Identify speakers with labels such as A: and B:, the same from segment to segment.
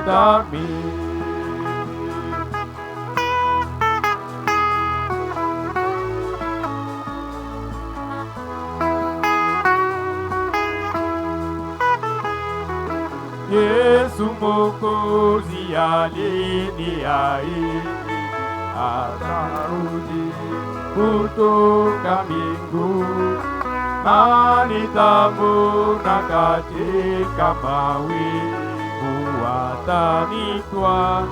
A: dhambi. Yesu Mwokozi aliniahidi atarudi kutoka mbinguni, na nitamwona katika mawingu, atanitwaa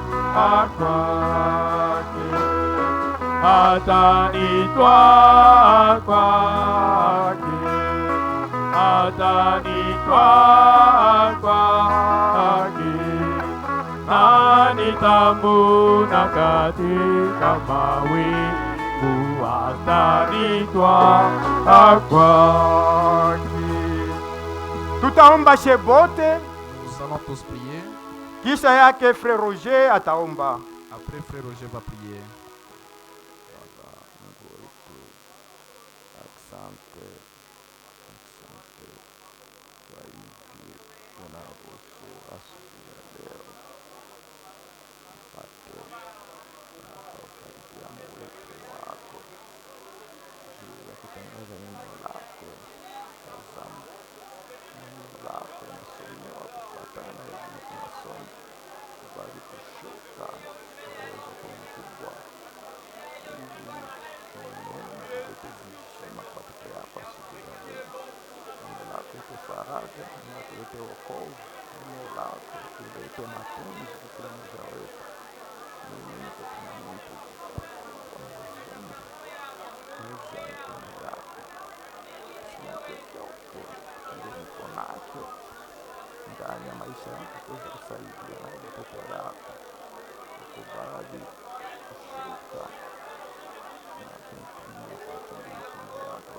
A: kwake, atanitwaa kwake, atanitwaa kwake, na nitamwona katika mawingu, atanitwaa kwake.
B: Tutaomba shebote,
C: Nous allons tous prier.
B: kisha yake Frère Roger ataomba.
C: Après, Frère Roger va prier.
D: ndani ya maisha yako kuweza kusaidia na mtoto wako ukubali kushuka na kumtumia kwa utumishi wako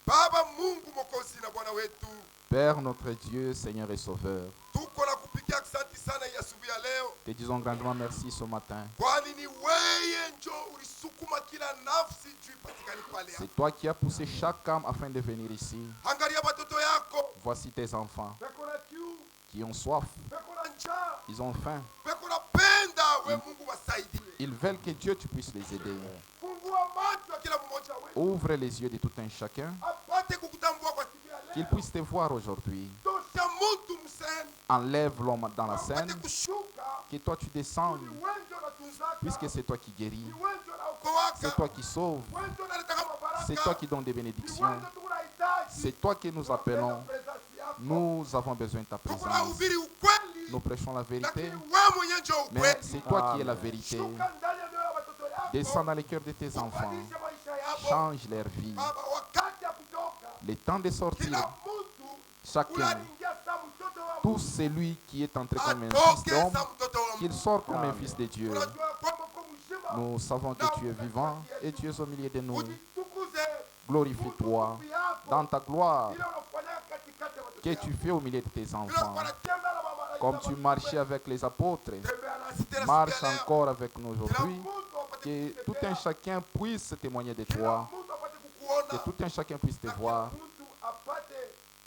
E: Baba Mungu Mwokozi na Bwana wetu,
C: Père notre Dieu, Seigneur et Sauveur,
E: tuko na kupigia asante sana ya asubuhi ya leo,
C: te disons grandement merci ce matin.
E: kwani ni wewe njo ulisukuma kila nafsi juu ipatikane pale.
C: C'est toi qui as poussé chaque âme afin de venir ici.
E: Angalia watoto yako,
C: Voici tes enfants
E: beko na kiu,
C: qui ont soif,
E: beko na njaa,
C: ils ont faim.
E: beko na penda, we Mungu wasaidie.
C: Ils veulent que Dieu tu puisses les aider.
E: Fungua macho ya kila mmoja wetu,
C: Ouvre les yeux de tout un chacun,
E: apate kukutambua kwa siku ya
C: qu'il
E: leo.
C: puisse te voir aujourd'hui.
E: Tosha mtu mseni,
C: Enlève l'homme dans la
E: apate
C: scène,
E: kushuka,
C: que toi tu descendes,
E: ni wewe ndio unatunzaka,
C: puisque c'est toi qui guéris,
E: ni wewe ndio unaokoaka,
C: c'est toi qui sauves,
E: wewe ndio unaletaka mabaraka,
C: c'est toi qui donnes des
E: ni
C: bénédictions,
E: wewe ndio tunahitaji.
C: c'est toi que nous appelons. Nous avons besoin de ta
E: Tuko
C: présence.
E: nahubiri ukweli,
C: Nous prêchons la vérité,
E: lakini wewe mwenyewe ndio
C: mais
E: ukweli.
C: c'est toi qui es la vérité.
E: Shuka ndani ya mioyo ya watoto yako,
C: Descends dans les cœurs de tes enfants,
E: ubadilishe maisha yako.
C: change leur vie.
E: Baba, wakati ya kutoka,
C: Le temps de sortir,
E: kila mtu
C: chacun,
E: unaingia saa mtoto wa
C: tout celui qui est entré comme un fils
E: atoke
C: d'homme,
E: saa mtoto wa
C: qu'il
E: Mungu.
C: sorte comme un fils de Dieu.
E: Unajua kwamba uko mzima,
C: Nous savons que tu es vivant et tu es au milieu de nous.
E: ujitukuze
C: Glorifie-toi
E: nguvu yako,
C: dans ta gloire
E: ile unafanya katikati ya watoto
C: que
E: yako.
C: tu fais au milieu de tes
E: Vile
C: enfants.
E: wanatembea na mamalaika
C: Comme tu
E: wa
C: marchais avec les apôtres,
E: tembea nasi tena
C: marche
E: siku ya leo.
C: encore avec nous
E: Kila
C: aujourd'hui.
E: mtu apate
C: Que tout
E: kukutetea,
C: un chacun puisse témoigner de
E: kila
C: toi.
E: mtu apate kukuona,
C: Que tout un chacun puisse te
E: na
C: voir.
E: kila mtu apate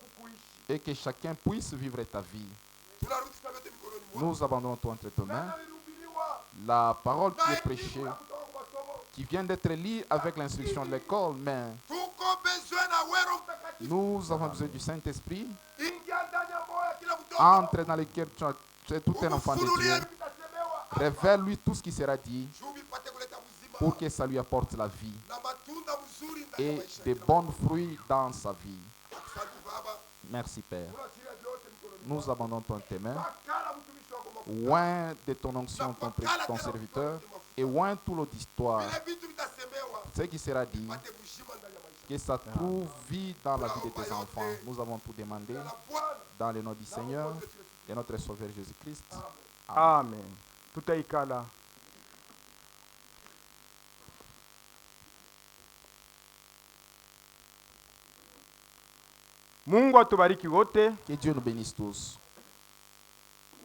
E: kukuishi.
C: Et que chacun puisse vivre ta vie.
E: Tunarudi tunaweka mikononi mwako.
C: Nous abandonnons tout entre tes mains.
E: Neno lilihubiriwa,
C: La parole qui
E: na
C: est prêchée,
E: elimu ya kutoka kwa masomo.
C: qui vient d'être lue avec l'instruction de l'école, mais
E: Tuko besoin na wewe Roho Mtakatifu.
C: nous avons besoin du Saint-Esprit.
E: Ingia ndani ya moyo ya kila mtoto.
C: Entre dans le cœur de tout un enfant de
E: Ufunulie
C: Dieu.
E: vitasemewa.
C: Révèle-lui tout ce qui sera dit
E: Juu ipate kuleta uzima
C: pour que ça lui apporte la vie
E: na matunda mzuri ndani ya
C: et
E: maisha
C: de
E: ya kila
C: bons fruits dans sa vie.
E: mtu. Asante Baba.
C: Merci Père.
E: Tunasikia vyote mikononi
C: Nous
E: mwako.
C: abandonnons ton tes mains.
E: Bakala mtumishi wako mafuta.
C: Oint de ton onction ton serviteur et oint tout l'eau d'histoire.
E: Vile vitu vitasemewa,
C: Ce qui sera dit,
E: pate uzima ndani ya maisha.
C: que ça trouve vie dans la vie de tes enfants. Nous avons tout demandé
E: Na Bwana,
C: dans le nom du Seigneur et notre Sauveur Jésus-Christ.
B: Amen. Tutaikala. Mungu atubariki wote.
C: Que Dieu nous bénisse tous.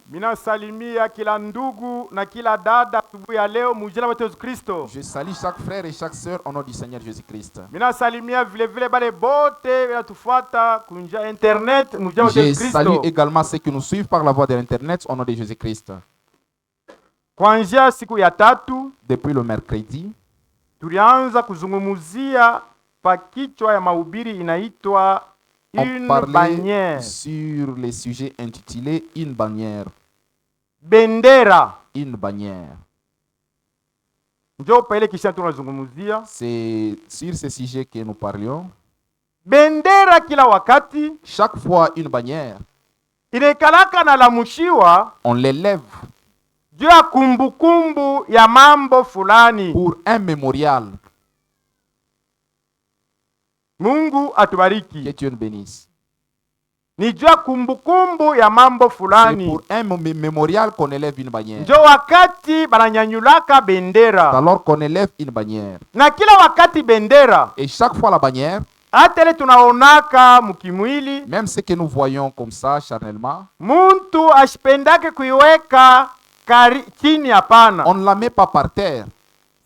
B: Minasalimia kila ndugu na kila dada asubuhi ya leo mujina wa Yesu Kristo.
C: Je salue chaque frère et chaque sœur au nom du Seigneur Jésus-Christ.
B: Minasalimia vile vile bale bote wanatufuata kunja internet mujina wa
C: Je
B: Yesu
C: salue
B: Kristo.
C: également ceux qui nous suivent par la voie de l'internet au nom de Jésus-Christ.
B: Kuanzia siku ya tatu
C: Depuis le mercredi,
B: tulianza kuzungumzia pa kichwa ya mahubiri inaitwa
C: on
B: une
C: parlait
B: bannière.
C: sur les sujets intitulés Une bannière.
B: Bendera.
C: Une bannière.
B: Ndio pa ile kisha tunazungumzia.
C: C'est sur ce sujet que nous parlions.
B: Bendera kila wakati
C: Chaque fois une bannière,
B: inekalaka na lamushiwa
C: on l'élève
B: juu ya kumbukumbu ya mambo fulani.
C: pour un mémorial.
B: Mungu
C: Que
B: atubariki.
C: Dieu nous bénisse.
B: Ni juu ya kumbukumbu ya mambo
C: C'est
B: fulani.
C: pour un mémorial qu'on élève une bannière.
B: Njo wakati bananyanyulaka bendera.
C: Alors qu'on élève une bannière.
B: Na kila wakati bendera
C: Et chaque fois la bannière,
B: hata ile tunaonaka mukimwili,
C: même ce que nous voyons comme ça charnellement,
B: muntu ashipendake kuiweka chini, hapana.
C: on ne la met pas par terre.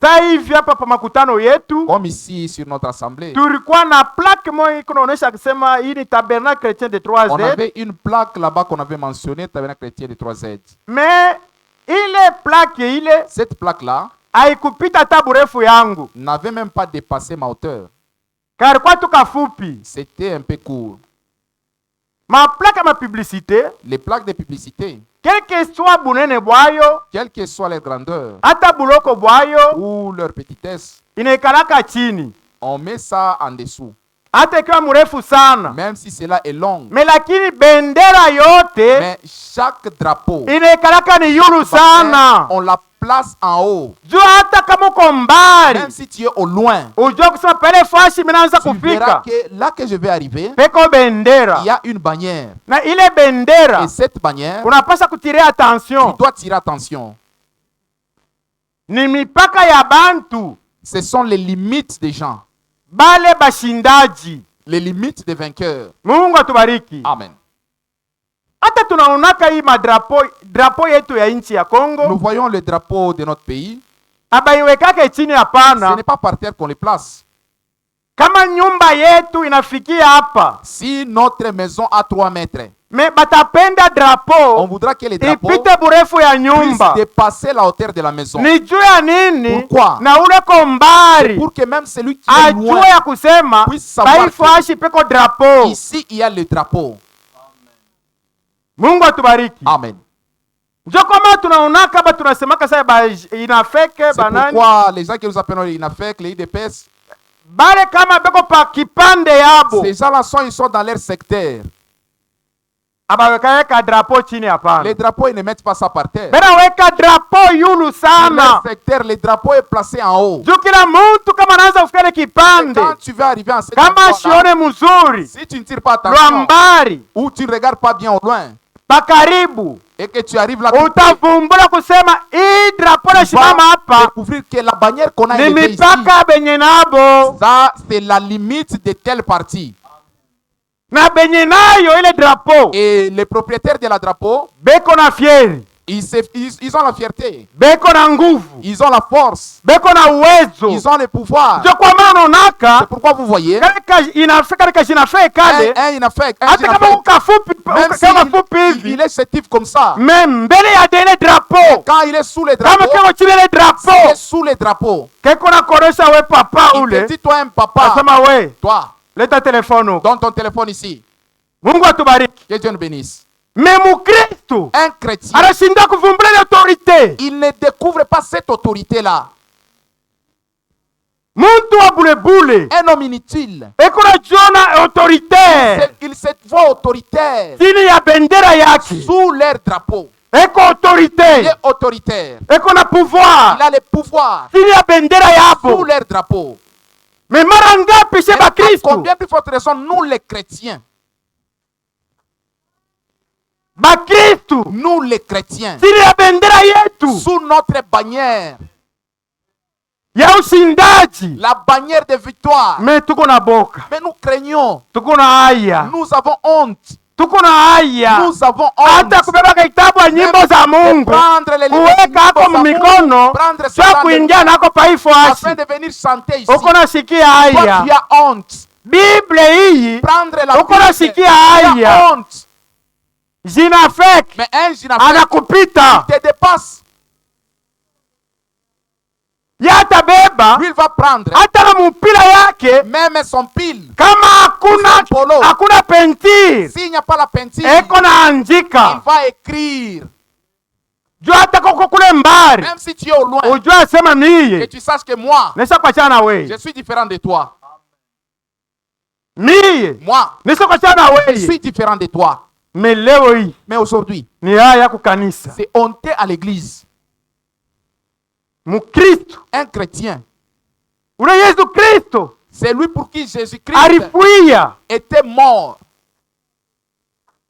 B: Sasa hivi hapa pa makutano yetu
C: Comme ici sur notre assemblée.
B: tulikuwa na plaque moja iko naonesha kusema hii ni tabernacle chrétien de
C: On
B: 3Z.
C: avait une plaque là-bas qu'on avait mentionnée, tabernacle chrétien de 3Z.
B: Mais ile plaque ile
C: Cette plaque-là
B: haikupita hata burefu yangu,
C: n'avait même pas dépassé ma hauteur.
B: kalikuwa tu kafupi.
C: C'était un peu court.
B: Maplaque ya mapublicité,
C: Les plaques de publicité,
B: quel que soit bunene bwayo
C: quelle que soit leur grandeur
B: hata buloko bwayo,
C: ou leur petitesse,
B: inaikalaka chini,
C: on met ça en dessous.
B: hata ikiwa mrefu sana.
C: Même si cela est long.
B: Me lakini bendera yote
C: Mais chaque drapeau,
B: inaikalaka ni yulu sana,
C: on la place en haut.
B: juu hata kama uko mbali
C: Même si tu es au loin,
B: ujua kusema pale fashi minaanza
C: tu verras
B: kufika
C: que là que je vais arriver,
B: peko bendera.
C: il y a une bannière.
B: Na ile bendera
C: Et cette bannière,
B: unapaswa kutiria attention,
C: tu dois tirer attention.
B: ni mipaka ya bantu
C: Ce sont les limites des gens,
B: bale bashindaji.
C: les limites des vainqueurs.
B: Mungu atubariki.
C: Amen.
B: Hata tunaonaka hii drapo yetu ya nchi ya
C: Nous
B: Kongo
C: voyons le drapeau de notre pays.
B: abaiwekake chini,
C: Ce
B: hapana.
C: n'est pas par terre qu'on les place.
B: Kama nyumba yetu inafikia hapa,
C: Si notre maison a 3 mètres,
B: me batapenda
C: on
B: drapo
C: voudra que les drapeaux
B: ipite burefu ya
C: puissent
B: nyumba.
C: dépasser la hauteur de la maison.
B: Ni juu ya nini?
C: Pourquoi?
B: Na ule ko mbali
C: Pour que même celui qui est
B: ajue
C: loin,
B: ya kusema
C: puisse savoir
B: baifashi peko drapo.
C: ici il y a le drapeau.
B: Mungu atubariki.
C: Amen.
B: Njo kama tunaonaka hapa tunasemaka sasa inafeke
C: C'est
B: banani
C: pourquoi les gens qui nous appellent les INAFEC, les IDPS,
B: bale kama beko pa kipande yabo
C: ces gens-là ils sont dans leur secteur.
B: abawekaweka drapo chini, hapana.
C: Les drapeaux, ils ne mettent pas ça par terre.
B: Bera weka drapo yulu
C: Dans leur
B: sana,
C: secteur, le drapeau est placé en haut.
B: juu kila muntu kama anaanza kufika ile
C: Et
B: kipande,
C: quand tu vas arriver en cette
B: kama
C: endroit-là,
B: shione mzuri
C: si tu ne tires pas
B: lwa
C: attention
B: mbali
C: ou tu ne regardes pas bien au loin
B: pakaribu,
C: et que tu arrives là, tu
B: utavumbula kusema hii drapo na shimama
C: vas
B: hapa
C: découvrir que la bannière qu'on a
B: ni
C: élevée ici,
B: mipaka benye nabo
C: ça c'est la limite de telle partie.
B: na benye nayo ile drapo
C: Et les propriétaires de la drapeau,
B: beko na fieri,
C: ils ont la fierté,
B: beko na nguvu,
C: ils ont la force,
B: beko na uwezo.
C: ils ont le pouvoir.
B: Ndio kwa maana
C: C'est
B: unaonaka
C: pourquoi vous voyez,
B: inafika kashinafe kale
C: un INAFEC, un
B: hata kama
C: GINAFEC,
B: ukafupi
C: même
B: kama fupi
C: s'il
B: hivi,
C: il est sétif comme ça,
B: me mbele ya dele drapo
C: quand il est sous les
B: kama
C: drapeaux,
B: keko chini ile
C: il est
B: drapo
C: sous les drapeaux.
B: keko na koresha we papa
C: Il
B: ule
C: te dit, toi un papa,
B: asema we
C: toi,
B: leta telefone huko.
C: donne ton téléphone ici.
B: Mungu atubariki.
C: Que Dieu nous bénisse.
B: Me mukristo
C: Un chrétien,
B: anashinda kuvumbula ile autorite.
C: il ne découvre pas cette autorité-là.
B: Muntu wa bulebule
C: Un homme inutile,
B: eko na jiona autoritaire
C: il se voit autoritaire
B: chini ya bendera yake,
C: sous leur drapeau.
B: eko
C: Il
B: autorite,
C: est autoritaire.
B: eko na pouvoir
C: Il a le pouvoir
B: chini ya bendera
C: sous
B: yabo.
C: leur drapeau.
B: Me mara ngapi she
C: Et à
B: bakristo
C: combien plus forte raison, nous les chrétiens,
B: bakristu
C: nous les chrétiens,
B: chini ya bendera yetu
C: sous notre bannière,
B: ya ushindaji,
C: la bannière de victoire.
B: me tuko na boka,
C: Mais nous craignons,
B: tuko na haya,
C: nous avons honte.
B: tuko na haya
C: Nous avons honte.
B: hata kubeba kitabu ya nyimbo za Mungu
C: Prendre les livres de
B: kuweka hako
C: nyimbo za
B: mikono
C: Mungu, prendre
B: sio
C: ça dans
B: kuingia
C: les mains,
B: nako paifu asi.
C: afin de venir chanter ici.
B: Uko nasikia
C: Toi, tu
B: haya
C: as honte.
B: Bible hii,
C: Prendre la
B: uko
C: Bible,
B: nasikia
C: tu as
B: haya
C: honte.
B: jina fake
C: Mais un gynécologue
B: anakupita
C: te dépasse.
B: yatabeba
C: Lui, il va prendre
B: hata na mpira yake
C: même son pile.
B: kama hakuna
C: Polo.
B: hakuna pentire
C: S'il n'y a pas la peinture,
B: eko
C: il
B: naandika
C: va écrire.
B: juu hata koko kule mbari
C: Même si tu es au loin,
B: ujue asema
C: que
B: miye
C: tu saches que moi,
B: nisa kuachana na weye,
C: je suis différent de toi.
B: miye
C: Moi,
B: nisa kuachana na
C: je
B: weye.
C: suis différent de toi.
B: Me leo hii
C: Mais aujourd'hui,
B: ni haya ku kanisa,
C: c'est honteux à l'église.
B: Mukristo
C: Un chrétien,
B: ule Yesu Kristo
C: c'est lui pour qui Jésus-Christ
B: alifuia
C: était mort.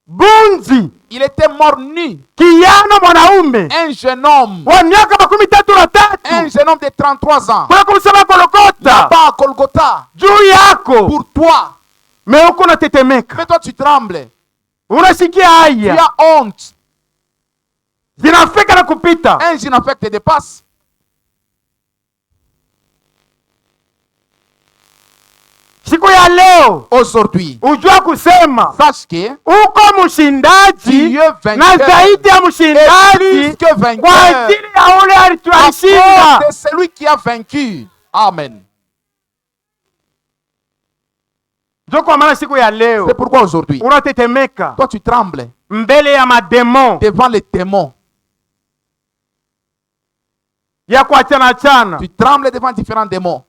B: bunzi
C: Il était mort nu.
B: kijana mwanaume
C: Un jeune homme.
B: wa miaka 33
C: Un jeune homme de 33 ans.
B: kuna kumsema Golgotha
C: Là-bas à Golgotha.
B: juu yako,
C: Pour toi.
B: me uko natetemeka,
C: Mais toi, tu trembles.
B: unasikia
C: Tu
B: haya
C: as honte.
B: zinafika na kupita.
C: Un gynécologue te dépasse.
B: Siku ya leo
C: Aujourd'hui,
B: ujua kusema
C: sache que
B: uko mshindaji
C: Dieu vainqueur.
B: na zaidi ya mshindaji
C: Plus que vainqueur.
B: kwa ajili ya ule
C: à
B: alituashinda.
C: cause de celui qui a vaincu. Amen.
B: Ndio kwa maana siku ya leo
C: C'est pourquoi aujourd'hui,
B: unatetemeka
C: toi tu trembles
B: mbele ya mademon
C: devant les démons.
B: ya kuachana chana,
C: Tu trembles devant différents démons.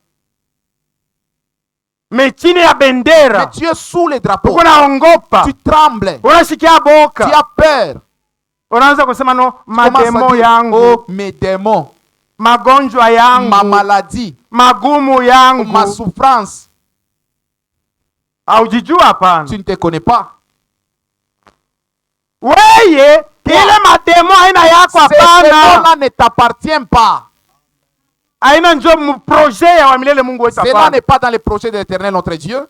B: me chini ya
C: Mais
B: bendera
C: tu es sous les drapeaux.
B: uko naongopa,
C: Tu trembles.
B: unasikia
C: Tu
B: boka,
C: as peur.
B: unaanza kusema no,
C: Tu commences à
B: mademo
C: dire,
B: yangu,
C: oh mes démons,
B: magonjwa yangu,
C: ma maladie,
B: magumu yangu.
C: ma souffrance.
B: Haujijua hapana.
C: Tu ne te connais pas.
B: Weye ile mademo aina yako
C: Ces
B: hapana,
C: démons-là ne t'appartiennent pas.
B: aina njo mproje ya wa milele Mungu wetu
C: Cela
B: hapana.
C: n'est pas dans les projets de l'Éternel notre Dieu.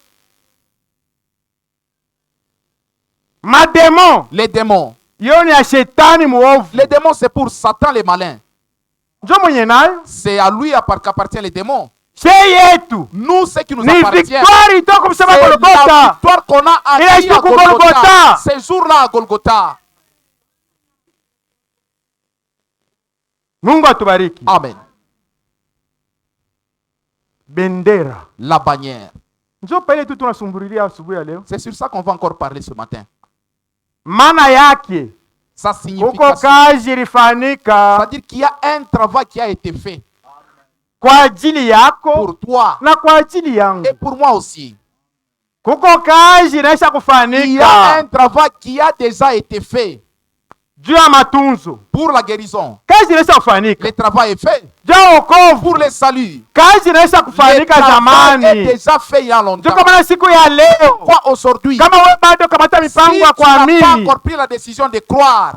B: Mademo
C: Les démons.
B: yo ni ya shetani muovu,
C: Les démons, c'est pour Satan les malins.
B: njo mwenye nayo
C: C'est à lui qu'appartiennent les démons.
B: she yetu
C: Nous, ce qui nous
B: ni
C: appartient,
B: victoire itoka kusema
C: c'est la
B: Golgotha.
C: victoire qu'on a
B: Il a
C: acquis
B: dit
C: à
B: que Golgotha.
C: Golgotha. Ces jours-là à Golgotha.
B: Mungu atubariki.
C: Amen.
B: Bendera
C: La bannière.
B: njo pale tu tunasumbulilia asubuhi ya leo,
C: C'est sur ça qu'on va encore parler ce matin.
B: maana yake
C: Ça
B: huko
C: signifie
B: kazi ilifanyika
C: c'est-à-dire qu'il y a un travail qui a été fait
B: kwa ajili yako
C: pour toi
B: na kwa ajili yangu.
C: et pour moi aussi.
B: Kuko kazi inaisha
C: Il y a
B: kufanyika
C: un travail qui a déjà été fait
B: juu ya matunzo,
C: pour la guérison.
B: kazi inaisha kufanyika
C: Le travail est fait
B: juu ya wokovu,
C: pour le salut.
B: kazi inaisha
C: Le
B: kufanyika
C: travail est
B: zamani.
C: déjà fait il y a longtemps.
B: Ndio kwa maana siku ya leo,
C: Quoi aujourd'hui?
B: kama wewe bado kamata
C: Si
B: mipango
C: tu
B: ya
C: n'as pas
B: kuamini,
C: encore pris la décision de croire,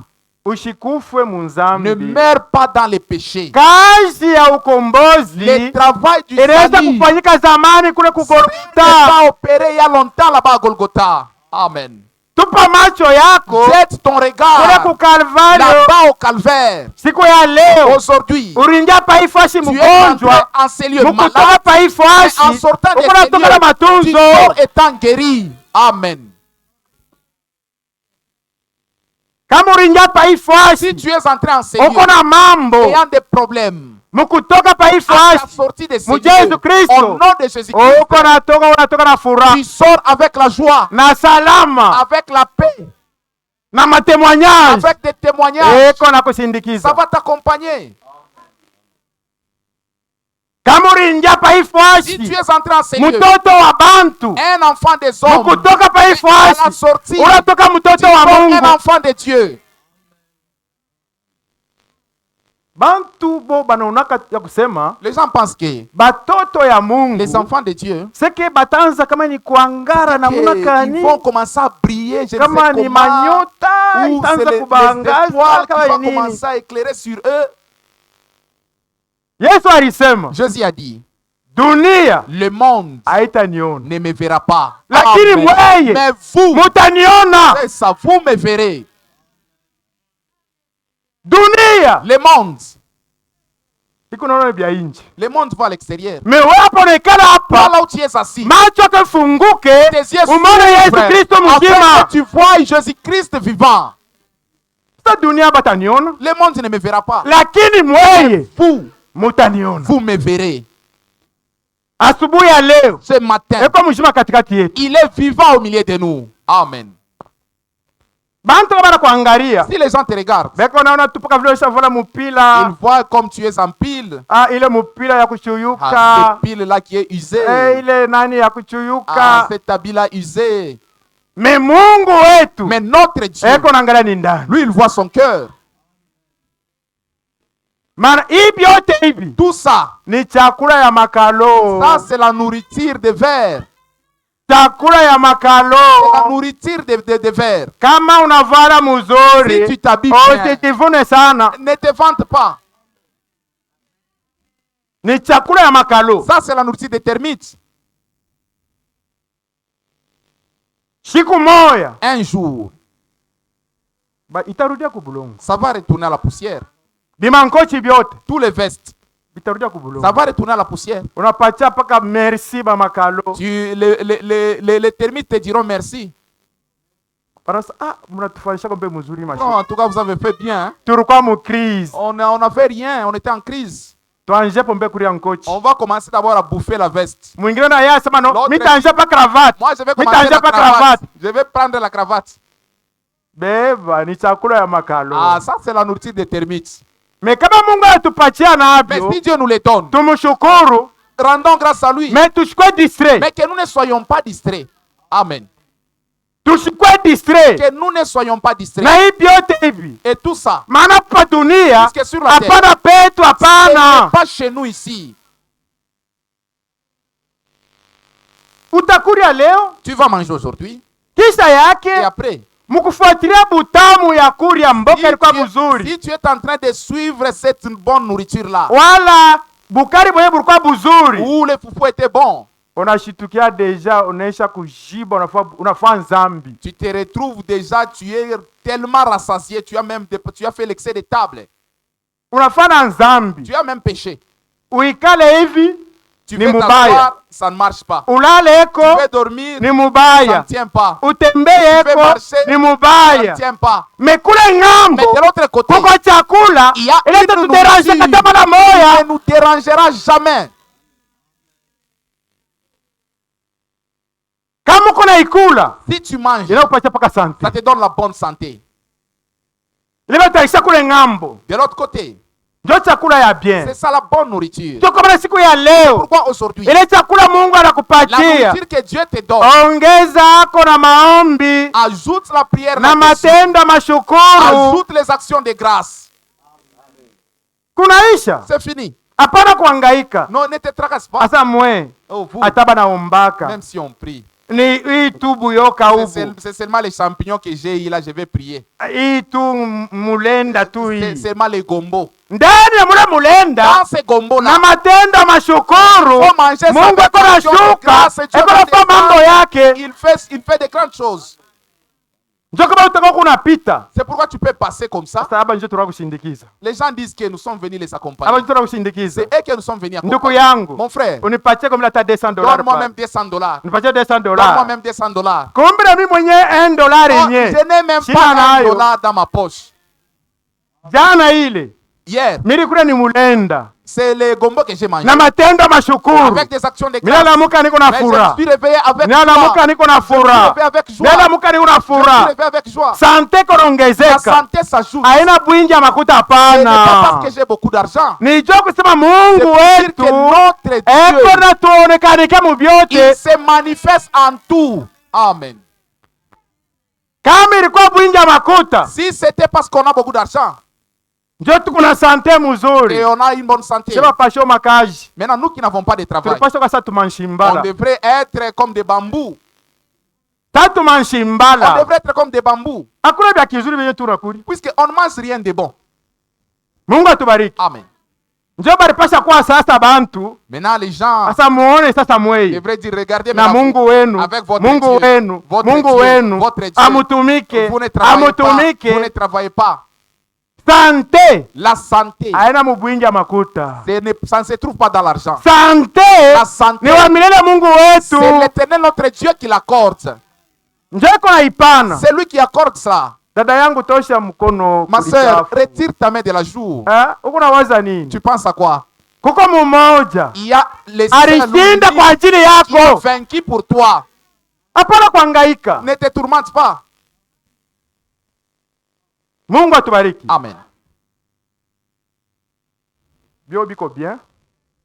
B: ushikufwe
C: ne
B: munzambi.
C: meurs pas dans les péchés.
B: Kazi ya
C: Le
B: ukombozi
C: travail du
B: inaweza
C: salut
B: kufanyika zamani kule
C: n'est
B: kugolgota.
C: pas opéré il y a longtemps là-bas à Golgotha. Amen.
B: Tupa macho yako
C: Jette ton
B: kule
C: regard
B: kukalvario.
C: là-bas au calvaire.
B: Siku ya leo
C: Aujourd'hui,
B: uringia paifashi
C: tu es entré
B: mgonjwa,
C: en ces lieux
B: mukutoka
C: malade, mais
B: paifashi
C: en sortant de
B: uko
C: ces
B: natoka na
C: lieux, tu
B: matunzo.
C: sors étant guéri. Amen.
B: Kama uringia
C: Si
B: paifashi
C: tu es entré en ces
B: uko
C: lieux
B: na mambo
C: ayant des problèmes,
B: mukutoka
C: à la
B: paifashi
C: sortie de ces
B: mu
C: lieux,
B: Yesu Kristo,
C: au nom de Jésus-Christ,
B: uko unatoka na furaha
C: tu sors avec la joie,
B: na salama
C: avec la paix,
B: na matemoignage,
C: avec des témoignages.
B: eko na
C: Ça
B: kusindikiza.
C: va t'accompagner.
B: Kama uringia
C: Si tu
B: paifashi
C: es entré en ces lieux,
B: mtoto wa bantu
C: un enfant des hommes,
B: mukutoka
C: à la
B: paifashi
C: sortie,
B: unatoka
C: tu
B: mtoto
C: sors
B: wa
C: un
B: Mungu.
C: enfant de Dieu.
B: Bantu bo banaonaka ya kusema
C: Les gens pensent que
B: batoto ya Mungu
C: les enfants de Dieu,
B: seke batanza kama ni kuangara namuna
C: ils
B: kani,
C: vont commencer à briller, je ne sais
B: kama ni
C: comment,
B: manyota
C: ou c'est
B: itaanza
C: les
B: kubangaza
C: étoiles qui
B: kama
C: vont
B: ni nini.
C: commencer à éclairer sur eux.
B: Yesu alisema
C: Jésus a dit,
B: dunia
C: le monde
B: haitaniona,
C: ne me verra pas.
B: lakini
C: Amen.
B: mweye
C: Mais vous,
B: mutaniona.
C: c'est ça, vous me verrez.
B: Dunia
C: Le monde,
B: iko naona vya nje,
C: le monde va à l'extérieur.
B: me wewe hapo unaikala hapa,
C: Là où tu es assis,
B: macho yako ifunguke,
C: tes yeux
B: umone Yesu
C: s'ouvrent
B: Kristo
C: afin
B: mzima.
C: que tu vois Jésus-Christ vivant.
B: Sasa dunia bataniona,
C: Le monde ne me verra pas.
B: lakini mweye
C: Vous,
B: mutaniona.
C: vous me verrez.
B: Asubuhi ya leo
C: Ce matin,
B: eko mzima katikati yetu.
C: il est vivant au milieu de nous. Amen.
B: Bantu bana kuangalia
C: Si les gens te regardent,
B: beko naona tu paka vile ushavala
C: ils
B: mupila,
C: voient comme tu es en pile.
B: ile mupila ya
C: Ah,
B: kuchuyuka,
C: cette pile-là qui est usée.
B: ile nani ya
C: Ah,
B: kuchuyuka.
C: cet habit-là usé.
B: Me Mungu wetu
C: Mais notre Dieu,
B: eko naangalia ni ndani.
C: lui, il voit son cœur.
B: Maana hivi yote hivi
C: Tout ça,
B: ni chakula ya makalo,
C: ça c'est la nourriture de verre.
B: chakula ya
C: C'est la
B: makalo.
C: nourriture de verre.
B: Kama unavala muzuri,
C: Si tu t'habilles bien,
B: usijivune sana,
C: ne te vante pas.
B: ni chakula ya makalo.
C: Ça c'est la nourriture des termites.
B: Siku moya
C: Un jour,
B: itarudia kubulongo,
C: ça va retourner à la poussière.
B: bimankochi vyote
C: Tous les vestes,
B: bitarudia
C: ça
B: kubulongo.
C: va retourner à la poussière.
B: Unapatia paka merci ba makalo.
C: Les termites te diront merci.
B: Parasa mnatufanyisha kombe mzuri mashi.
C: Non, en tout cas, vous avez fait bien. Hein?
B: Turukwa mu crise.
C: On n'a fait rien, on était en crise.
B: Tuanje pombe kuria nkochi.
C: On va commencer d'abord à bouffer la veste.
B: Mwingine na yeye sema no,
C: L'autre-
B: mitanje pa cravate.
C: Moi, je vais
B: Mitanje
C: commencer la
B: pa
C: cravate.
B: cravate.
C: Je vais prendre la cravate.
B: Beba ni chakula ya makalo.
C: Ah, ça c'est la nourriture des termites.
B: Me kama Mungu atupatia
C: Mais
B: navyo,
C: si Dieu nous les donne,
B: tumshukuru,
C: rendons grâce à lui.
B: me tusikwe distrait.
C: Mais que nous ne soyons pas distraits. Amen.
B: Tusikwe distrait.
C: Que nous ne soyons pas distraits.
B: Na hivi yote hivi.
C: Et tout ça,
B: Maana pa dunia
C: Puisque sur la terre,
B: hapana petu,
C: ce n'est
B: hapana.
C: pas chez nous ici.
B: Utakuria leo,
C: Tu vas manger aujourd'hui.
B: kisha
C: Et
B: yake
C: après,
B: mkufuatilia butamu ya kuria mboka
C: si
B: ilikuwa
C: tu,
B: mzuri.
C: si tu es en train de suivre cette bonne nourriture-là,
B: Wala bukari mwenye bulikuwa buzuri.
C: où le foufou était bon,
B: Unashitukia deja unaisha kujiba, unafaa nzambi.
C: tu te retrouves déjà, tu es tellement rassasié, tu as fait l'excès de table,
B: Unafaa na nzambi.
C: tu as même péché.
B: Uikale hivi
C: Tu
B: ni
C: veux
B: mubaya.
C: t'asseoir, ça ne marche pas.
B: Ulale
C: Tu
B: eko
C: veux dormir,
B: ni
C: ça ne
B: mubaya.
C: tient pas.
B: Utembee
C: Tu veux
B: eko
C: marcher,
B: ni
C: ça ne
B: mubaya.
C: tient pas.
B: Mekule
C: Mais
B: ng'ambo
C: de l'autre côté,
B: kuko chakula
C: il y a
B: ile
C: une
B: tatuderange
C: nourriture
B: kata mara
C: qui
B: moya.
C: ne nous dérangera jamais.
B: Kama uko na ikula
C: Si tu manges,
B: inakupatia paka sante.
C: ça te donne la bonne santé.
B: Ile bataisha kule ng'ambo
C: De l'autre côté,
B: ndio chakula ya bien.
C: c'est ça la bonne nourriture.
B: Ndio kama siku ya leo
C: Pourquoi aujourd'hui,
B: ile chakula Mungu
C: la
B: anakupatia,
C: nourriture que Dieu te donne,
B: ongeza ako na maombi
C: ajoute la prière
B: na
C: là-dessus,
B: matendo ya mashukuru,
C: ajoute les actions de grâce.
B: kunaisha.
C: C'est fini.
B: Hapana kuhangaika.
C: Non, ne te tracasse pas.
B: Asa mwe
C: Oh, vous,
B: ataba naombaka
C: même si on prie,
B: ni hii tu buyoka huku,
C: c'est seulement les champignons que j'ai eu là, je vais prier.
B: hii tu mulenda tu
C: C'est
B: hii
C: seulement les gombo.
B: ndani ya mule mulenda
C: Dans ces gombos
B: na
C: là,
B: matendo ya mashukuru.
C: faut manger ça
B: Mungu
C: avec
B: eko
C: action de
B: nashuka
C: grâce. Dieu
B: eko
C: va
B: nafanya mambo
C: descendre.
B: yake.
C: Il fait de grandes choses.
B: Njo kama utaka kunapita
C: C'est pourquoi tu peux passer comme ça.
B: sasa. Hapa njo tunataka kushindikiza,
C: Les gens disent que nous sommes venus les
B: hapa
C: accompagner.
B: njo tunataka kushindikiza.
C: C'est eux que nous sommes venus
B: Ndugu
C: accompagner.
B: yangu,
C: Mon frère,
B: unipatie comme hata $200
C: donne-moi
B: pale.
C: même $200.
B: Unipatie $200.
C: Donne-moi même $200.
B: Kumbe na mimi mwenyewe $1
C: Oh,
B: yenyewe
C: je n'ai même
B: Sina
C: pas
B: nayo.
C: $1 dans ma poche.
B: jana ile
C: Hier,
B: mili kule ni mulenda
C: c'est les gombo que j'ai mangé.
B: na matendo mashukuru.
C: Avec des actions de grâce.
B: Nalamuka niko na
C: Mais je
B: furaha,
C: suis réveillé avec
B: nalamuka
C: joie.
B: niko na
C: Je suis
B: furaha,
C: réveillé avec joie.
B: nalamuka niko na
C: Je suis
B: furaha.
C: réveillé avec joie.
B: Sante
C: La
B: konaongezeka,
C: santé s'ajoute.
B: haina bwingi ya makuta,
C: Ce n'est pas parce
B: hapana.
C: que j'ai beaucoup d'argent.
B: Ni jo kusema
C: C'est
B: Mungu
C: pour dire
B: wetu
C: que notre
B: eko
C: Dieu,
B: na tuonekanike mu
C: il
B: vyote.
C: se manifeste en tout. Amen.
B: Kama ilikuwa bwingi ya makuta,
C: Si c'était parce qu'on a beaucoup d'argent
B: njo tuko na sante muzuri,
C: et on a une bonne santé.
B: sema pasho makazi
C: Maintenant, nous qui n'avons pas de travail,
B: tulipasha kasa
C: on
B: tumanshimbala
C: devrait être comme des bambous.
B: tatu
C: On
B: manshimbala.
C: devrait être comme des bambous.
B: Hakuna vya kizuri vyenye tunakuli.
C: Puisqu'on ne mange rien de bon.
B: Mungu atubariki.
C: Amen.
B: Njo balipasha kuwa sasa bantu
C: Maintenant, les gens
B: sasa muone sasa mwei
C: devraient dire, regardez
B: na
C: maintenant,
B: Mungu wenu,
C: avec votre
B: Mungu
C: Dieu,
B: wenu,
C: votre
B: Mungu
C: Dieu,
B: wenu
C: votre Dieu.
B: amutumike,
C: Vous ne travaillez pas. Vous ne
B: amutumike.
C: travaillez pas.
B: Sante
C: La santé,
B: aina mubwingi makuta.
C: ça ne se trouve pas dans l'argent.
B: Sante
C: La santé,
B: ni wa milele Mungu
C: c'est
B: wetu,
C: l'Éternel notre Dieu qui l'accorde.
B: njo iko naipana.
C: C'est lui qui accorde ça.
B: Dada yangu tosha mkono
C: Ma soeur,
B: kulichafu.
C: retire ta main de la joue.
B: Uko nawaza nini?
C: Tu penses à quoi?
B: Kuko mumoja
C: Il y a les
B: alishinda kwa ajili
C: qui est
B: yako,
C: vaincu pour toi.
B: hapana kuhangaika.
C: Ne te tourmente pas.
B: Mungu atubariki.
C: Amen.
B: Bio biko bien.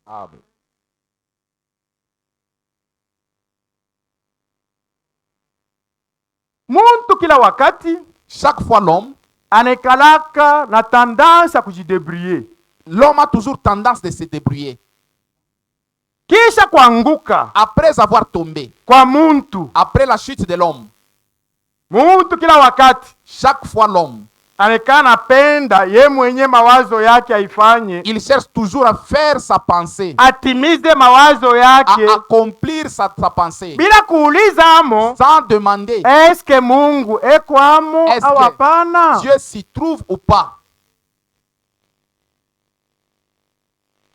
C: Amen.
B: Muntu kila wakati
C: Chaque fois, l'homme
B: anaekalaka na tendance ya kujidebrouiller,
C: a toujours tendance de se débrouiller.
B: kisha kuanguka
C: Après avoir tombé,
B: kwa muntu.
C: après la chute de l'homme,
B: Muntu kila wakati
C: chaque fois l'homme,
B: anaekana napenda ye mwenye mawazo yake aifanye,
C: il cherche toujours à faire sa pensée,
B: atimize mawazo yake
C: à accomplir sa pensée,
B: bila kuuliza amo
C: sans demander
B: eske Mungu ekwamo
C: Est-ce
B: au
C: que
B: hapana.
C: Dieu s'y trouve ou pas.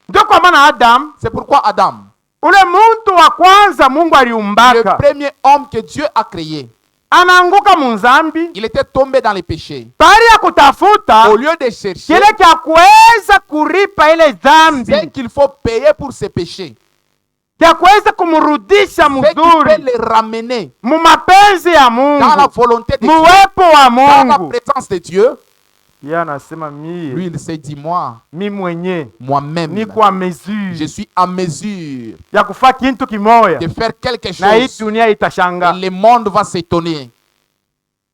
B: Ndio kwa maana Adam,
C: C'est pourquoi Adam,
B: ule muntu wa kwanza Mungu
C: le
B: aliumbaka,
C: premier homme que Dieu a créé,
B: anaanguka munzambi,
C: il était tombé dans les péchés.
B: pari ya kutafuta
C: Au lieu de chercher
B: kile kya kuweza kuripa ile
C: ce
B: dhambi,
C: qu'il faut payer pour ses péchés,
B: kya kuweza kumrudisha
C: ce qui peut
B: mzuri
C: les ramener
B: mu mapenzi ya
C: dans la
B: Mungu,
C: volonté de Dieu,
B: muwepo wa
C: dans la
B: Mungu.
C: présence de Dieu.
B: Yeye anasema
C: Lui,
B: mie
C: il s'est dit, moi,
B: mi mwenye
C: moi-même,
B: niko a
C: je
B: mesure
C: suis à mesure
B: ya kufa kintu kimoya,
C: de faire quelque
B: na hii
C: chose
B: dunia
C: et
B: itashanga.
C: le monde va s'étonner.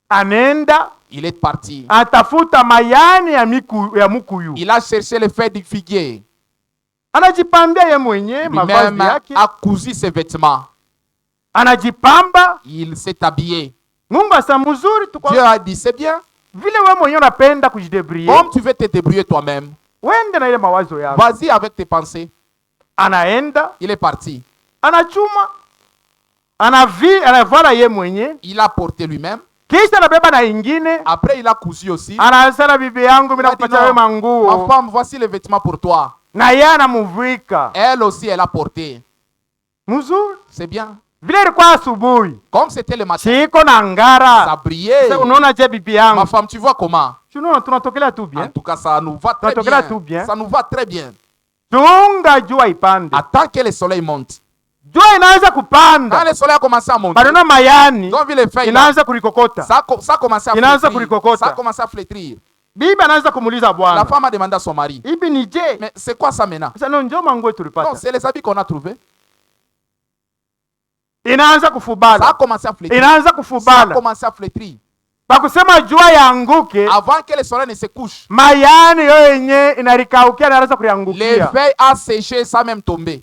B: Anenda
C: Il est parti.
B: atafuta mayani ya mukuyu,
C: Il a cherché les feuilles du figuier.
B: anajipambia ye mwenye mavazi
C: Lui-même
B: yake,
C: a cousu ses vêtements.
B: anajipamba.
C: Il s'est habillé.
B: Mungu asa mzuri tu
C: Dieu
B: kwa
C: a dit, c'est bien.
B: vile wewe mwenyewe unapenda kujidebrouiller,
C: Comme tu veux te débrouiller toi-même,
B: wende na ile mawazo yako.
C: vas-y avec tes pensées.
B: Anaenda
C: Il est parti.
B: anachuma, anavala ye mwenye,
C: Il a porté lui-même.
B: kisha anabeba na ingine,
C: Après, il a cousu aussi.
B: anasema bibi yangu, mimi
C: Il a dit,
B: nakupatia
C: non,
B: wewe
C: ma
B: manguo,
C: femme, voici les vêtements pour toi.
B: na yeye anamuvika
C: Elle aussi, elle a porté.
B: mzuri.
C: C'est bien.
B: Vile ilikuwa asubuhi,
C: Comme c'était le matin,
B: chiko na
C: ça
B: ngara.
C: brillait.
B: Sasa unaona je bibi
C: Ma
B: yangu,
C: femme, tu vois comment?
B: tunaona tunatokelea tu
C: En
B: bien,
C: tout cas, ça nous va très
B: Tunatokea tu
C: bien.
B: bien.
C: Ça nous va très bien.
B: tunga jua ipande,
C: Attends que le soleil monte.
B: jua inaanza
C: Quand
B: kupanda,
C: le soleil a commencé à monter,
B: badona mayani
C: ils ont vu les feuilles là.
B: inaanza kulikokota.
C: Ça a commencé à
B: Inaanza
C: flétrir.
B: kulikokota.
C: Ça a commencé à flétrir.
B: Bibi anaanza kumuuliza
C: La
B: bwana,
C: femme a demandé à son mari,
B: hivi ni je?
C: mais c'est quoi ça maintenant?
B: Sasa no njoo manguo
C: Non,
B: tulipata.
C: c'est les habits qu'on a trouvés.
B: Inaanza
C: Ça a
B: kufubala,
C: commencé à flétrir.
B: inaanza
C: Ça a
B: kufubala.
C: commencé à flétrir.
B: Bakusema jua yaanguke,
C: Avant que le soleil ne se couche,
B: mayani yo yenye inarikaukia inaanza
C: les
B: kuliangukia.
C: feuilles a séché sans même tomber.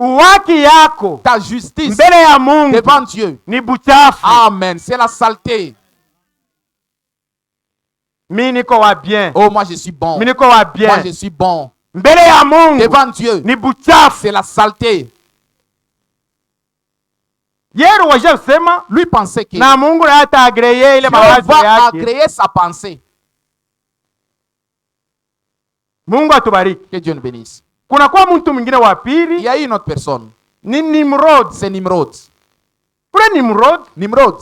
B: Uwaki yako
C: Ta justice
B: mbele ya Mungu
C: devant Dieu.
B: ni buchafu.
C: Amen. C'est la saleté.
B: Mi niko wa bien,
C: Oh, moi je suis bon.
B: mi niko wa
C: Moi
B: bien
C: je suis bon.
B: mbele ya Mungu
C: Devant Dieu,
B: ni buchafu.
C: c'est la saleté.
B: Yeru waje kusema
C: Lui pensait que
B: na Mungu naye ataagreye ile
C: Dieu
B: mawazo
C: va
B: yake.
C: agréer sa pensée.
B: Mungu atubariki.
C: Que Dieu nous bénisse.
B: Kuna kwa mtu mwingine wa
C: Il
B: pili
C: y a une autre personne.
B: ni Nimrod.
C: C'est Nimrod.
B: Ule Nimrod
C: Nimrod,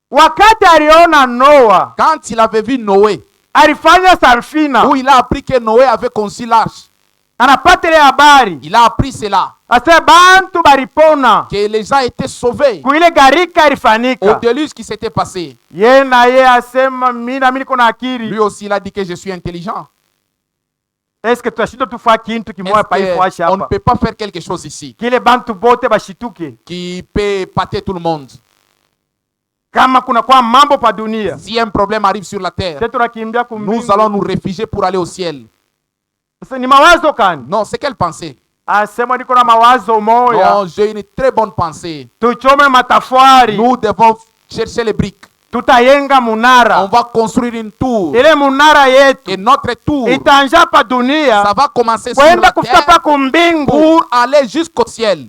B: wakati aliona Noa
C: quand il avait vu Noé,
B: alifanya sarfina,
C: où il a appris que Noé avait conçu l'arche,
B: anapata ile habari
C: il a appris cela,
B: ase bantu baripona
C: que les gens étaient sauvés
B: kuile garika
C: au
B: ilifanyika.
C: déluge qui s'était passé.
B: Ye na ye asema mimi niko na akili.
C: Lui aussi, il a dit que je suis intelligent.
B: Eske tutashinda tufa kintu kimoja pa
C: Est-ce
B: ifuashi
C: qu'on ne
B: hapa
C: peut pas faire quelque chose ici
B: kile bantu bote bashituke
C: qui peut épater tout le monde?
B: kama kuna kwa mambo pa dunia.
C: Si un problème arrive sur la terre,
B: Sisi tunakimbia
C: nous
B: kumbingu.
C: allons nous réfugier pour aller au ciel.
B: Sasa ni mawazo kani?
C: Non, c'est quelle pensée?
B: Asema niko na mawazo moya.
C: Non, j'ai une très bonne pensée.
B: Tuchome matafari,
C: Nous devons chercher les briques.
B: tutayenga
C: On
B: munara.
C: va construire une tour.
B: Ile munara yetu
C: Et notre tour,
B: itaanja pa dunia
C: ça va commencer sur
B: kwenda
C: la
B: kufika pa
C: terre
B: kumbingu.
C: pour aller jusqu'au ciel.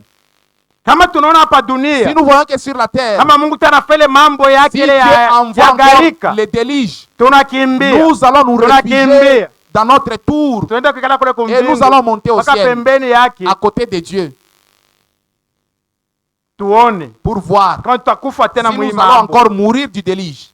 B: Kama tunaona pa
C: Si
B: dunia,
C: nous voyons que sur la terre,
B: kama Mungu tena fele mambo yake
C: si
B: ile
C: Dieu
B: ya
C: envoie encore
B: garika,
C: les déluges,
B: tunakimbia,
C: nous allons nous réfugier
B: tunakimbia,
C: dans notre tour
B: tunaenda kukala kule
C: et nous allons monter au
B: mpaka
C: ciel
B: pembeni yake,
C: à côté de Dieu
B: tuone
C: pour voir
B: kama tutakufa tena
C: si
B: mwi
C: nous allons
B: mambo.
C: encore mourir du déluge.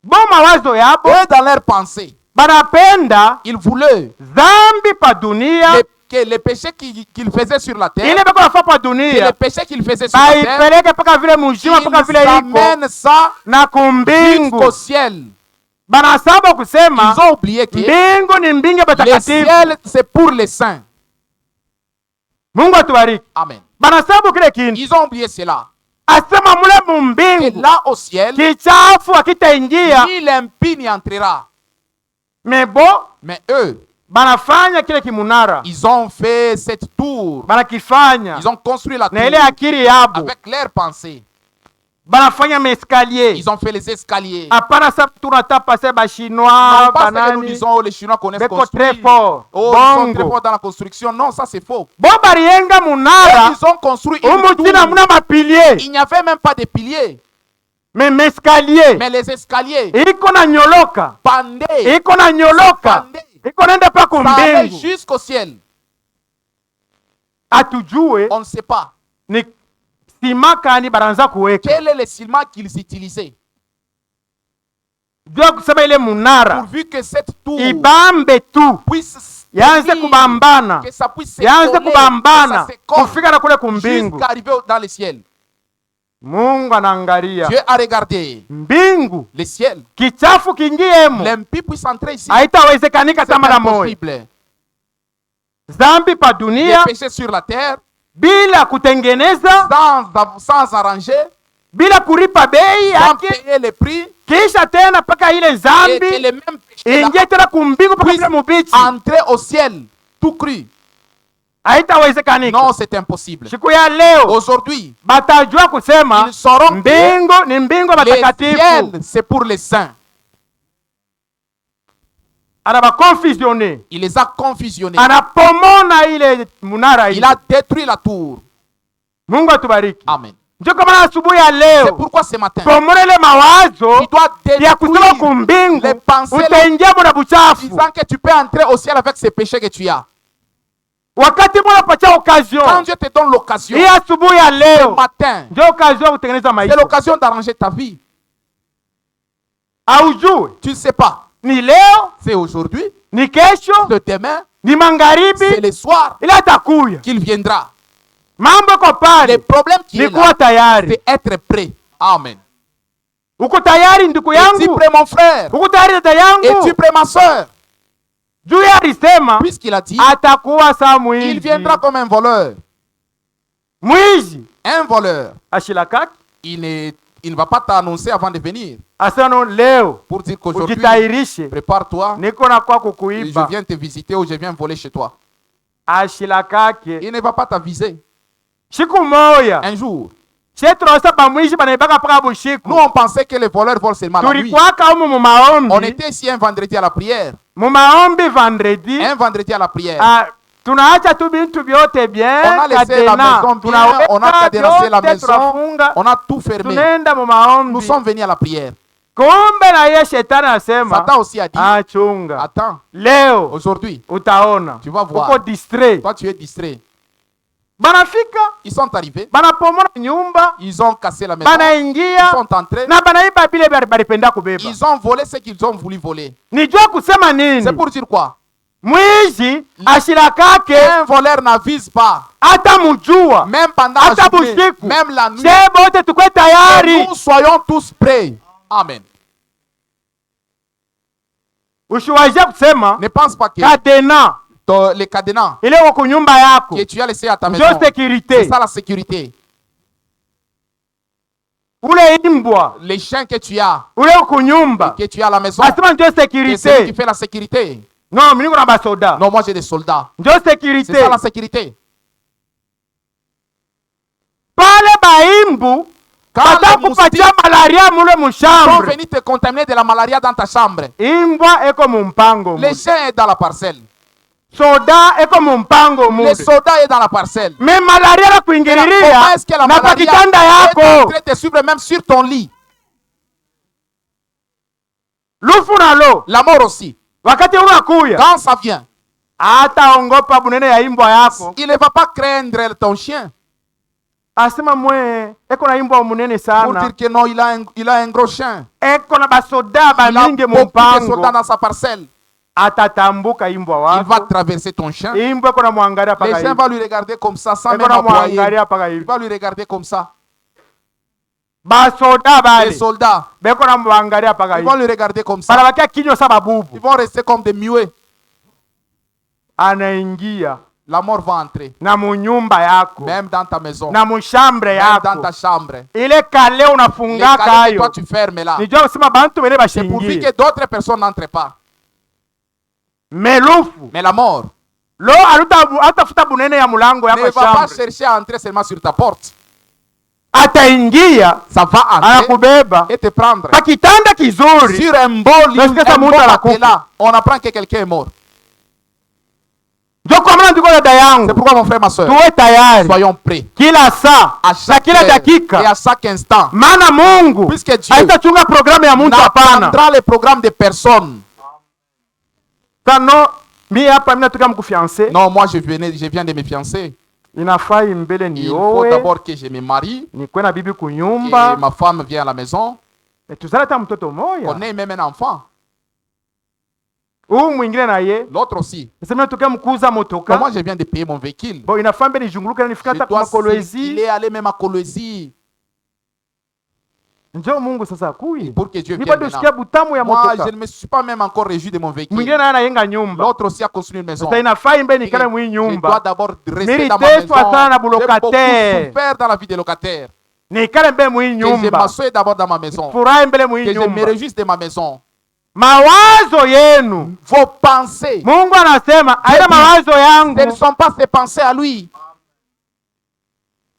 B: Bo mawazo yabo
C: Eux, dans leur pensée,
B: banapenda
C: ils voulaient
B: dhambi pa dunia
C: que les péchés qu'ils faisaient sur la terre,
B: ile beko nafa pa
C: que
B: dunia
C: les péchés qu'ils faisaient sur la terre,
B: baipeleke mpaka vile mujima mpaka vile
C: ils
B: iko
C: amènent ça
B: na kumbingu.
C: jusqu'au ciel.
B: Banasaba kusema
C: Ils ont oublié que
B: mbingu ni mbingi
C: le
B: batakatifu.
C: ciel, c'est pour les saints.
B: Mungu atubariki.
C: Amen.
B: Banasabu kile kintu
C: Ils ont oublié cela.
B: asema mule
C: Et
B: mumbingu
C: là, au ciel,
B: kichafu akitaingia,
C: ni l'impie n'y entrera.
B: mebo
C: Mais eux,
B: banafanya kile kimunara,
C: ils ont fait cette tour.
B: banakifanya
C: Ils ont construit la tour
B: na ile akili yabo,
C: avec leurs pensées.
B: banafanya maeskalier.
C: Ils ont fait les escaliers.
B: Hapana sa tunata pase ba
C: Non
B: chinois
C: pas ce que nous
B: banani
C: disons, oh, les Chinois connaissent
B: beko
C: construire.
B: très fort
C: Oh, ils sont très
B: bongo
C: forts dans la construction. Non, ça c'est faux.
B: bo bariyenga
C: Eux,
B: munara
C: ils ont construit une
B: umutina
C: tour.
B: muna mapilier
C: Il n'y avait même pas de piliers.
B: mais mescalier
C: Mais les escaliers
B: iko na nyoloka,
C: pendaient.
B: iko na nyoloka, iko naenda pa
C: Ça allait
B: kumbingu.
C: jusqu'au ciel.
B: Atujue
C: On ne sait pas.
B: ni sima kani baranza kuweka
C: Quel est le ciment qu'ils utilisaient
B: jua kusema ile munara
C: pourvu que cette tour
B: ibambe tu
C: puisse
B: yaanze
C: tenir,
B: kubambana,
C: que ça puisse
B: yaanze
C: s'écoller,
B: kubambana
C: que ça s'écolle
B: kufika na kule kumbingu.
C: jusqu'à arriver dans le ciel.
B: Mungu anaangalia
C: Dieu a regardé
B: mbingu,
C: le ciel.
B: kichafu kingiemo
C: L'impie puisse entrer ici.
B: haitawezekanika
C: C'est
B: hata mara moja.
C: impossible.
B: Dhambi pa
C: Les
B: dunia
C: péchés sur la terre,
B: bila kutengeneza,
C: sans arranger,
B: bila kulipa bei
C: sans
B: yake,
C: payer les prix,
B: kisha tena mpaka ile
C: et que
B: zambi
C: les mêmes péchés
B: ingie tena kumbingu mpaka
C: puissent
B: vile mubichi,
C: entrer au ciel, tout cru.
B: haitawezekanika.
C: Non, c'est impossible.
B: Siku ya leo
C: Aujourd'hui,
B: batajua kusema
C: ils sauront que
B: mbingu ni mbingu ya
C: le
B: batakatifu.
C: ciel, c'est pour les saints.
B: Anabakonfusione,
C: Il les a confusionnés.
B: anapomona ile munara
C: Il
B: ile.
C: a détruit la tour.
B: Mungu atubariki.
C: Amen.
B: Ndio kama na asubuhi ya
C: C'est
B: leo
C: pourquoi ce matin,
B: pomona ile mawazo
C: tu dois
B: ya kusema
C: détruire
B: kumbingu
C: les pensées
B: utaingia muna buchafu.
C: disant que tu peux entrer au ciel avec ces péchés que tu as.
B: Wakati muna pacha occasion
C: Quand Dieu te donne l'occasion,
B: hii asubuhi ya
C: ce
B: leo
C: matin,
B: ndio occasion ya kutengeneza
C: c'est
B: maisha.
C: l'occasion d'arranger ta vie.
B: Aujue
C: Tu ne sais pas.
B: ni leo,
C: C'est aujourd'hui,
B: ni kesho,
C: c'est demain,
B: ni
C: c'est
B: magharibi,
C: le soir
B: ila atakuya.
C: qu'il viendra.
B: Mambo ko
C: Le
B: pale,
C: problème qui
B: ni
C: est
B: kuwa
C: là,
B: tayari.
C: c'est être prêt. Amen.
B: Uko tayari ndugu
C: Es-tu
B: yangu?
C: prêt, mon frère?
B: Uko tayari dada yangu?
C: Es-tu prêt, ma soeur?
B: Juu ya alisema
C: Puisqu'il a dit,
B: atakuwa saa
C: il
B: mwizi.
C: viendra comme un voleur.
B: Mwizi
C: Un voleur,
B: ashilakaki
C: il ne va pas t'annoncer avant de venir
B: asano leo
C: pour dire qu'aujourd'hui,
B: ujitayarishe,
C: prépare-toi,
B: niko na kwa
C: je
B: kukuiba.
C: viens te visiter ou je viens voler chez toi.
B: Ashilakake
C: Il ne va pas t'aviser.
B: siku moya
C: Un jour,
B: chetrosa bamwizi banaibaka paka bushiku.
C: nous on pensait que les voleurs volent seulement la nuit.
B: Tulikwaka umu mu
C: On
B: maombi,
C: était ici un vendredi à la prière.
B: mu maombi vendredi.
C: Un vendredi à la prière.
B: Tunaacha tu bintu vyote bien,
C: On a laissé la
B: kadena.
C: maison bien,
B: Tunaweka
C: on a cadenassé la
B: vyote,
C: maison,
B: tunafunga,
C: on a tout fermé.
B: tunaenda mu
C: Nous
B: maombi.
C: sommes venus à la prière.
B: Kumbe na yeye shetani anasema
C: Satan aussi a dit,
B: chunga
C: attends,
B: leo
C: aujourd'hui,
B: utaona
C: tu vas voir.
B: uko distrait.
C: Toi tu es distrait.
B: Banafika
C: Ils sont arrivés,
B: banapomola nyumba,
C: ils ont cassé la maison, ils
B: banaingia
C: sont entrés,
B: na banaiba bile balipenda kubeba.
C: ils ont volé ce qu'ils ont voulu voler.
B: Nijua kusema nini?
C: C'est pour dire quoi?
B: Mwizi ashilakake
C: Un voleur n'avise pas,
B: hata mujua
C: même pendant
B: hata
C: la journée,
B: bushiku.
C: même la nuit.
B: Sie bote tukwe tayari.
C: Nous soyons tous prêts. Amen.
B: Ushiwajia kusema
C: Ne pense pas que
B: kadena
C: les cadenas
B: ile wako nyumba yako
C: que tu as laissé à ta maison,
B: ndio sécurité.
C: c'est ça la sécurité.
B: Ule imbwa
C: Les chiens que tu as,
B: ule uko nyumba
C: que tu as à la maison,
B: asema ndio
C: c'est celui qui
B: sécurité.
C: fait la sécurité.
B: Non, mimi niko na basoda.
C: Non, moi j'ai des soldats.
B: Ndio
C: C'est
B: sécurité.
C: ça la sécurité.
B: Pale baimbu
C: Quand les
B: batakupatia
C: moustiques
B: malaria mule
C: sont
B: mushambre,
C: venus te contaminer de la malaria dans ta chambre,
B: imbwa eko mumpango
C: les
B: mule,
C: chiens est dans la parcelle,
B: soda eko mumpango
C: les
B: mule.
C: soldats est dans la parcelle.
B: Me malaria la
C: Comment
B: kuingililia
C: est-ce que la
B: na kwa
C: malaria
B: kitanda
C: est en
B: yako.
C: train de te suivre même sur ton lit?
B: Lufu nalo
C: La mort aussi.
B: wakati unakuya
C: Quand ça vient,
B: hataongopa bunene ya imbwa yako,
C: il ne va pas craindre ton chien
B: asema mwe eko na imbwa munene
C: pour
B: sana,
C: dire que non, il a un gros chien.
B: eko na basoda
C: Il a
B: bamingi
C: beaucoup de
B: mumpango,
C: soldats dans sa parcelle.
B: atatambuka imbwa
C: Il va
B: wako.
C: traverser ton chien.
B: Imbwa eko na mwangalia
C: Les
B: paka
C: chiens
B: hivi,
C: vont lui regarder comme ça sans
B: eko
C: même
B: na
C: aboyer.
B: mwangalia paka
C: Il
B: hivi.
C: va lui regarder comme ça.
B: Basoda
C: Les
B: bale
C: soldats,
B: beko na mwangalia paka
C: ils vont
B: hivi,
C: lui regarder comme ça.
B: banabakia kinywa sa
C: Ils
B: babubu.
C: vont rester comme des muets.
B: Anaingia
C: La mort va entrer.
B: na munyumba yako
C: Même dans ta maison.
B: na mushambre
C: Même dans
B: yako,
C: ta chambre.
B: ile kale
C: Les
B: unafungaka
C: calets que toi
B: hayo,
C: tu fermes là.
B: nijua kusema bantu bene
C: C'est pourvu
B: bashingie
C: que d'autres personnes n'entrent pas.
B: melufu
C: Mais la mort
B: lo alutafuta bunene ya mulango
C: ne
B: yako
C: va pas
B: shambre,
C: chercher à entrer seulement sur ta porte.
B: ataingia
C: Ça va entrer
B: anakubeba
C: et te prendre.
B: pa kitanda kizuri.
C: Sur un beau lit,
B: Lorsque ça
C: un
B: monte
C: beau
B: à la
C: matelas, on apprend que quelqu'un est mort.
B: Ndio kwa maana ndiko dada
C: C'est
B: yangu,
C: pourquoi mon frère, ma soeur,
B: tuwe tayari
C: soyons prêts
B: kila saa
C: à
B: na
C: chaque
B: kila
C: heure et
B: dakika,
C: à chaque instant.
B: maana Mungu
C: Puisque Dieu
B: haitachunga programu ya mtu, hapana.
C: n'apprendra les programmes de personnes.
B: Tano mi hapa mimi natoka mkufiance,
C: Non, moi je viens de me fiancer.
B: inafaa mbele
C: Il faut
B: nioe
C: d'abord que je me marie,
B: nikwe na bibi
C: que
B: kunyumba,
C: ma femme vienne à la maison,
B: tuzale hata mtoto moya,
C: qu'on ait même un enfant.
B: huu mwingine naye
C: L'autre aussi.
B: nasema natoka mkuza motoka
C: Moi je viens de payer mon véhicule.
B: bo, inafaa mbele nijunguluke na nifika
C: Je
B: hata kwa
C: dois
B: Kolwezi.
C: circuler, aller même à Kolwezi
B: Njoo Mungu sasa kui
C: pour que Dieu
B: ni
C: vienne
B: bado sikia
C: maintenant.
B: butamu ya
C: Moi,
B: motoka.
C: je ne me suis pas même encore réjoui de mon véhicule.
B: Mwingine naye anayenga nyumba,
C: L'autre aussi a construit une maison.
B: sasa inafaa mbele nikale
C: Je
B: mwi
C: dois
B: nyumba,
C: d'abord rester dans ma
B: Militez-toi
C: maison.
B: sana na
C: J'ai beaucoup
B: bulocataire.
C: souffert dans la vie des locataires.
B: nikale mbele mwi
C: Que je
B: nyumba,
C: m'assoie d'abord dans ma maison.
B: furahi mbele mwi
C: Que je me
B: nyumba.
C: réjouisse de ma maison.
B: Mawazo yenu,
C: Vos pensées,
B: Mungu anasema aina
C: dit,
B: mawazo
C: ce ne
B: yangu,
C: sont pas ses pensées à lui.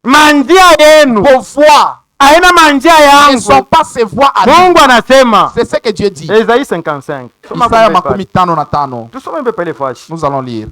B: manjia yenu
C: Vos voix
B: aina manjia
C: ne sont
B: yangu.
C: pas ses voix à lui.
B: Mungu anasema
C: C'est ce que Dieu dit.
B: Isaïe 55. Soma
C: Isaya
B: kumbe
C: makumi
B: pale.
C: tano na tano.
B: Tusome mbe pale fashi.
C: Nous allons lire.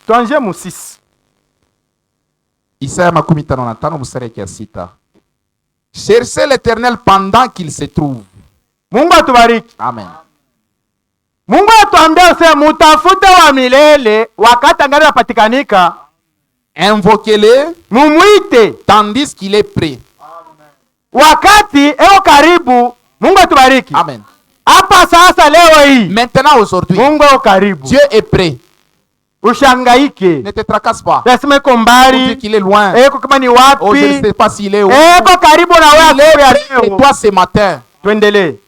B: Tuanzie mu 6.
C: Isaya makumi tano na tano mstari ya sita. Cherchez l'Éternel pendant qu'il se trouve.
B: Mungu atubariki.
C: Amen.
B: Mungu atuambia useme mutafute wa milele wakati angali apatikanika,
C: Invoquez-le
B: mumwite
C: tandis qu'il est prêt.
B: wakati eko karibu. Mungu atubariki.
C: Amen.
B: Hapa sasa leo hii
C: Maintenant, aujourd'hui,
B: Mungu eko karibu.
C: Dieu est prêt.
B: Ushangaike.
C: Ne te tracasse pas.
B: Lazima iko
C: Pour dire
B: mbali,
C: qu'il est loin.
B: eko kama ni
C: Oh, je ne
B: wapi,
C: sais pas s'il est où.
B: eko karibu na
C: Il est
B: wewe ya
C: prêt et
B: leo.
C: toi ce matin.
B: Tuendelee.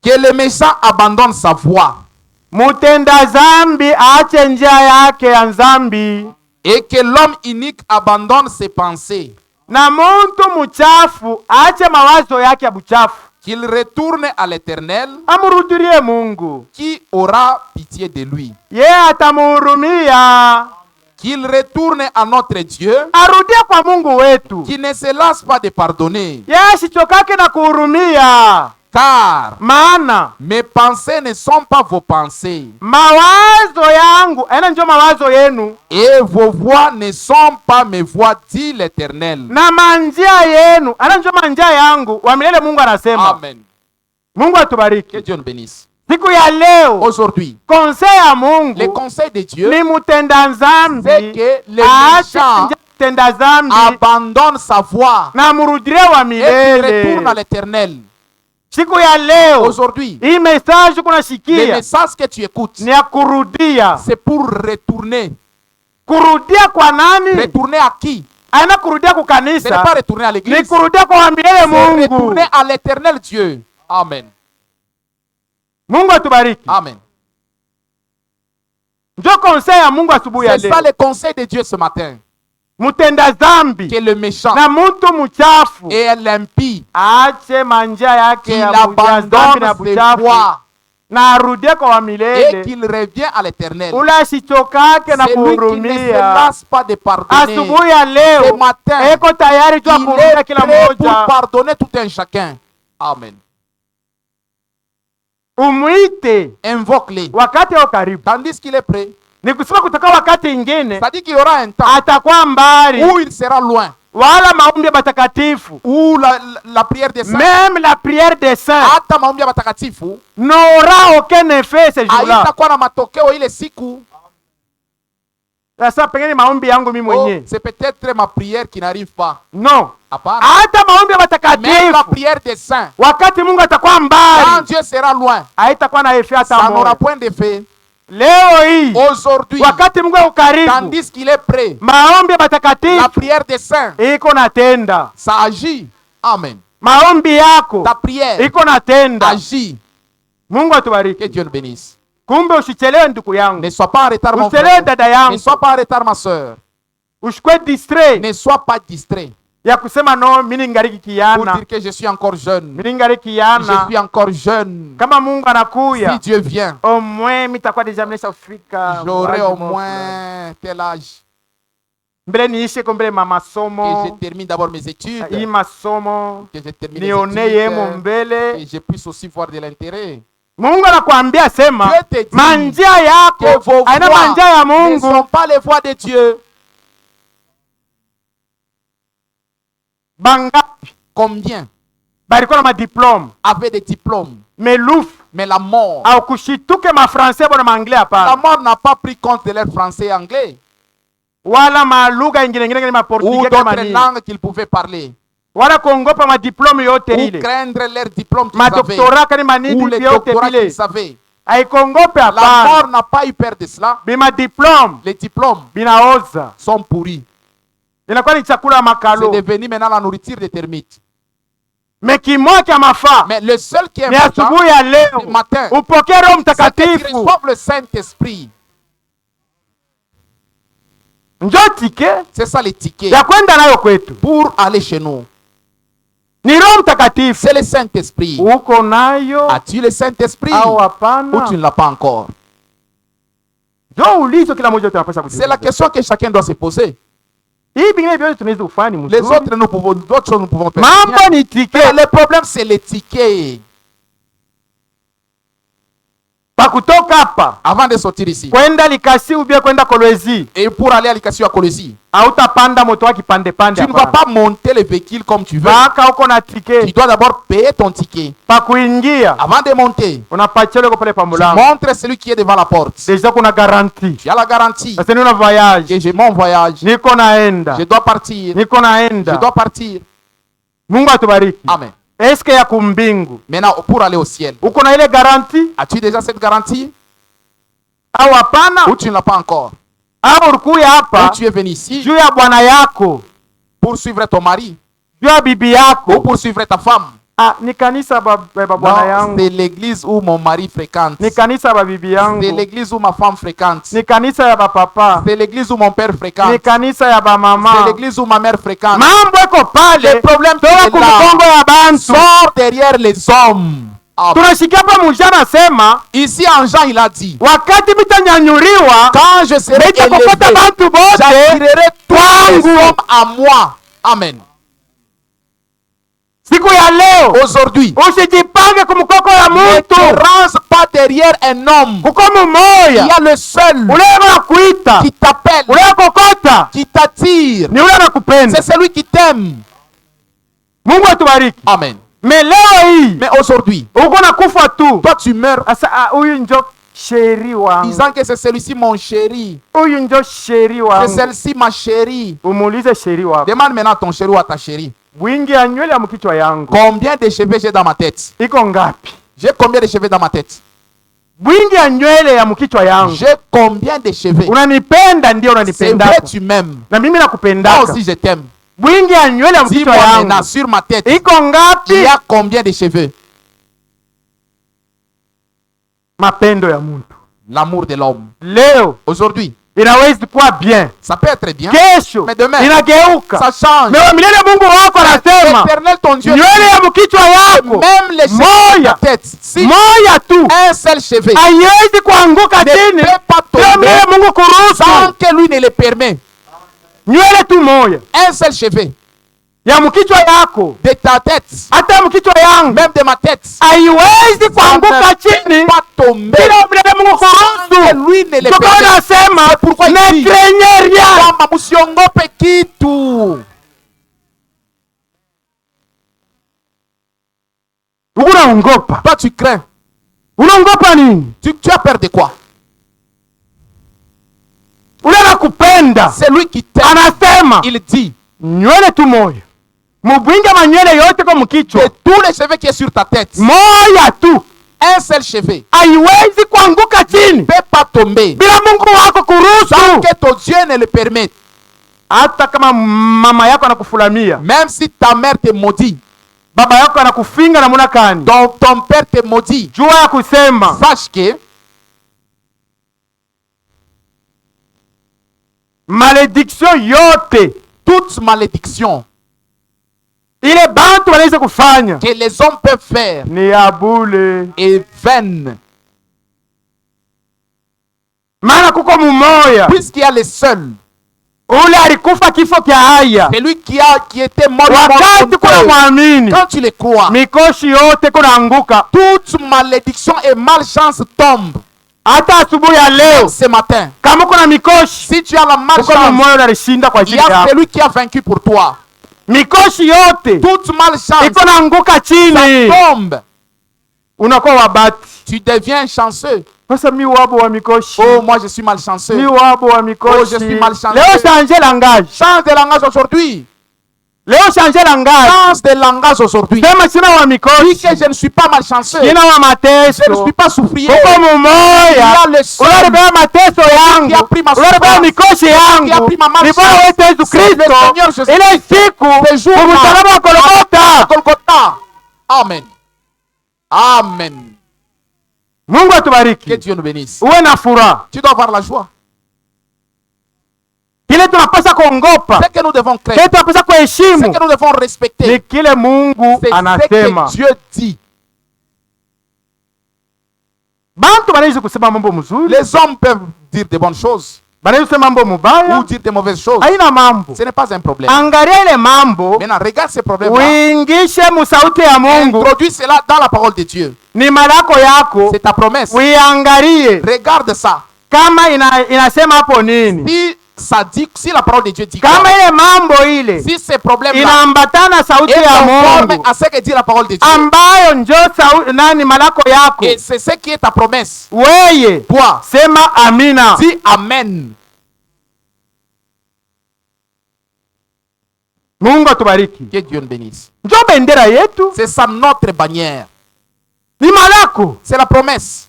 C: Que le méchant abandonne sa voie
B: Mutenda zambi aache njia yake ya nzambi,
C: et que l'homme inique abandonne ses pensées.
B: na muntu muchafu aache mawazo yake ya buchafu,
C: Qu'il retourne à l'Éternel
B: amurudirie Mungu,
C: qui aura pitié de lui.
B: yeye atamuhurumia.
C: Qu'il retourne à notre Dieu
B: Arudie kwa Mungu wetu,
C: qui ne se lasse pas de pardonner.
B: yeye asichokake na kuhurumia,
C: Car
B: maana
C: mes pensées ne sont pas vos pensées
B: mawazo yangu aina njo mawazo yenu,
C: et vos voix ne sont pas mes voix, dit l'Éternel.
B: na manjia yenu aina njo manjia yangu wa milele. Mungu anasema.
C: Amen.
B: Mungu
C: Que
B: atubariki.
C: Dieu nous bénisse.
B: Siku ya leo
C: Aujourd'hui,
B: konsei ya
C: les
B: Mungu
C: conseils de Dieu,
B: ni mutenda zambi
C: c'est que les
B: aache
C: méchants
B: njia mutenda zambi
C: abandonnent sa voix
B: na murudirie wa
C: et qu'ils retournent à
B: milele.
C: l'Éternel.
B: Siku ya leo
C: Aujourd'hui,
B: hii message
C: les
B: kunashikia
C: messages que tu écoutes,
B: ni ya kurudia.
C: c'est pour retourner.
B: Kurudia kwa nani?
C: Retourner à qui?
B: Aina kurudia ku
C: Ce n'est
B: kanisa,
C: pas retourner à
B: ni
C: l'église,
B: kurudia kwa wa milele
C: c'est
B: Mungu.
C: retourner à l'Éternel Dieu. Amen.
B: Mungu atubariki.
C: Amen.
B: Njo conseil ya Mungu asubuhi ya
C: C'est ça
B: leo.
C: le conseil de Dieu ce matin.
B: Mutenda dhambi
C: Que le méchant
B: na mtu mchafu
C: et l'impie,
B: aache manjia yake
C: qu'il
B: ya dhambi na
C: abandonne ses
B: buchafu
C: voies
B: na arudie kwa wa
C: et
B: milele.
C: qu'il revient à l'éternel.
B: Ule asichokake na
C: C'est lui qui ne se
B: kuhurumia.
C: lasse pas de pardonner.
B: Asubuhi ya
C: Ce
B: leo
C: matin,
B: eko tayari tu
C: il
B: kuhurumia
C: est
B: kila
C: prêt pour
B: mmoja.
C: pardonner tout un chacun. Amen.
B: Umwite
C: Invoque-les.
B: wakati au karibu.
C: Tandis qu'il est prêt,
B: Ni kusema kutoka wakati ingine
C: c'est-à-dire qu'il y aura un temps
B: atakuwa mbali,
C: où il sera loin,
B: wala maombi ya batakatifu,
C: où la prière des saints,
B: même la prière des saints
C: hata maombi ya watakatifu
B: n'aura aucun effet ce jour-là.
C: haitakuwa na matokeo ile siku.
B: Sasa pengine maombi yangu mimi
C: Oh,
B: mwenyewe
C: c'est peut-être ma prière qui n'arrive pas.
B: no,
C: Hapana.
B: hata maombi ya
C: Même la
B: batakatifu
C: prière des saints,
B: wakati Mungu atakuwa
C: quand
B: mbali
C: Dieu sera loin,
B: haitakuwa na effet hata
C: ça n'aura
B: moja.
C: point d'effet.
B: Leo hii
C: Aujourd'hui,
B: wakati Mungu yuko karibu,
C: tandis qu'il est prêt,
B: maombi ya
C: la
B: batakatifu
C: prière des saints,
B: iko natenda,
C: ça agit. Amen.
B: maombi yako
C: Ta prière
B: iko natenda.
C: agit.
B: Mungu
C: Que
B: atubariki.
C: Dieu le bénisse.
B: Kumbe usichelewe ndugu yangu,
C: Ne sois pas en retard, mon
B: usichelewe
C: frère.
B: dada
C: Ne
B: yangu,
C: sois pas en retard, ma soeur.
B: usikwe distrait
C: Ne sois pas distrait
B: ya kusema no, mimi ningali
C: pour
B: kiana,
C: dire que je suis encore jeune.
B: mimi ningali
C: Je
B: kiana.
C: suis encore jeune.
B: Kama Mungu
C: Si
B: anakuya,
C: Dieu vient,
B: au moins mitakuwa deja nimeshafika
C: j'aurai
B: wazi
C: au
B: moja.
C: moins tel âge.
B: Mbele niishe ko mbele
C: Que
B: masomo
C: je termine d'abord mes études.
B: hii masomo
C: Que je termine les
B: nione yemo
C: études.
B: mbele.
C: Et je puisse aussi voir de l'intérêt.
B: Mungu anakuambia sema
C: Dieu te dit
B: manjia
C: Que
B: yako
C: vos
B: aina manjia ya
C: voies ne
B: Mungu.
C: sont pas les voies de Dieu.
B: Bangapi
C: Combien
B: balikuwa na madiplome
C: avaient des diplômes,
B: melufu
C: mais la mort,
B: au kushituke mafransai bona maanglais
C: la
B: hapana,
C: mort n'a pas pris compte de leur français et anglais
B: wala malugha ingine ingine kama
C: ou
B: maportugais
C: d'autres
B: kama nini,
C: langues qu'ils pouvaient parler,
B: wala kuongopa madiplome yote
C: ou
B: ile,
C: craindre leur diplôme qu'ils avaient,
B: madoktora kani
C: ou
B: manini
C: les
B: vyote
C: doctorats
B: vile
C: qu'ils avaient.
B: haikongope
C: La
B: hapana.
C: mort n'a pas eu peur de cela.
B: Bima diplome
C: Les diplômes
B: binaoza,
C: sont pourris.
B: inakuwa ni chakula ya
C: C'est
B: makalo.
C: devenu maintenant la nourriture des termites.
B: Mais kimoja kya mafaa
C: Mais le seul qui est
B: ni
C: important,
B: asubuhi ya leo
C: ce matin,
B: upokee Roho
C: c'est que tu
B: Mtakatifu.
C: reçoives le Saint-Esprit.
B: Njo tike
C: C'est ça les tickets
B: ya kwenda nayo kwetu
C: pour aller chez nous.
B: ni Roho Mtakatifu.
C: C'est le Saint-Esprit.
B: Uko nayo
C: As-tu le Saint-Esprit
B: au
C: ou
B: hapana?
C: tu ne l'as pas encore?
B: Njo ulizo kila mmoja tunapaswa
C: C'est la
B: kujiuliza.
C: question que chacun doit se poser.
B: Hii vingine vyote tunaweza ufani
C: Les
B: mzuri.
C: autres, d'autres choses, nous pouvons faire.
B: Mambo
C: bien.
B: ni tike
C: Mais le problème, c'est les tickets.
B: pa kutoka hapa
C: Avant de sortir ici,
B: kwenda Likasi ubie kwenda Kolwezi,
C: et pour aller à l'Ikasi à Colosie,
B: hautapanda moto wa kipande pande
C: tu ne vas
B: hapana.
C: pas monter le véhicule comme tu veux.
B: Mpaka uko na
C: Tu
B: tike
C: dois d'abord payer ton ticket.
B: pa kuingia,
C: Avant de monter,
B: unapachele uko pale pa
C: tu
B: mulango.
C: montres celui qui est devant la porte.
B: Deja kuna garanti.
C: Tu as la garantie
B: Sasa ni una voyage.
C: que j'ai mon voyage.
B: Niko naenda.
C: Je dois partir.
B: Niko
C: Je
B: naenda.
C: dois partir.
B: Mungu atubariki.
C: Amen.
B: Eske ya kumbingu
C: Maintenant, pour aller au ciel,
B: uko na ile garanti
C: as-tu déjà cette garantie
B: au hapana?
C: ou tu ne l'as pas encore?
B: Au ulikuya
C: Ou
B: hapa
C: tu es venu ici
B: juu ya bwana yako,
C: pour suivre ton mari
B: juu ya bibi
C: ou
B: yako?
C: pour suivre ta femme?
B: Ah, ni kanisa ba bwana
C: Non,
B: yangu,
C: c'est l'église où mon mari fréquente.
B: ni kanisa ba bibi
C: C'est
B: yangu,
C: l'église où ma femme fréquente.
B: ni kanisa ya ba papa,
C: C'est l'église où mon père
B: ni
C: fréquente.
B: kanisa ya ba
C: C'est
B: mama.
C: l'église où ma mère fréquente.
B: Mambo iko pale,
C: Le problème
B: toka
C: c'est là.
B: kumkongo ya bantu.
C: Sors derrière les hommes. Amen.
B: Tunashikia hapa mujana sema
C: Ici en Jean, il a dit,
B: wakati mitanyanyuriwa
C: quand je serai
B: mitakokota
C: élevé,
B: bantu bote
C: j'attirerai tous les
B: kwangu.
C: hommes à moi. Amen.
B: Siku ya leo
C: Aujourd'hui,
B: usijipange kumkoko ya
C: ne
B: mtu,
C: te range pas derrière un homme.
B: kuko
C: Il y
B: mumoya
C: a le seul
B: ule anakuita,
C: qui t'appelle,
B: ule kokota
C: qui t'attire.
B: ni ule anakupenda.
C: C'est celui qui t'aime.
B: Mungu atubariki.
C: Amen.
B: Me leo hii
C: Mais aujourd'hui,
B: uko nakufa tu.
C: toi tu meurs
B: Asa huyu njo sheri wangu,
C: disant que c'est celui-ci mon chéri.
B: huyu njo sheri
C: C'est
B: wangu.
C: celle-ci ma chérie.
B: Umuulize sheri wako,
C: Demande maintenant à ton chéri ou à ta chérie.
B: wingi ya nywele ya mkichwa yangu
C: Combien de cheveux j'ai dans ma tête?
B: iko ngapi?
C: J'ai combien de cheveux dans ma tête?
B: Wingi ya nywele ya mkichwa yangu.
C: J'ai combien de cheveux?
B: Unanipenda, ndio
C: C'est
B: unanipenda,
C: vrai, tu m'aimes.
B: na mimi
C: Moi
B: nakupendaka.
C: aussi je t'aime.
B: Wingi ya nywele ya mkichwa
C: Dis-moi maintenant,
B: yangu
C: sur ma tête,
B: iko
C: il
B: ngapi?
C: y a combien de cheveux?
B: Mapendo ya muntu
C: l'amour de l'homme.
B: leo
C: Aujourd'hui,
B: inawezi kuwa bien,
C: ça peut être bien,
B: kesho
C: mais demain,
B: inageuka.
C: ça change.
B: Mewe milele Mungu wako anasema
C: L'éternel, ton Dieu,
B: nywele ya mkichwa yako
C: même les cheveux de
B: moya
C: ta tête, si
B: moya tu
C: un seul cheveu
B: haiwezi kuanguka
C: ne
B: chini
C: peut pas
B: bila
C: tomber
B: milele Mungu
C: sans
B: kuruhusu.
C: que lui ne le permet.
B: Nywele tu moya
C: Un seul cheveu
B: ya mkichwa yako,
C: de ta tête,
B: hata mkichwa yangu
C: même de ma tête,
B: haiwezi
C: ça
B: kuanguka
C: ne peut
B: chini
C: pas tomber
B: bila milele Mungu
C: sans que
B: kuruhusu.
C: lui ne le
B: Ndio
C: permet.
B: nasema
C: C'est pourquoi il
B: ne
C: dit,
B: craignez rien.
C: Kama musiongope kitu.
B: Unaongopa?
C: Toi, tu crains.
B: Unaongopa nini?
C: Tu as peur de quoi?
B: Unataka kupenda.
C: C'est lui qui t'aime.
B: Anasema
C: Il dit,
B: nywele tu moya, mubwinge manywele yote kwa mkichwa
C: de tous les cheveux qui est sur ta tête,
B: moya tu
C: un seul cheveu
B: haiwezi kuanguka
C: ne
B: chini
C: peut pas tomber
B: bila Mungu wako
C: sans
B: kuruhusu.
C: que ton Dieu ne le permette.
B: Hata kama mama yako anakufulamia,
C: Même si ta mère te maudit,
B: baba yako anakufinga na munakani,
C: ton père te maudit,
B: jua ya kusema
C: sache que
B: malediction yote
C: toute malédiction
B: ile bantu wanaweza kufanya
C: que les hommes peuvent faire
B: ni ya bule,
C: est vaine,
B: maana kuko mumoya
C: puisqu'il y a les seuls.
B: ule alikufa kifo kya haya.
C: Celui qui était mort
B: Wakati kuna mwamini
C: quand tu le crois,
B: mikoshi yote kunaanguka.
C: toute malédiction et malchance tombe.
B: Hata asubuhi ya leo
C: Ce matin,
B: kama kuna mikoshi,
C: si tu as la
B: uko
C: malchance,
B: mumoya unalishinda kwa
C: il y
B: ajili
C: a
B: yako.
C: celui qui a vaincu pour toi.
B: Mikoshi yote
C: Toute malchance
B: iko naanguka chini,
C: tombe.
B: unakuwa wabati.
C: Tu deviens chanceux.
B: Sasa mi wabo wa mikoshi,
C: Oh, moi je suis malchanceux.
B: mi wabo wa
C: Oh,
B: mikoshi.
C: je suis malchanceux.
B: Leo change langage,
C: Change de langage aujourd'hui.
B: leo change langage,
C: Change de langage aujourd'hui.
B: sema sina wa
C: Dis
B: mikoshi,
C: que je ne suis pas malchanceux.
B: sina wa
C: Je ne
B: mateso.
C: suis pas souffrier.
B: Uko mumoya
C: Il y a le seul
B: unalibeba mateso yangu,
C: qui a pris ma
B: unalibeba
C: souffrance,
B: mikoshi
C: qui a
B: yangu.
C: pris ma malchance.
B: Ni Bwana wetu Yesu
C: C'est le
B: Kristo,
C: Seigneur Jésus.
B: ile siku
C: Ce jour-là,
B: kumsalaba wa Golgotha.
C: Golgotha. Amen. Amen.
B: Mungu
C: Que
B: atubariki,
C: Dieu nous bénisse.
B: uwe na furaha.
C: Tu dois avoir la joie.
B: Kile tunapaswa kuongopa,
C: Ce que nous devons
B: kile
C: craindre,
B: tunapaswa
C: ce
B: kuheshimu
C: que nous devons
B: ni
C: respecter,
B: kile Mungu
C: c'est ce
B: anasema.
C: que Dieu dit.
B: Bantu banaweza kusema mambo mzuri,
C: Les hommes peuvent dire de bonnes choses
B: banaweza kusema mambo mubaya,
C: ou dire de mauvaises choses.
B: haina mambo.
C: Ce n'est pas un problème.
B: Angalia ile mambo,
C: Maintenant, regarde ces problèmes-là.
B: uingishe musauti ya Mungu.
C: Introduis cela dans la parole de Dieu.
B: Ni malako yako,
C: C'est ta promesse.
B: uiangalie
C: Regarde ça.
B: kama inasema hapo nini.
C: Si ça dit, si la parole de Dieu dit
B: Kama
C: quoi,
B: ile mambo ile
C: si ces problèmes-là
B: inaambatana sauti
C: est
B: ya
C: conforme
B: Mungu
C: à ce que dit la parole de Dieu,
B: ambayo njo nani malako yako,
C: et c'est ce qui est ta promesse,
B: weye
C: toi,
B: sema amina.
C: dis Amen.
B: Mungu atubariki.
C: Que Dieu nous bénisse.
B: Njo bendera yetu,
C: C'est ça notre bannière.
B: ni malako
C: C'est la promesse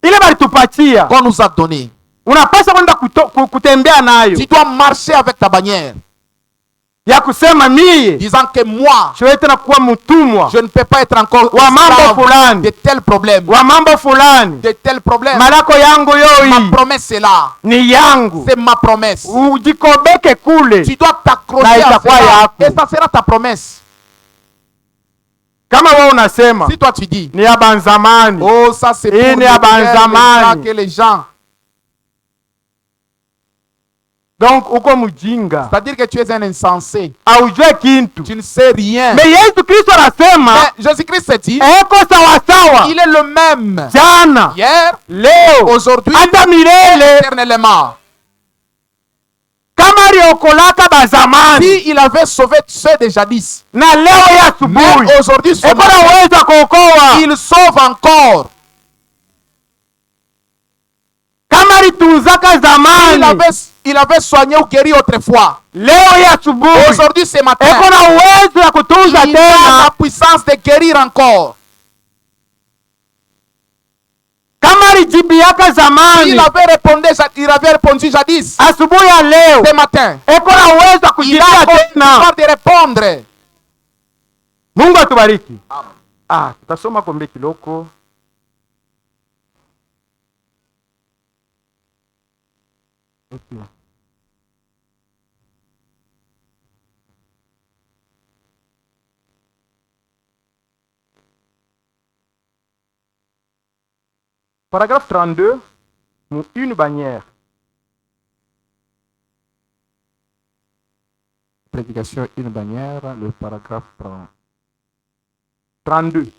B: ile balitupatia,
C: qu'on nous a donnée.
B: unapaswa kwenda kutembea nayo,
C: Tu dois marcher avec ta bannière,
B: ya kusema mie
C: disant que moi,
B: siwezi tena kuwa mtumwa
C: je ne peux pas être encore
B: wa mambo
C: esclave
B: fulani,
C: de tels problèmes.
B: wa mambo fulani.
C: De tels problèmes.
B: Malako yangu
C: Ma
B: yoi
C: promesse est là.
B: ni yangu,
C: C'est ma promesse.
B: ujikobeke kule.
C: Tu dois
B: Na
C: t'accrocher à
B: itakuwa
C: cela.
B: yako.
C: Et ça sera ta promesse.
B: Kama wewe unasema
C: Si toi tu dis,
B: ni ya banzamani,
C: oh ça c'est pour
B: Hii ni
C: les
B: ya
C: gens
B: banzamani.
C: que les gens.
B: donc uko mjinga,
C: C'est-à-dire que tu es un insensé.
B: aujue kintu.
C: Tu ne sais rien.
B: Me Yesu Kristo anasema
C: Mais Jésus-Christ s'est dit,
B: eko sawasawa
C: il est le même.
B: jana,
C: Hier,
B: leo,
C: aujourd'hui,
B: hata milele.
C: éternellement.
B: Kama aliokolaka bazamani
C: Si il avait sauvé ceux de jadis,
B: na leo ya
C: mais
B: asubuhi
C: aujourd'hui, ce
B: eko na
C: matin,
B: uwezo wa kuokoa.
C: il sauve encore.
B: Kama alitunzaka zamani,
C: Il avait soigné ou guéri autrefois.
B: leo ya asubuhi
C: Aujourd'hui, ce matin,
B: eko na uwezo ya kutunza
C: il a la
B: tena.
C: puissance de guérir encore.
B: Kama alijibiaka zamani,
C: Il avait répondu jadis.
B: asubuhi ya leo
C: Ce matin,
B: eko na uwezo wa
C: il
B: kujibia
C: a le
B: tena.
C: pouvoir de répondre.
B: Mungu atubariki. Tutasoma kombe kiloko. Okay. Paragraphe 32, une bannière.
C: Prédication, une bannière, le paragraphe
B: 32.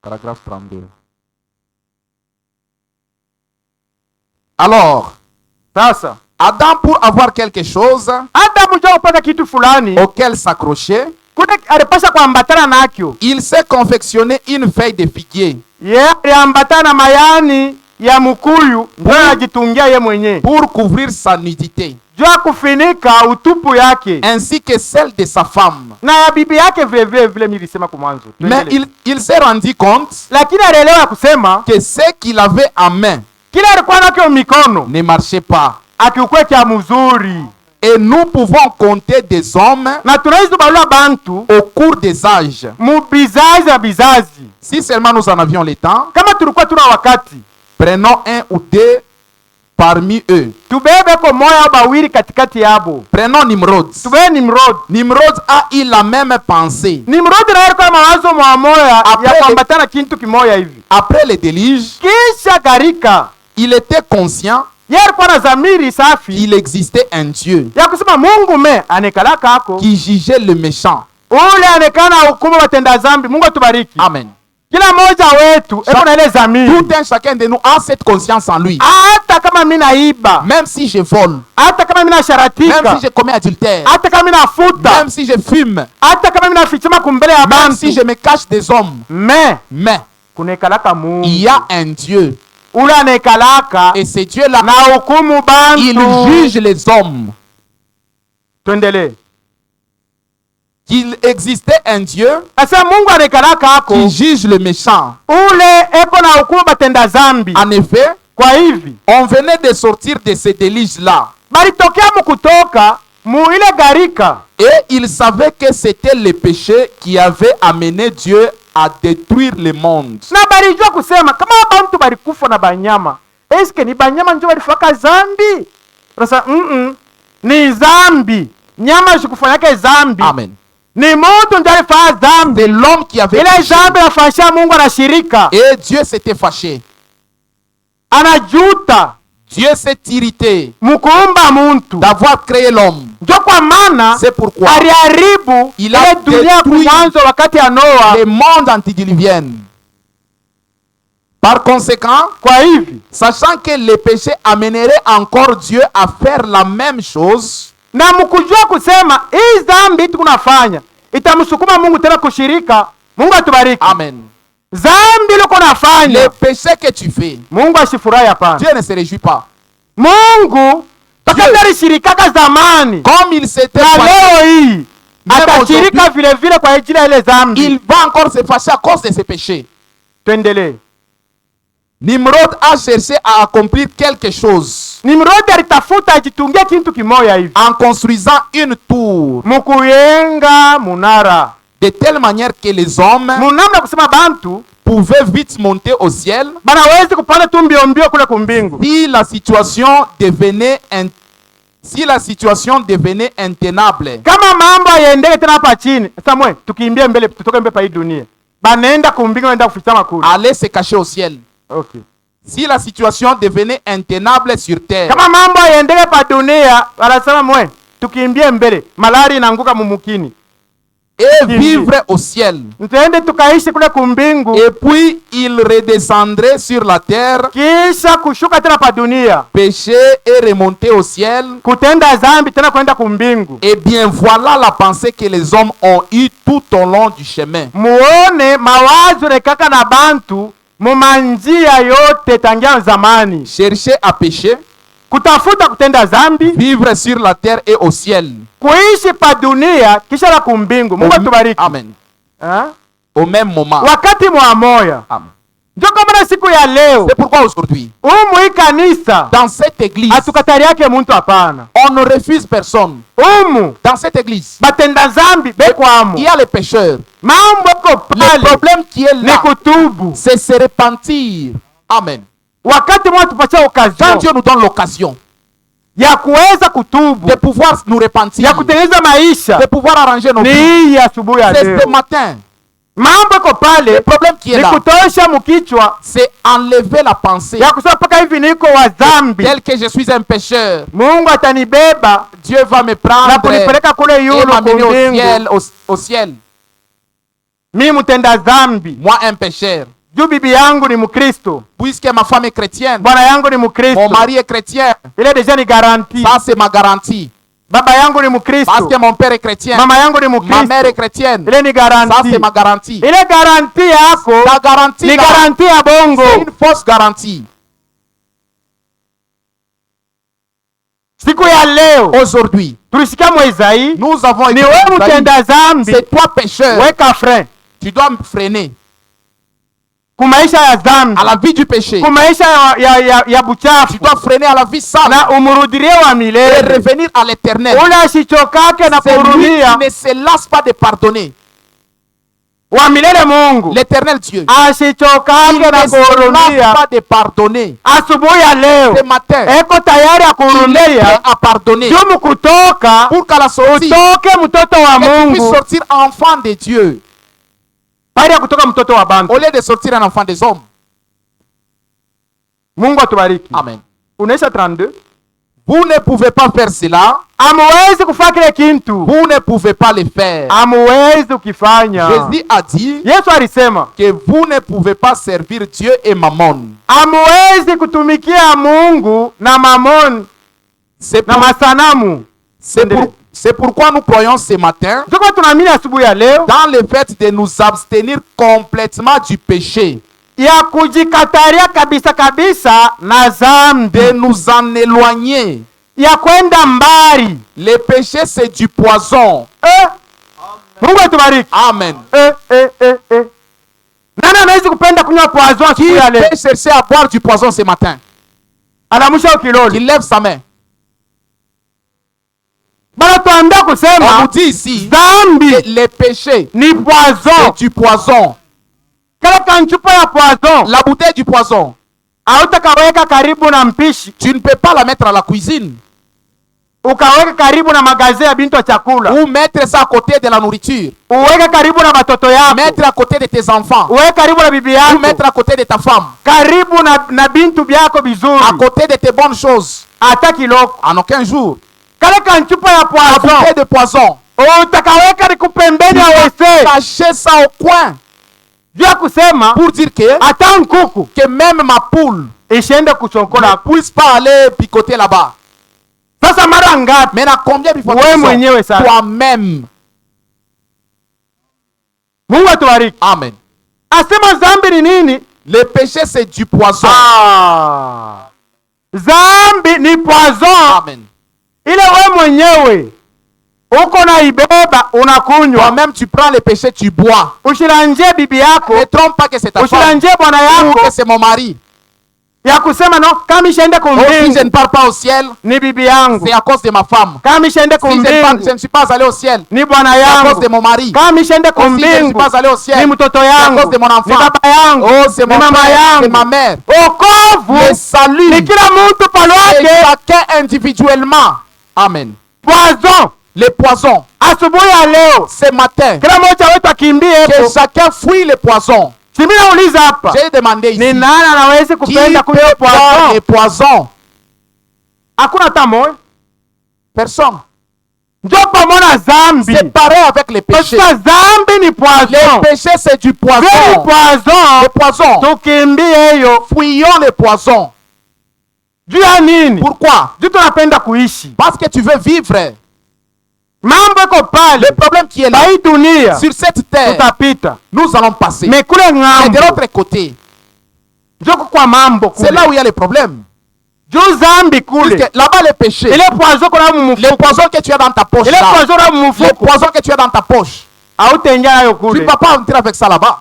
C: Paragraphe 32. Alors,
B: Sasa
C: Adam, pour avoir quelque chose
B: Adamu jua kupata kitu fulani
C: auquel s'accrocher,
B: kuna alipasha kuambatana nakyo.
C: il s'est confectionné une feuille de figuier
B: Ye aliambatana na mayani ya mkuyu ndio anajitungia ye mwenyewe
C: pour couvrir sa nudité,
B: jua kufinika utupu yake
C: ainsi que celle de sa femme.
B: na ya bibi yake vile vile vile nilisema kwa mwanzo.
C: Mais il s'est rendu compte
B: Lakini alielewa kusema
C: que ce qu'il avait en main
B: kile alikuwa nakyo mikono
C: ne marchait pas.
B: akiukwe kya mzuri,
C: Et nous pouvons compter des hommes
B: na tunaweza kubalua bantu
C: au cours des âges.
B: mubizazi na bizazi.
C: Si seulement nous en avions le temps,
B: Kama tulikuwa tuna wakati,
C: prenons un ou deux parmi eux.
B: tubebe ko moya au bawili katikati yabo.
C: Prenons Nimrod.
B: Tubebe Nimrod.
C: Nimrod a eu la même pensée.
B: Nimrod na alikuwa na mawazo moya
C: Après
B: ya
C: le-
B: kuambatana kintu kimoya hivi.
C: Après le déluge,
B: Kisha garika,
C: il était conscient
B: yeye alikuwa na dhamiri safi
C: qu'il existait un Dieu
B: ya kusema Mungu anekala kako
C: qui jugeait le méchant.
B: ule anekana hukumu watenda zambi. Mungu atubariki.
C: Amen.
B: Kila mmoja wetu eko na ile dhamiri,
C: Tout un chacun de nous a cette conscience en lui.
B: hata kama mimi naiba,
C: Même si je vole,
B: hata kama mimi
C: même
B: nasharatika,
C: si je commets adultère,
B: hata kama mimi nafuta,
C: même si je fume,
B: hata kama mimi nafichama kumbele ya
C: même
B: bantu,
C: si je me cache des hommes, mais
B: kunekalaka Mungu
C: il y a un Dieu.
B: ule anekalaka
C: Et ce Dieu-là,
B: na hukumu
C: il
B: bantu.
C: juge les hommes.
B: Tuendelee.
C: Qu'il existait un Dieu
B: Asa Mungu anekalaka hako
C: qui juge le méchant.
B: ule eko na hukumu batenda zambi.
C: En effet,
B: Kwa hivi
C: on venait de sortir de ce déluge-là.
B: balitokea mukutoka mu ile garika,
C: Et il savait que c'était le péché qui avait amené Dieu à détruire le monde.
B: na balijua kusema kama bantu balikufa na banyama, eske ni banyama njo balifaka zambi? Sasa ni zambi, nyama zikufanyake zambi.
C: Amen.
B: Ni mutu ndio alifanya zambi,
C: C'est l'homme qui avait
B: ile
C: péché.
B: zambi nafanyisha Mungu anashirika,
C: Et Dieu s'était fâché.
B: anajuta
C: Dieu s'est irrité
B: mukuumba muntu.
C: d'avoir créé l'homme.
B: Njo kwa maana
C: C'est pourquoi
B: aliharibu
C: il a
B: ile dunia
C: détruit
B: kumwanzo wakati ya Noa.
C: le monde antidiluvien. Par conséquent,
B: Kwa hivi
C: sachant que le péché amènerait encore Dieu à faire la même chose,
B: na mkujua kusema hii dhambi tunafanya itamsukuma Mungu tena kushirika. Mungu atubariki.
C: Amen.
B: Dhambi liko
C: Le
B: nafanya
C: péché que tu fais,
B: Mungu ashifurahi hapana.
C: Dieu ne se réjouit pas.
B: Mungu pakati alishirikaka zamani
C: Comme il s'était
B: na
C: fâché,
B: leo hii
C: Même
B: atashirika vile vile kwa ajili ya ile dhambi.
C: il va encore se fâcher à cause de ses péchés.
B: Tuendelee.
C: Nimrod a cherché à accomplir quelque chose
B: Nimrodi alitafuta ajitungie kintu kimoya hivi,
C: en construisant une tour
B: mukuyenga munara
C: de telle manière que les hommes
B: munamna kusema bantu
C: pouvaient vite monter au ciel
B: banawezi kupanda tu mbio mbio kule kumbingu.
C: si la situation devenait intenable.
B: Kama mambo yaendeke tena hapa chini, sasa mwe tukimbie mbele, tutoke mbele pa hii dunia, banaenda kumbingu, wanaenda kufichama kule.
C: Aller se cacher au ciel.
B: Okay.
C: Si la situation devenait intenable sur terre,
B: Kama mambo yaendeke pa dunia, wanasema mwe tukimbie mbele, malari inaanguka mumukini,
C: et vivre au ciel.
B: tuende tukaishi kule kumbingu,
C: Et puis il redescendrait sur la terre,
B: kisha kushuka tena pa dunia,
C: pécher et remonter au ciel.
B: kutenda zambi tena kwenda kumbingu.
C: Eh bien, voilà la pensée que les hommes ont eue tout au long du chemin.
B: Muone mawazo rekaka na bantu mumanjia yote tangia zamani,
C: Chercher à pécher,
B: kutafuta kutenda zambi,
C: vivre sur la terre et au ciel.
B: kuishi pa dunia kisha la kumbingu. Mungu atubariki.
C: Amen.
B: Ha?
C: Au même moment.
B: Wakati mwa moya
C: Amen.
B: Ndio kwa maana siku ya leo
C: C'est pourquoi aujourd'hui,
B: umu hii kanisa
C: dans cette église,
B: hatukatari yake muntu hapana.
C: on ne refuse personne.
B: Umu
C: Dans cette église,
B: batenda zambi bekwamo,
C: il y a les pécheurs.
B: mambo iko
C: Le
B: pale
C: problème qui est
B: ni
C: là,
B: kutubu.
C: c'est se repentir. Amen.
B: Wakati mwa tupatia
C: Quand
B: occasion
C: Dieu nous donne l'occasion
B: ya kuweza kutubu,
C: de pouvoir nous repentir,
B: ya kutengeneza maisha,
C: de pouvoir arranger nos
B: ni
C: vies,
B: hii asubuhi ya
C: c'est
B: leo.
C: ce matin.
B: Mambo iko
C: Le
B: pale
C: problème qui est
B: ni
C: là,
B: kutosha mkichwa
C: c'est enlever la pensée
B: ya kusema mpaka hivi niko wa dhambi,
C: tel que je suis un pécheur.
B: Mungu atanibeba
C: Dieu va me
B: na
C: prendre
B: kunipeleka kule
C: et
B: yulu
C: m'amener au
B: kumbingu.
C: ciel, au ciel.
B: Mi mtenda dhambi,
C: Moi, un pécheur.
B: juu bibi yangu ni Mkristo,
C: Puisque ma femme est chrétienne,
B: bwana yangu ni
C: mon
B: Mkristo,
C: mari est chrétien,
B: ile deja ni garanti.
C: ça c'est ma garantie.
B: Baba yangu ni
C: Parce
B: Mkristo,
C: que mon père est chrétien,
B: mama yangu ni
C: ma mère
B: Mkristo,
C: est chrétienne,
B: ile ni
C: ça
B: garanti.
C: c'est ma garantie.
B: Ile garanti yako
C: Ta garantie
B: ni
C: là,
B: garanti ya
C: c'est
B: bongo.
C: une fausse garantie.
B: Siku ya leo
C: Aujourd'hui,
B: tulisikia Mwezayi,
C: nous avons
B: ni
C: été
B: wewe
C: envahis.
B: mtenda dhambi,
C: C'est toi pécheur,
B: weka frein
C: tu dois me freiner
B: kumaisha ya dhambi,
C: à la vie du péché.
B: kumaisha ya
C: Tu
B: buchafu,
C: dois freiner à la vie sale
B: na umurudirie wa
C: et
B: milele.
C: revenir à l'éternel.
B: Ule asichokake na
C: C'est lui
B: kuhurumia
C: qui ne se lasse pas de pardonner.
B: wa milele Mungu
C: L'éternel Dieu, il
B: asichokake na
C: ne se lasse
B: kuhurumia.
C: pas de pardonner.
B: Asubuhi ya leo
C: Ce matin,
B: eko tayari ya
C: il est prêt
B: kuhurumia
C: à pardonner
B: jumu kutoka
C: pour qu'à la sortie,
B: utoke mtoto wa
C: que tu puisses
B: Mungu
C: sortir enfant de Dieu
B: bali ya kutoka mtoto wa bantu.
C: au lieu de sortir un enfant des hommes.
B: Mungu atubariki.
C: Amen.
B: Unaisha 32.
C: Vous ne pouvez pas faire cela.
B: Amuwezi kufanya kile kintu,
C: Vous ne pouvez pas le faire.
B: amuwezi ukifanya.
C: Jésus a dit
B: Yesu alisema
C: que vous ne pouvez pas servir Dieu et Mammon.
B: amuwezi kutumikia Mungu na mamoni
C: C'est
B: na
C: pour-
B: masanamu.
C: c'est pourquoi nous croyons ce matin
B: Tuko tunaamini asubuhi ya leo
C: dans le fait de nous abstenir complètement du péché,
B: ya kujikataria kabisa kabisa na zambi,
C: de nous en éloigner.
B: ya kwenda mbali.
C: Le péché, c'est du poison.
B: Mungu atubariki.
C: Amen.
B: Nani anawezi kupenda kunywa poison
C: Qui
B: asubuhi ya leo?
C: peut chercher à boire du poison ce matin?
B: Anamusha ukiloli.
C: Qu'il lève sa main.
B: Bana tuambia
C: On nous
B: kusema
C: dit ici
B: zambi
C: que le péché,
B: ni
C: c'est
B: poison.
C: du poison.
B: Kala kanchupa ya poison
C: La bouteille du poison,
B: hautakaweka karibu na mpishi,
C: tu ne peux pas la mettre à la cuisine
B: ukaweka karibu na magaze ya bintu wa chakula,
C: ou mettre ça à côté de la nourriture,
B: uweke karibu na batoto yako,
C: mettre à côté de tes enfants,
B: uweke karibu na bibi
C: ou
B: yako,
C: mettre à côté de ta femme,
B: karibu na bintu byako
C: à
B: bizuri,
C: côté de tes bonnes choses.
B: hata kiloko.
C: En aucun jour.
B: Kale kanchupa ya
C: La
B: poison
C: bouteille de poison,
B: utakaweka ni kupembeni ya wese,
C: cacher ça au coin
B: juu ya kusema
C: pour dire que
B: hata nkuku
C: même ma poule
B: ishende
C: ne
B: kuchonkola.
C: puisse pas aller picoter là-bas.
B: Sasa mara ngapi
C: Mais combien de fois
B: wewe mwenyewe sasa?
C: toi-même?
B: Mungu atubariki.
C: Amen.
B: Asema zambi ni nini?
C: Le péché, c'est du poison.
B: Zambi ni poison.
C: Amen.
B: Ile we mwenyewe uko na ibeba unakunywa,
C: Toi-même, tu prends le péché, tu bois.
B: ushiranje bibi yako,
C: Ne trompe pas que c'est ta femme
B: ushiranje bwana
C: ou
B: yako,
C: que c'est mon mari.
B: ya kusema no, kama ishende
C: Oh, si je ne
B: kumbingu
C: pars pas au ciel,
B: ni bibi yangu,
C: c'est à cause de ma femme.
B: kama ishende
C: Si je
B: kumbingu
C: ne suis pas allé au ciel,
B: ni bwana
C: c'est à cause de
B: yangu,
C: mon mari.
B: kama ishende
C: Oh, si je ne suis
B: kumbingu
C: pas allé au
B: ni
C: ciel,
B: mtoto
C: c'est à cause
B: yangu,
C: de mon
B: ni
C: enfant.
B: baba yangu,
C: Oh, c'est
B: ni
C: mon
B: mama
C: père, c'est ma
B: yangu.
C: mère.
B: Okovu
C: Le salut,
B: ni kila mtu
C: et
B: palwake.
C: chacun individuellement. Amen.
B: Poison
C: Les poisons,
B: asubuhi ya leo,
C: ce matin,
B: kila mmoja wetu akimbie
C: que
B: hapo.
C: chacun fuit les poisons.
B: Mimi nauliza hapa,
C: J'ai demandé
B: ni
C: ici,
B: nani anawezi
C: qui
B: kupenda
C: peut
B: kunywa
C: boire les
B: poison?
C: poisons?
B: Hakuna hata moja.
C: Personne.
B: Ndio pamoja na zambi.
C: C'est pareil avec les péchés.
B: Parce que zambi ni
C: Les
B: poison.
C: péchés, c'est du
B: Vile
C: poison.
B: poison
C: Les poisons.
B: tukimbie hiyo.
C: Fuyons les poisons.
B: Juu ya nini?
C: Pourquoi?
B: Juu tunapenda kuishi.
C: Parce que tu veux vivre.
B: Mambo iko pale.
C: Le problème qui est là,
B: Hii dunia
C: sur cette terre,
B: tutapita.
C: nous allons passer.
B: Mais kule
C: Mais de
B: ng'ambo
C: l'autre côté,
B: ndio kwa mambo
C: c'est
B: kule.
C: là où il y a les problèmes.
B: Juu zambi
C: Parce
B: kule.
C: que là-bas, les péchés,
B: Ile poison kuna
C: les
B: mumufuko.
C: poisons que tu as dans ta poche,
B: Ile
C: là,
B: poison na
C: les
B: mumufuko.
C: poisons que tu as dans ta poche,
B: Hautaingia nayo
C: tu ne
B: kule.
C: vas pas entrer avec ça là-bas.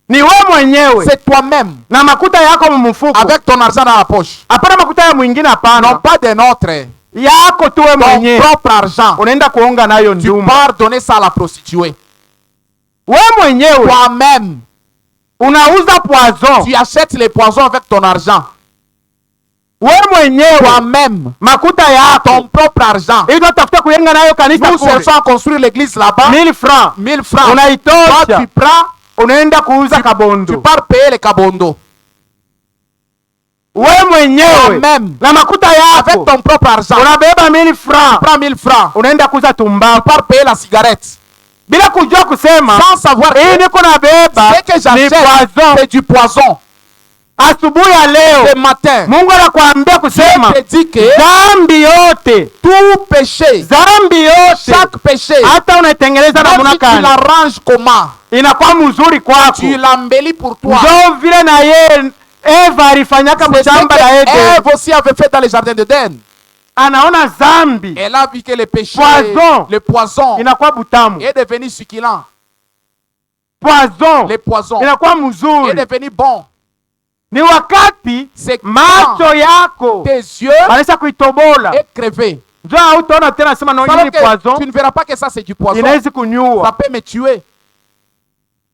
B: ni we mwenyewe
C: C'est toi-même,
B: na makuta yako mumufuko.
C: avec ton argent dans la poche.
B: Hapana makuta ya mwingine,
C: Non
B: hapana,
C: pas des nôtres.
B: yako tu we
C: Ton
B: mwenyewe.
C: propre argent.
B: Unaenda kuonga nayo
C: Tu
B: ndumba
C: pars donner ça à la prostituée.
B: we mwenyewe.
C: Toi-même,
B: Unauza poison
C: tu achètes les poisons avec ton argent.
B: we mwenyewe,
C: Toi-même,
B: makuta yako
C: ton propre argent.
B: ili tafuta kuyenga nayo kanisa
C: Nous
B: kule.
C: cherchons à construire l'église là-bas.
B: 1000 francs
C: 1000 francs. Toi,
B: unaitosha,
C: tu prends,
B: unaenda kuuza
C: tu
B: kabondo
C: pars payer les kabondo.
B: we mwenyewe
C: Toi-même,
B: na makuta
C: avec
B: yako.
C: ton propre argent.
B: Unabeba 1000 francs
C: Prends 1000 francs.
B: unaenda kuuza
C: Tu
B: tumbaku
C: pars payer la cigarette.
B: bila kujua kusema
C: Sans savoir
B: hii
C: que
B: niko nabeba
C: ce que
B: ni
C: j'achète,
B: poison.
C: c'est du poison.
B: Asubuhi ya leo
C: Ce matin,
B: Mungu anakuambia kusema
C: je te dis que
B: dhambi yote,
C: tout péché,
B: dhambi yote,
C: chaque péché,
B: hata unaitengeneza
C: même
B: namna
C: si tu
B: gani,
C: l'arranges comment,
B: inakuwa mzuri kwako.
C: tu l'embellis pour toi.
B: Ndio vile na ye Eva alifanyaka
C: C'est ce
B: mshamba la
C: que
B: Eden.
C: Ève aussi avait fait dans le jardin d'Éden.
B: Anaona dhambi
C: Elle a vu que le péché,
B: Poison.
C: le poison,
B: inakuwa butamu,
C: est devenu succulent.
B: poison
C: Le poison
B: inakuwa
C: est
B: mzuri.
C: devenu bon.
B: Ni wakati
C: C'est quand
B: macho yako
C: tes yeux
B: wanaisha kuitobola,
C: est crevé.
B: ndio hautaona tena sema no, hii
C: Alors
B: ni
C: que
B: poison,
C: tu ne verras pas que ça c'est du poison.
B: inawezi
C: Ça
B: kunyua.
C: peut me tuer.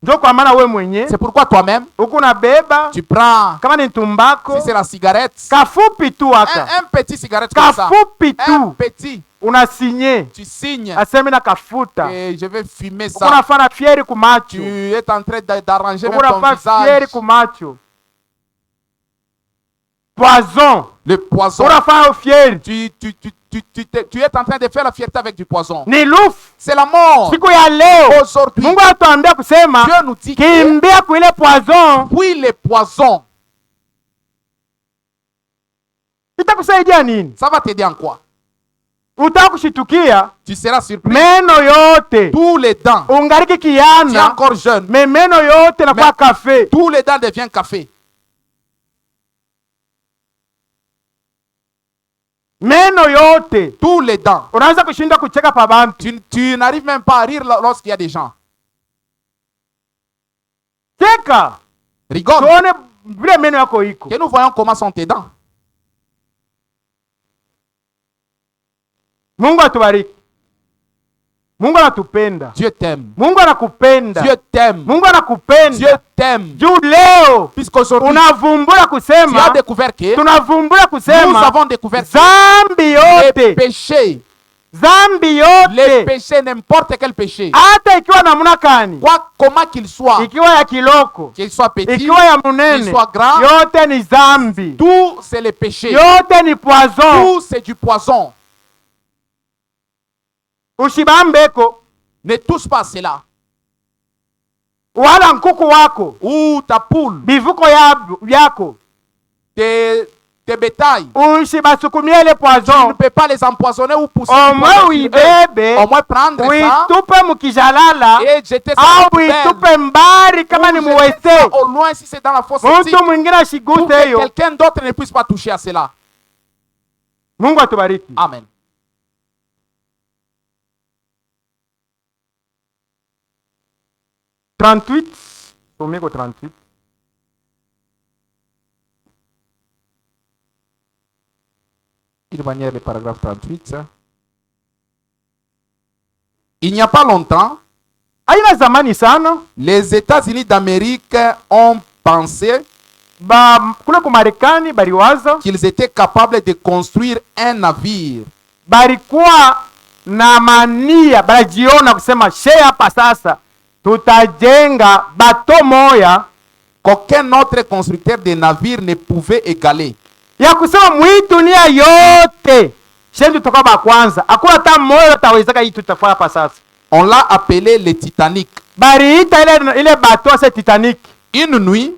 B: Ndio kwa maana we mwenye
C: C'est pourquoi toi-même,
B: huku nabeba
C: tu prends,
B: kama ni tumbako
C: si c'est la cigarette,
B: kafupi tu haka
C: un petit cigarette comme ça.
B: kafupi
C: Un
B: tu
C: petit,
B: unasinye
C: tu signes
B: aseme na kafuta
C: et je vais fumer ça.
B: ukunafana fieri
C: Tu
B: kumacho,
C: es en train d'arranger même ton
B: ukunafaa fieri
C: visage.
B: kumacho. Poison
C: Le poison.
B: unafaa fieri
C: Tu es en train de faire la fierté avec du poison.
B: ni lufu.
C: C'est la mort.
B: Siku ya leo
C: Aujourd'hui,
B: Mungu atuambia kusema
C: Dieu nous dit que
B: kimbia kuile poison,
C: puis les poisons,
B: itakusaidia nini?
C: ça va t'aider en quoi?
B: Utaka kushitukia
C: Tu seras surpris.
B: meno yote
C: Tous les dents,
B: ungariki
C: tu es
B: kiana,
C: encore jeune,
B: me meno yote nakuwa
C: Mais-
B: kafe.
C: tous les dents deviennent café.
B: Meno yote
C: Tous les dents.
B: unaanza kushinda kucheka pa bantu.
C: Tu n'arrives même pas à rire lorsqu'il y a des gens.
B: Cheka
C: Rigole.
B: tuone vile meno yako iko.
C: Que nous voyons comment sont tes dents.
B: Mungu atubariki. Mungu anatupenda.
C: Dieu t'aime.
B: Mungu anakupenda.
C: Dieu t'aime.
B: Mungu anakupenda.
C: Dieu t'aime.
B: Juu leo
C: Puisqu'aujourd'hui,
B: unavumbura
C: tu as
B: kusema,
C: découvert que
B: tunavumbura
C: nous
B: kusema
C: avons découvert que
B: dhambi
C: les
B: yote,
C: péchés,
B: dhambi
C: les
B: yote,
C: péchés, n'importe quel péché,
B: hata ikiwa namna kani,
C: comment qu'il soit,
B: ikiwa ya kiloko,
C: qu'il soit petit,
B: ikiwa ya
C: qu'il
B: munene,
C: soit grand,
B: yote ni dhambi,
C: tout c'est le péché.
B: yote ni poison.
C: Tout c'est du poison.
B: Ushibambeko
C: Ne touche pas à cela.
B: wala nkuku wako,
C: Ou ta poule,
B: bivuko yako,
C: tes bétails,
B: ushibasukumie ile
C: tu ne
B: poison,
C: peux pas les empoisonner ou pousser.
B: au
C: du
B: moins
C: poison sur eux.
B: uibebe
C: Au moins prendre ça
B: uitupe mukijalala
C: et jeter ça à la
B: au
C: poubelle.
B: uitupe mbari kama ni
C: Ou jeter ça
B: muwese,
C: au loin si c'est dans la fosse septique,
B: mtu mwingine
C: pour
B: ashiguse
C: que
B: hiyo.
C: quelqu'un d'autre ne puisse pas toucher à cela.
B: Mungu atubariki.
C: Amen.
B: Someko 38.
C: Il va lire le paragraphe 38. Il n'y a pas longtemps,
B: Haina zamani sana
C: les États-Unis d'Amérique ont pensé
B: kule ku Marekani baliwaza
C: qu'ils étaient capables de construire un navire
B: balikuwa na mania, balijiona kusema she hapa sasa tutajenga bato moya
C: qu'aucun autre constructeur de navire ne pouvait égaler.
B: ya kusema mwi dunia yote shendu toka ba kwanza, hakuna hata moyo atawezeka hii tutafanya hapa sasa.
C: On l'a appelé le Titanic.
B: Baliita ile bato ase Titanic.
C: Une nuit,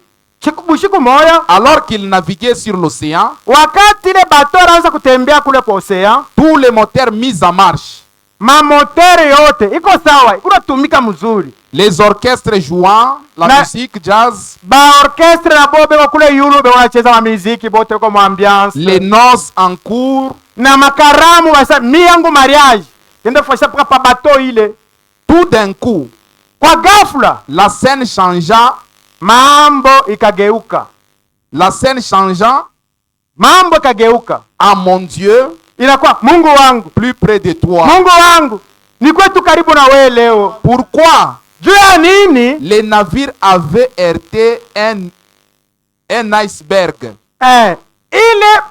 B: Bushiku moya,
C: alors qu'il naviguait sur l'océan,
B: wakati ile bato anaanza kutembea kule kwa ocean,
C: tous les moteurs mis en marche,
B: mamotere yote iko sawa, ikunatumika mzuri,
C: les orchestres jouant la
B: Na-
C: musique jazz,
B: ba orchestre na bobe kwa kule Europe wanacheza wa muziki bote kwa ambiance,
C: les noces en cours,
B: na makaramu basa mi yangu mariage kende fasha pa bato ile.
C: tout d'un coup,
B: Kwa ghafla
C: la scène changea
B: mambo ikageuka,
C: La scène changeant,
B: mambo ikageuka,
C: ah mon Dieu,
B: inakuwa Mungu wangu,
C: plus près de toi.
B: Mungu wangu, ni kwetu karibu na wewe leo.
C: Pourquoi
B: Juu ya nini?
C: les navires avaient heurté un iceberg?
B: Ile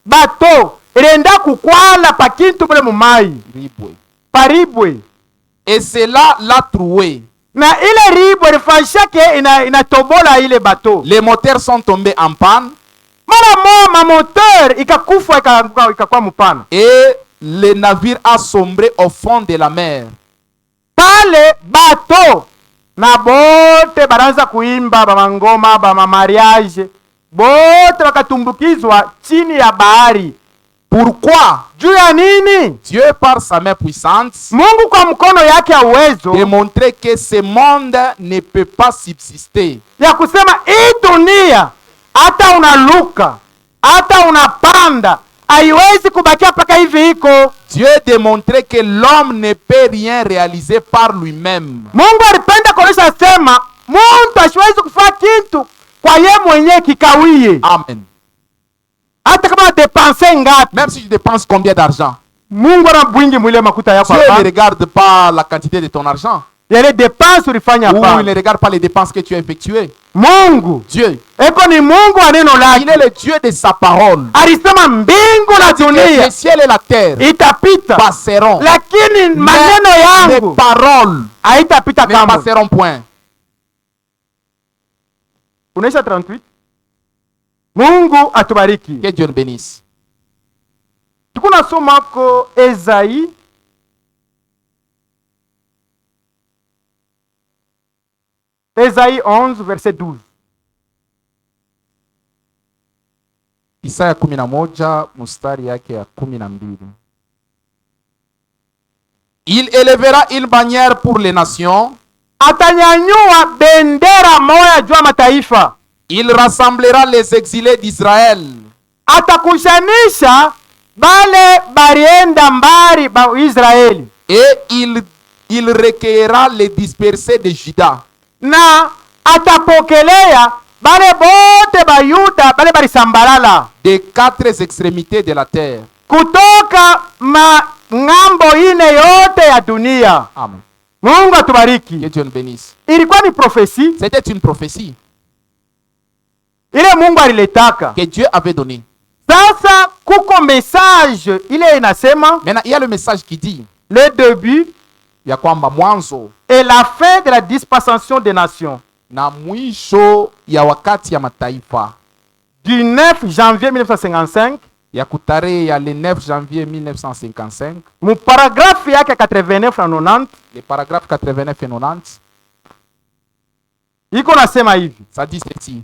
B: bato ilienda kukwala pa kintu mule mumai
C: Ribwe.
B: paribwe,
C: Et cela l'a troué.
B: na ile ribwe ilifanyishake inatobola ile bato.
C: Les moteurs sont tombés en panne
B: Mara moja moteur ikakufa ikakuwa mupana.
C: et le navire a sombré au fond de la mer.
B: Pale bato na bote baranza kuimba bamangoma bamamariage, bote bakatumbukizwa chini ya bahari.
C: Pourquoi
B: Juu ya nini?
C: Dieu, par sa main puissante,
B: Mungu kwa mkono yake ya uwezo
C: démontrait que ce monde ne peut pas subsister.
B: ya kusema hii dunia hata unaluka hata unapanda haiwezi kubakia mpaka hivi iko.
C: Dieu démontrait que l'homme ne peut rien réaliser par lui-même.
B: Mungu alipenda kuonyesha sema muntu asiwezi kufanya kitu kwa ye mwenyewe kikawie,
C: Amen.
B: hata kama depense ngapi.
C: Même si tu dépenses combien d'argent,
B: Mungu ana bwingi mwile makuta yako
C: Dieu ne
B: hapa.
C: regarde pas la quantité de ton argent.
B: Yale depense ulifanya
C: Ou il
B: hapa.
C: ne regarde pas les dépenses que tu as effectuées.
B: Mungu
C: Dieu,
B: eko ni Mungu wa neno
C: il est
B: lake.
C: le Dieu de sa parole.
B: Alisema mbingu na
C: Le
B: dunia
C: ciel et la terre
B: itapita,
C: passeront.
B: lakini
C: Mais
B: maneno
C: les
B: yangu
C: paroles
B: haitapita
C: ne
B: kamwe.
C: passeront point.
B: Unaisha 38. Mungu atubariki.
C: Que Dieu nous bénisse.
B: Tuko nasoma ko Esaïe Esaïe 11 verset 12.
C: Isaya 11 mstari yake ya 12. Il élèvera une bannière pour les nations.
B: Atanyanyua bendera moya juu ya mataifa.
C: Il rassemblera les exilés d'Israël.
B: Atakushanisha bale barienda mbari ba Israeli,
C: Et il recueillera les dispersés de Juda.
B: na atapokelea bale bote ba Yuda bale balisambalala
C: Des quatre extrémités de la terre.
B: kutoka ng'ambo ine yote ya dunia.
C: Amen.
B: Mungu
C: Que
B: atubariki.
C: Dieu nous bénisse.
B: Ilikuwa ni profesi
C: C'était une prophétie
B: ile Mungu aliletaka.
C: que Dieu avait donnée.
B: Sasa kuko message ile inasema
C: Maintenant, il y a le message qui dit,
B: le début
C: ya kwamba mwanzo
B: et la fin de la dispensation des nations
C: na mwisho ya wakati ya mataifa,
B: du 9 janvier 1955
C: ya kutarehe ya le 9 janvier 1955,
B: mu paragraphe yake 89 na 90
C: le paragraphe 89 et 90,
B: iko nasema hivi:
C: ça dit ceci.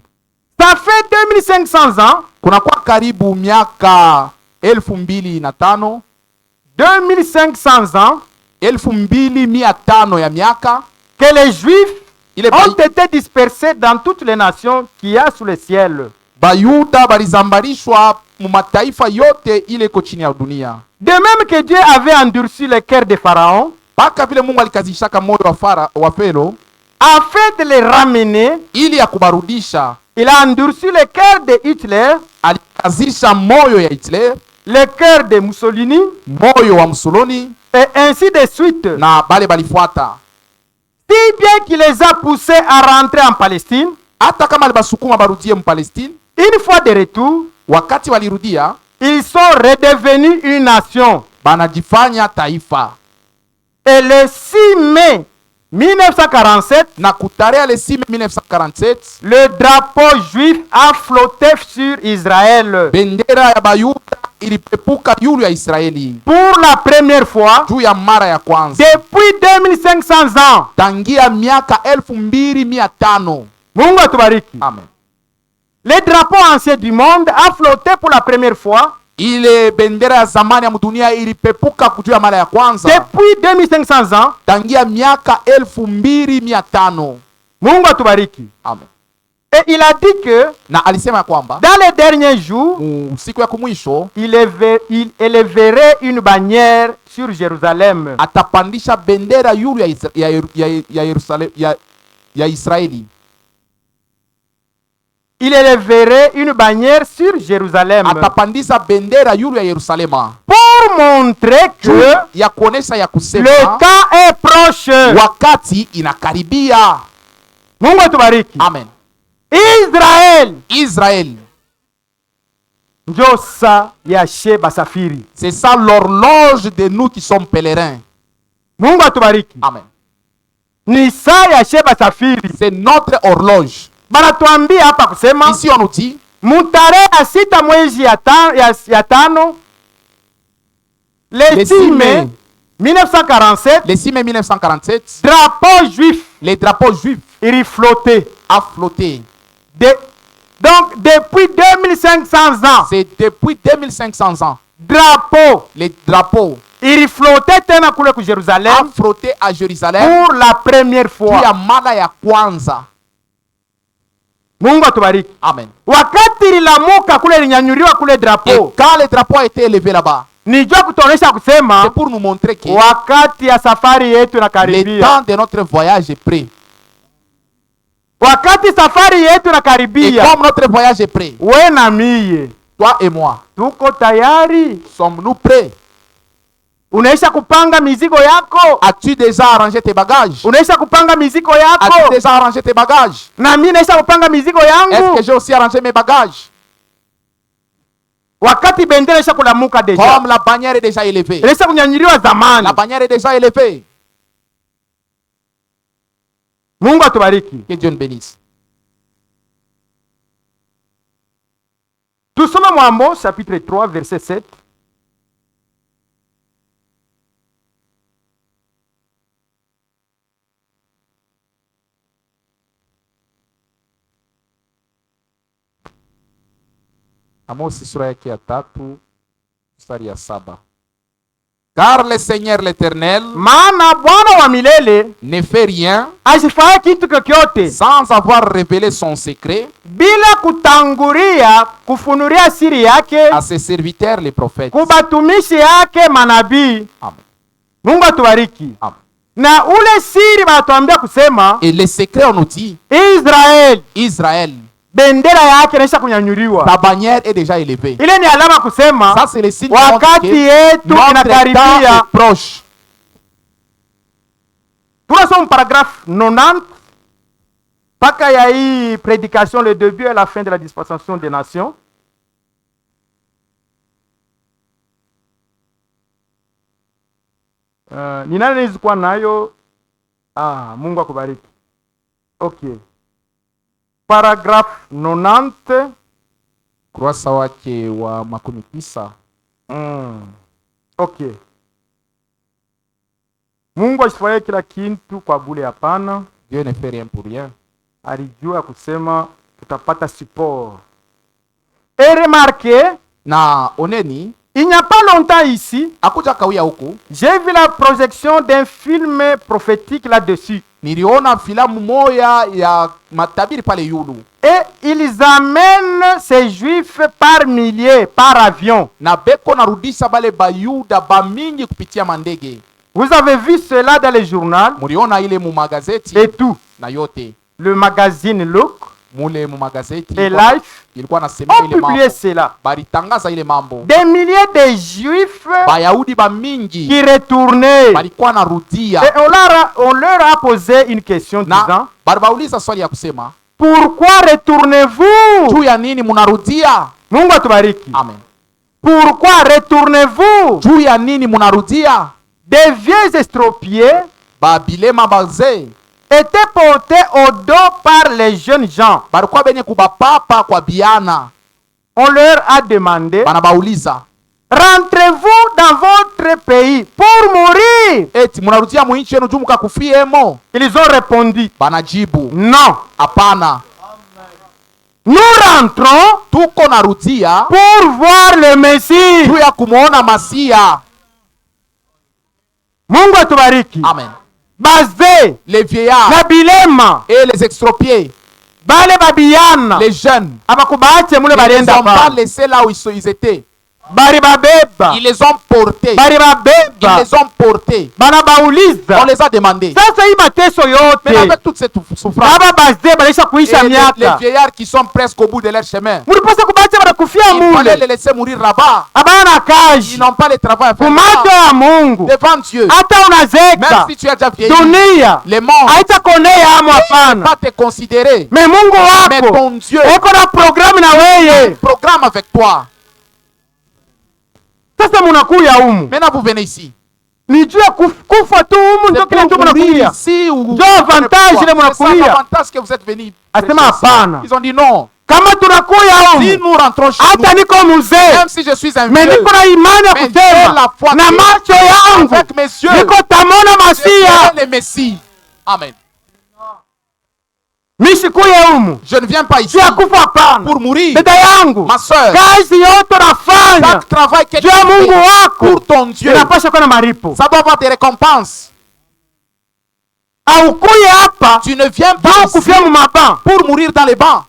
B: ça fait 2500 ans,
C: Kunakuwa karibu miaka 2500,
B: 2500 ans
C: 2500 ya miaka
B: que les Juifs
C: ile
B: ont été dispersés dans toutes les nations qu'il y a sous le ciel.
C: Bayuda balizambarishwa mu mataifa yote ile iko chini ya dunia.
B: De même que Dieu avait endurci le cœur de Pharaon
C: Mpaka vile Mungu alikazishaka moyo wa Fero
B: afin de les ramener,
C: ili ya kubarudisha,
B: il a endurci le cœur de Hitler,
C: alikazisha moyo ya Hitler,
B: le cœur de Mussolini,
C: moyo wa Mussolini
B: et ainsi de suite.
C: na bale balifuata.
B: Si bien qu'il les a poussés à rentrer en Palestine,
C: Hata kama alibasukuma barudie mu Palestine,
B: une fois de retour,
C: wakati walirudia
B: ils sont redevenus une nation.
C: banajifanya taifa.
B: Et le 6 mai 1947,
C: Na kutarehe le 6 mai 1947,
B: le drapeau juif a flotté sur Israël.
C: bendera ya Bayuda ilipepuka yulu ya Israeli
B: Pour la première fois
C: juu ya mara ya kwanza
B: depuis 2500 ans.
C: tangia miaka 2500.
B: Mungu atubariki.
C: Amen.
B: Le drapeau ancien du monde a flotté pour la première fois
C: Ile bendera ya zamani ya dunia ilipepuka juu ya mara ya kwanza
B: depuis 2500 ans.
C: tangia miaka 2500.
B: Mungu atubariki.
C: Amen.
B: Et il a dit que
C: Na alisema ya kwamba
B: dans les derniers jours,
C: siku ya kumwisho
B: il élèverait une bannière sur Jérusalem.
C: atapandisha bendera yulu ya Yerusalemu ya Israeli.
B: il élèverait une bannière sur Jérusalem
C: atapandisa bendera yulu ya Yerusalema
B: pour montrer que
C: ya kuonesha ya
B: le
C: kusema
B: temps est proche.
C: wakati inakaribia.
B: Mungu atubariki.
C: Amen. Israël,
B: njo saa ya she basafiri.
C: c'est ça l'horloge de nous qui sommes pèlerins.
B: Mungu atubariki.
C: Amen.
B: Ni saa ya she basafiri.
C: C'est notre horloge.
B: Banatuambia hapa kusema
C: Ici on nous dit
B: mutarehe ya 6 mwezi ya tano le 6 mai 1947
C: le 6 mai 1947,
B: drapeau juif
C: les drapeaux juifs
B: il flottait.
C: a flotté.
B: Donc depuis 2500 ans
C: C'est depuis 2500 ans.
B: drapeau
C: Les drapeaux
B: il flottait tena kule ku
C: a
B: Jérusalem
C: flotté à Jérusalem
B: pour la première
C: juu ya
B: fois.
C: mara ya kwanza.
B: Mungu atubariki.
C: Amen.
B: Wakati lilamuka kule linyanyuriwa kule
C: Et
B: drapeau
C: quand le drapeau a été élevé là-bas,
B: ni jua kutuonesha kusema
C: c'est pour nous montrer que
B: wakati ya safari yetu
C: le
B: inakaribia.
C: temps de notre voyage est prêt.
B: Wakati safari yetu
C: Et
B: inakaribia,
C: comme notre voyage est prêt,
B: we na miye
C: toi et moi,
B: tuko tayari.
C: sommes-nous prêts?
B: Unaisha kupanga mizigo yako?
C: As-tu déjà arrangé tes bagages?
B: Unaisha kupanga mizigo
C: As-tu
B: yako?
C: déjà arrangé tes bagages?
B: Na mimi naisha kupanga mizigo
C: Est-ce
B: yangu.
C: que j'ai aussi arrangé mes bagages?
B: Wakati bendera isha kulamuka deja,
C: Comme la bannière est déjà élevée.
B: inaisha kunyanyuriwa zamani.
C: La bannière est déjà élevée.
B: Mungu atubariki.
C: Que Dieu nous bénisse.
B: Tusome Amos chapitre 3 verset 7.
C: Amosi sura yake ya 3 mstari ya 7. Car le Seigneur l'Éternel
B: Maana Bwana wa milele
C: ne fait rien
B: asifanye kitu kyokyote
C: sans avoir révélé son secret
B: bila kutangulia kufunuria siri yake
C: à ses serviteurs les prophètes.
B: kubatumishi yake manabii.
C: Amen.
B: Mungu atubariki.
C: Amen.
B: Na ule siri banatuambia kusema
C: Et le secret, on nous dit,
B: Israel
C: Israël,
B: bendera yake inaisha kunyanyuriwa.
C: ta bannière est déjà élevée.
B: Ile ni alama kusema
C: Ça, c'est le signe qui montre
B: wakati
C: que
B: yetu
C: notre temps
B: inakaribia.
C: est proche.
B: Tunasoma paragraphe 90 mpaka ya hii prédication le début et la fin de la dispensation des nations. Ni nani nilikuwa nayo? Mungu akubariki. Okay. Paragraphe 90.
C: Kurasa wake wa 9.
B: Okay. Mungu asifanye kila kitu kwa bure, hapana.
C: Dieu ne fait rien pour rien.
B: Alijua kusema tutapata support. Et remarquez,
C: Na oneni,
B: il n'y a pas longtemps ici,
C: akuja kawia huku,
B: j'ai vu la projection d'un film prophétique là-dessus.
C: niliona filamu moya ya matabiri pale yulu.
B: Et ils amènent ces juifs par milliers, par avion.
C: Na beko narudisha bale bayuda bamingi kupitia mandege.
B: Vous avez vu cela dans les journaux
C: Muriona ile mu magazeti
B: et tout.
C: na yote.
B: Le magazine Look
C: Mule mu magazeti
B: et Life
C: ilikuwa nasema
B: ont
C: ile mambo.
B: publié cela.
C: Balitangaza ile mambo.
B: Des milliers de juifs
C: Bayahudi bamingi
B: qui retournaient.
C: balikuwa narudia.
B: Et on leur a posé une question disant,
C: Na baribauliza swali ya kusema,
B: pourquoi retournez-vous?
C: juu ya nini munarudia?
B: Mungu atubariki.
C: Amen.
B: Pourquoi retournez-vous?
C: Juu ya nini munarudia?
B: Des vieux estropiés
C: Babilema bazee
B: étaient portés au dos par les jeunes gens.
C: balikuwa benye kubapapa kwa biana.
B: On leur a demandé,
C: Banabauliza,
B: rentrez-vous dans votre pays pour mourir?
C: eti munarudia mu nchi yenu juu mukakufiemo?
B: Ils ont répondu,
C: Banajibu,
B: non,
C: hapana,
B: nous rentrons
C: tuko narudia
B: pour voir le Messie.
C: juu ya kumuona Masia.
B: Mungu atubariki.
C: Amen.
B: Bazee
C: Les vieillards
B: na bilema
C: et les extropiés,
B: bale babiyana
C: les jeunes,
B: abakubaache mule
C: ils ne
B: balienda
C: sont pas
B: pa
C: laissés là où ils étaient.
B: bari babeba,
C: Ils les ont portés.
B: bari
C: Ils
B: babeba,
C: les ont portés.
B: bana
C: On
B: bauliza.
C: les a demandés.
B: Sasa hii mateso
C: Mais
B: yote
C: avec toute cette souffrance,
B: baba bazee banaisha kuisha
C: et les
B: miaka,
C: vieillards qui sont presque au bout de leur chemin,
B: mulipasa kubacha banakufia
C: il fallait les
B: mule,
C: laisser mourir là-bas.
B: abana
C: Ils
B: kazi
C: n'ont pas le travail à faire
B: kumacho
C: là-bas.
B: ya Mungu.
C: Devant Dieu.
B: Hata
C: Même
B: unazeka
C: si tu as déjà vieilli,
B: dunia
C: les mondes
B: haitakonea amo,
C: ne
B: hapana.
C: pas te considérer.
B: Me Mungu
C: Mais
B: wako
C: ton Dieu
B: eko na programu na weye.
C: programme avec toi.
B: Sasa munakuya umu
C: Maintenant, vous venez ici.
B: ni juu ya kufa tu umu, ndio kile ndio
C: C'est pour mourir
B: munakuya.
C: ici ou
B: Ndio avantage ile
C: c'est ça
B: munakuya.
C: l'avantage que vous êtes venus.
B: Asema hapana,
C: Ils ont dit non.
B: kama tunakuya
C: Si
B: umu
C: nous rentrons chez nous,
B: hata niko mzee,
C: même si je suis un
B: me
C: vieux,
B: niko na imani ya
C: mais j'ai la
B: kusema
C: foi
B: na
C: que
B: macho yangu
C: avec mes yeux,
B: niko tamona
C: je
B: Masia.
C: verrai le Messie. Amen.
B: Misikuye umu
C: Je ne viens pas ici
B: juu ya kufa, hapana.
C: pour mourir.
B: Dada yangu,
C: Ma soeur,
B: kazi yote nafanya
C: chaque travail que tu
B: juu ya Mungu
C: fais
B: wako
C: pour ton Dieu,
B: inapasha kuwa na maripo.
C: ça doit avoir des récompenses.
B: Aukuye hapa
C: Tu ne viens pas
B: juu
C: ici
B: kufia mu maban
C: pour mourir dans les bancs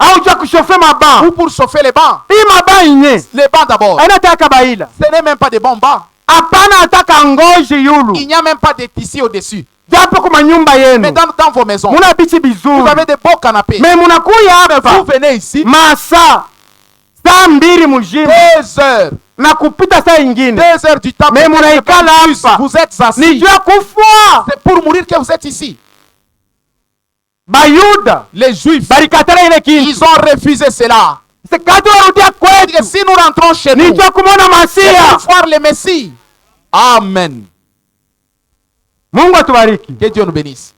B: au juu ya kushofe
C: ou
B: maban.
C: pour chauffer les bancs.
B: Hii maban inye
C: Les bancs d'abord.
B: ainataka baila,
C: Ce n'est même pas des bons bancs.
B: hapana, ataka ngozi yulu,
C: Il n'y a même pas de tissu au-dessus.
B: japo kuma nyumba
C: Mais
B: yenu
C: dans vos maisons,
B: muna bichi
C: vous
B: bizuri,
C: avez des beaux canapés.
B: me munakuya
C: Mais vous
B: hapa
C: venez ici
B: masa saa mbili mujini
C: 2 heures.
B: na kupita saa ingine
C: 2 heures du temps.
B: Mais mon
C: peut-être
B: école
C: même plus.
B: hapa.
C: Vous êtes
B: ni
C: assis.
B: juu ya kufwa.
C: C'est pour mourir que vous êtes ici.
B: Bayuda
C: Les Juifs,
B: balikatala ile kintu,
C: ils ont refusé cela.
B: kati warudia
C: Et
B: kwetu
C: si nous rentrons chez
B: ni
C: nous,
B: juu ya kumwona
C: c'est
B: Masia.
C: pour voir le Messie. Amen.
B: Mungu atubariki.
C: Que Dieu nous bénisse.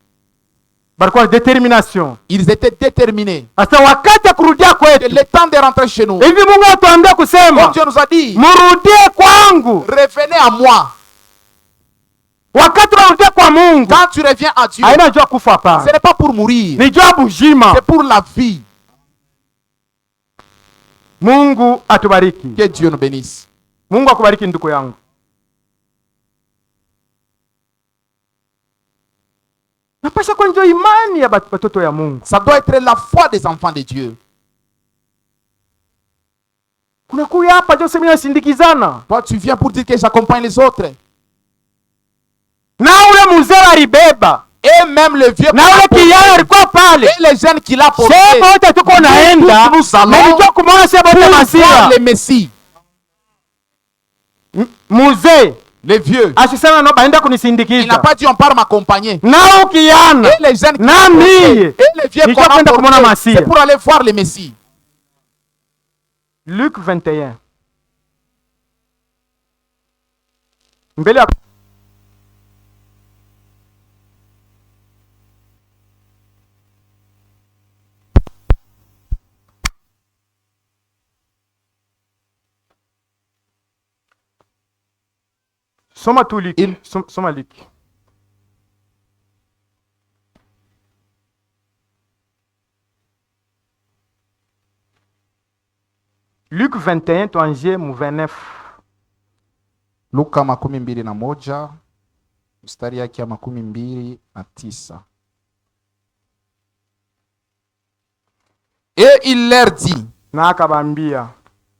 B: Balikuwa na determination.
C: Ils étaient déterminés.
B: Sasa wakati ya kurudia
C: Que
B: kwetu
C: le temps de rentrer chez nous,
B: hivi, Mungu atuambia
C: comme
B: kusema
C: Dieu nous a dit,
B: murudie kwangu.
C: revenez à moi.
B: Wakati unarudia kwa Mungu
C: Quand tu reviens à Dieu,
B: haina juu ya kufa,
C: ce
B: hapana,
C: n'est pas pour mourir,
B: ni juu ya bujima.
C: c'est pour la vie.
B: Mungu atubariki.
C: Que Dieu nous bénisse.
B: Mungu akubariki ndugu yangu. Napasha kwa njo imani ya batoto ya Mungu.
C: Ça doit être la foi des enfants de Dieu.
B: Kuna kuya hapa jo semina sindikizana
C: Toi, tu viens pour dire que j'accompagne les autres.
B: na ule mzee alibeba
C: Et même le vieux
B: na ule kijana alikuwa pale,
C: et les jeunes qui l'ont porté.
B: sema wote tuko naenda
C: Nous allons
B: nilikuwa kumwona sema wote
C: pour voir
B: Masia.
C: le Messie.
B: Mzee
C: Les vieux.
B: asisema no baenda
C: Il n'a
B: kunisindikiza
C: pas dit on part m'accompagner.
B: na ukijana
C: Et les jeunes qui
B: na
C: l'ont porté,
B: mie
C: et les vieux
B: nilikuwa
C: qu'on a
B: kwenda kumwona
C: porté,
B: Masia.
C: c'est pour aller voir le Messie.
B: Luc 21 mbele ya soma tu Luc. Soma Luc. Luc 21 tuanzie mu 29.
C: Luka 21 mstari yake ya 29. Et il leur dit
B: Na akabambia,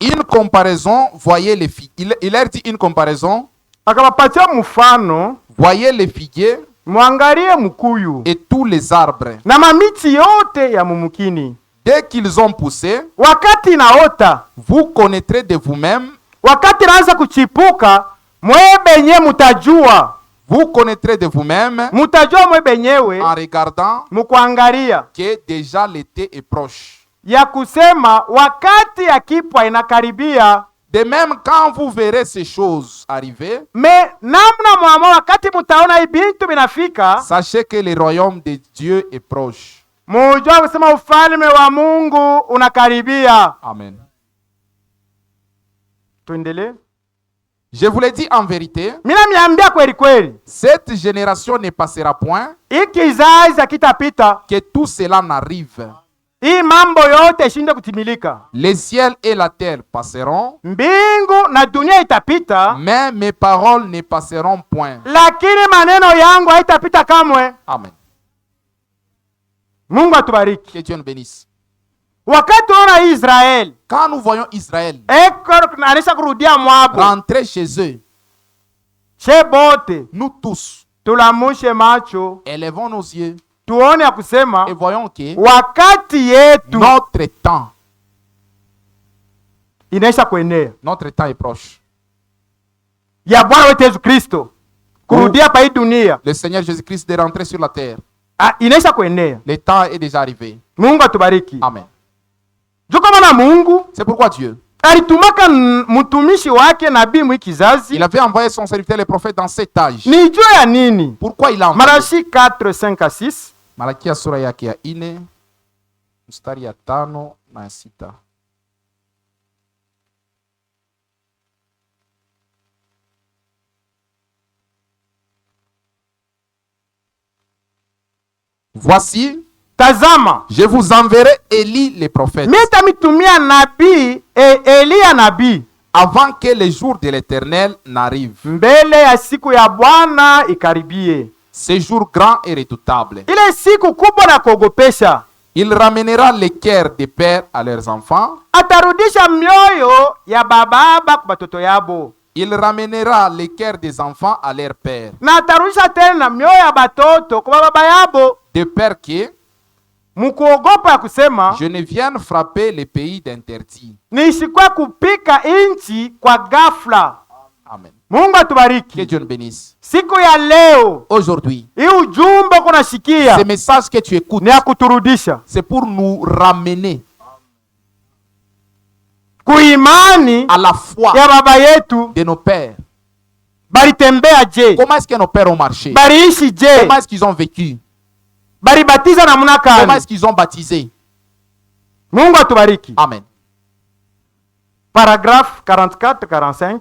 C: une comparaison, voyez les figuiers. Il leur dit une comparaison,
B: akabapatia mfano,
C: voyez les figuiers
B: mwangalie mkuyu
C: et tous les arbres.
B: na mamiti yote ya mumukini.
C: Dès qu'ils ont poussé,
B: Wakati inaota,
C: vous connaîtrez de vous-même,
B: wakati inaanza kuchipuka, mwe benye mutajua,
C: vous connaîtrez de vous-même
B: mutajua mwe benyewe
C: en regardant
B: mukuangalia
C: que déjà l'été est proche.
B: ya kusema wakati ya kipwa inakaribia.
C: De même, quand vous verrez ces choses arriver,
B: Me namna mwama wakati mutaona hii bintu binafika,
C: sachez que le royaume de Dieu est proche.
B: mujua kusema ufalme wa Mungu unakaribia.
C: Amen.
B: Tuendelee.
C: Je vous l'ai dit en vérité,
B: Mina miambia kweli kweli,
C: cette génération ne passera point
B: hii kizazi hakitapita,
C: que tout cela n'arrive.
B: hii mambo yote ishinde kutimilika.
C: Les ciels et la terre passeront,
B: Mbingu na dunia itapita,
C: mais mes paroles ne passeront point.
B: lakini maneno yangu haitapita kamwe.
C: Amen.
B: Mungu atubariki.
C: Que Dieu nous bénisse.
B: Wakati unaona Israeli
C: Quand nous voyons Israël
B: anisha kurudia mwabo,
C: rentrer chez eux,
B: she bote
C: nous tous
B: tulamushe macho
C: élevons nos yeux
B: tuone ya kusema
C: et voyons que
B: wakati yetu
C: notre temps
B: inaisha kuenea
C: est proche.
B: ya Bwana wetu Yesu Kristo kurudia pa hii dunia
C: Le Seigneur Jésus-Christ de rentrer sur la terre.
B: inaisha kuenea.
C: Le temps est déjà arrivé.
B: Mungu atubariki.
C: Amen.
B: Juko maana Mungu
C: C'est pourquoi Dieu,
B: alitumaka mtumishi wake nabii mwikizazi
C: il avait envoyé son serviteur le prophète dans cet âge.
B: ni juu ya nini?
C: Pourquoi il a envoyé?
B: Malachi 4, 5 à 6.
C: Malakia sura yake ya 4 mstari ya 5 na ya 6. Voici,
B: Tazama,
C: je vous enverrai Élie le prophète
B: mitamitumia nabii Eliya nabii
C: avant que le jour de l'Éternel n'arrive.
B: mbele ya siku ya Bwana ikaribie,
C: Ce jour grand et redoutable.
B: ile siku kubwa na kuogopesha.
C: Il ramènera les cœurs des pères à leurs enfants.
B: Atarudisha mioyo ya bababa kwa batoto yabo,
C: Il ramènera les cœurs des enfants à leurs pères.
B: na atarudisha tena mioyo ya batoto kwa baba yabo,
C: De peur que
B: mukuogopa ya kusema
C: je ne vienne frapper les pays d'interdit.
B: niishikwe kupika inchi kwa ghafla.
C: Amen.
B: Mungu
C: Que
B: atubariki.
C: Dieu nous bénisse.
B: Siku ya leo
C: Aujourd'hui,
B: hii ujumbe kunashikia
C: ce message que tu écoutes,
B: ni ya kuturudisha
C: c'est pour nous ramener
B: kuimani
C: à la foi
B: ya baba yetu.
C: de nos pères.
B: Balitembea je?
C: Comment est-ce que nos pères ont marché?
B: Baliishi je?
C: Comment est-ce qu'ils ont vécu?
B: Balibatiza namna
C: Comment
B: gani?
C: est-ce qu'ils ont baptisé?
B: Mungu atubariki.
C: Amen.
B: Paragraphe 44-45.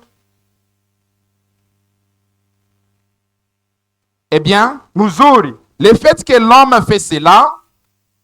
C: Eh bien,
B: Mzuri.
C: le fait que l'homme fait cela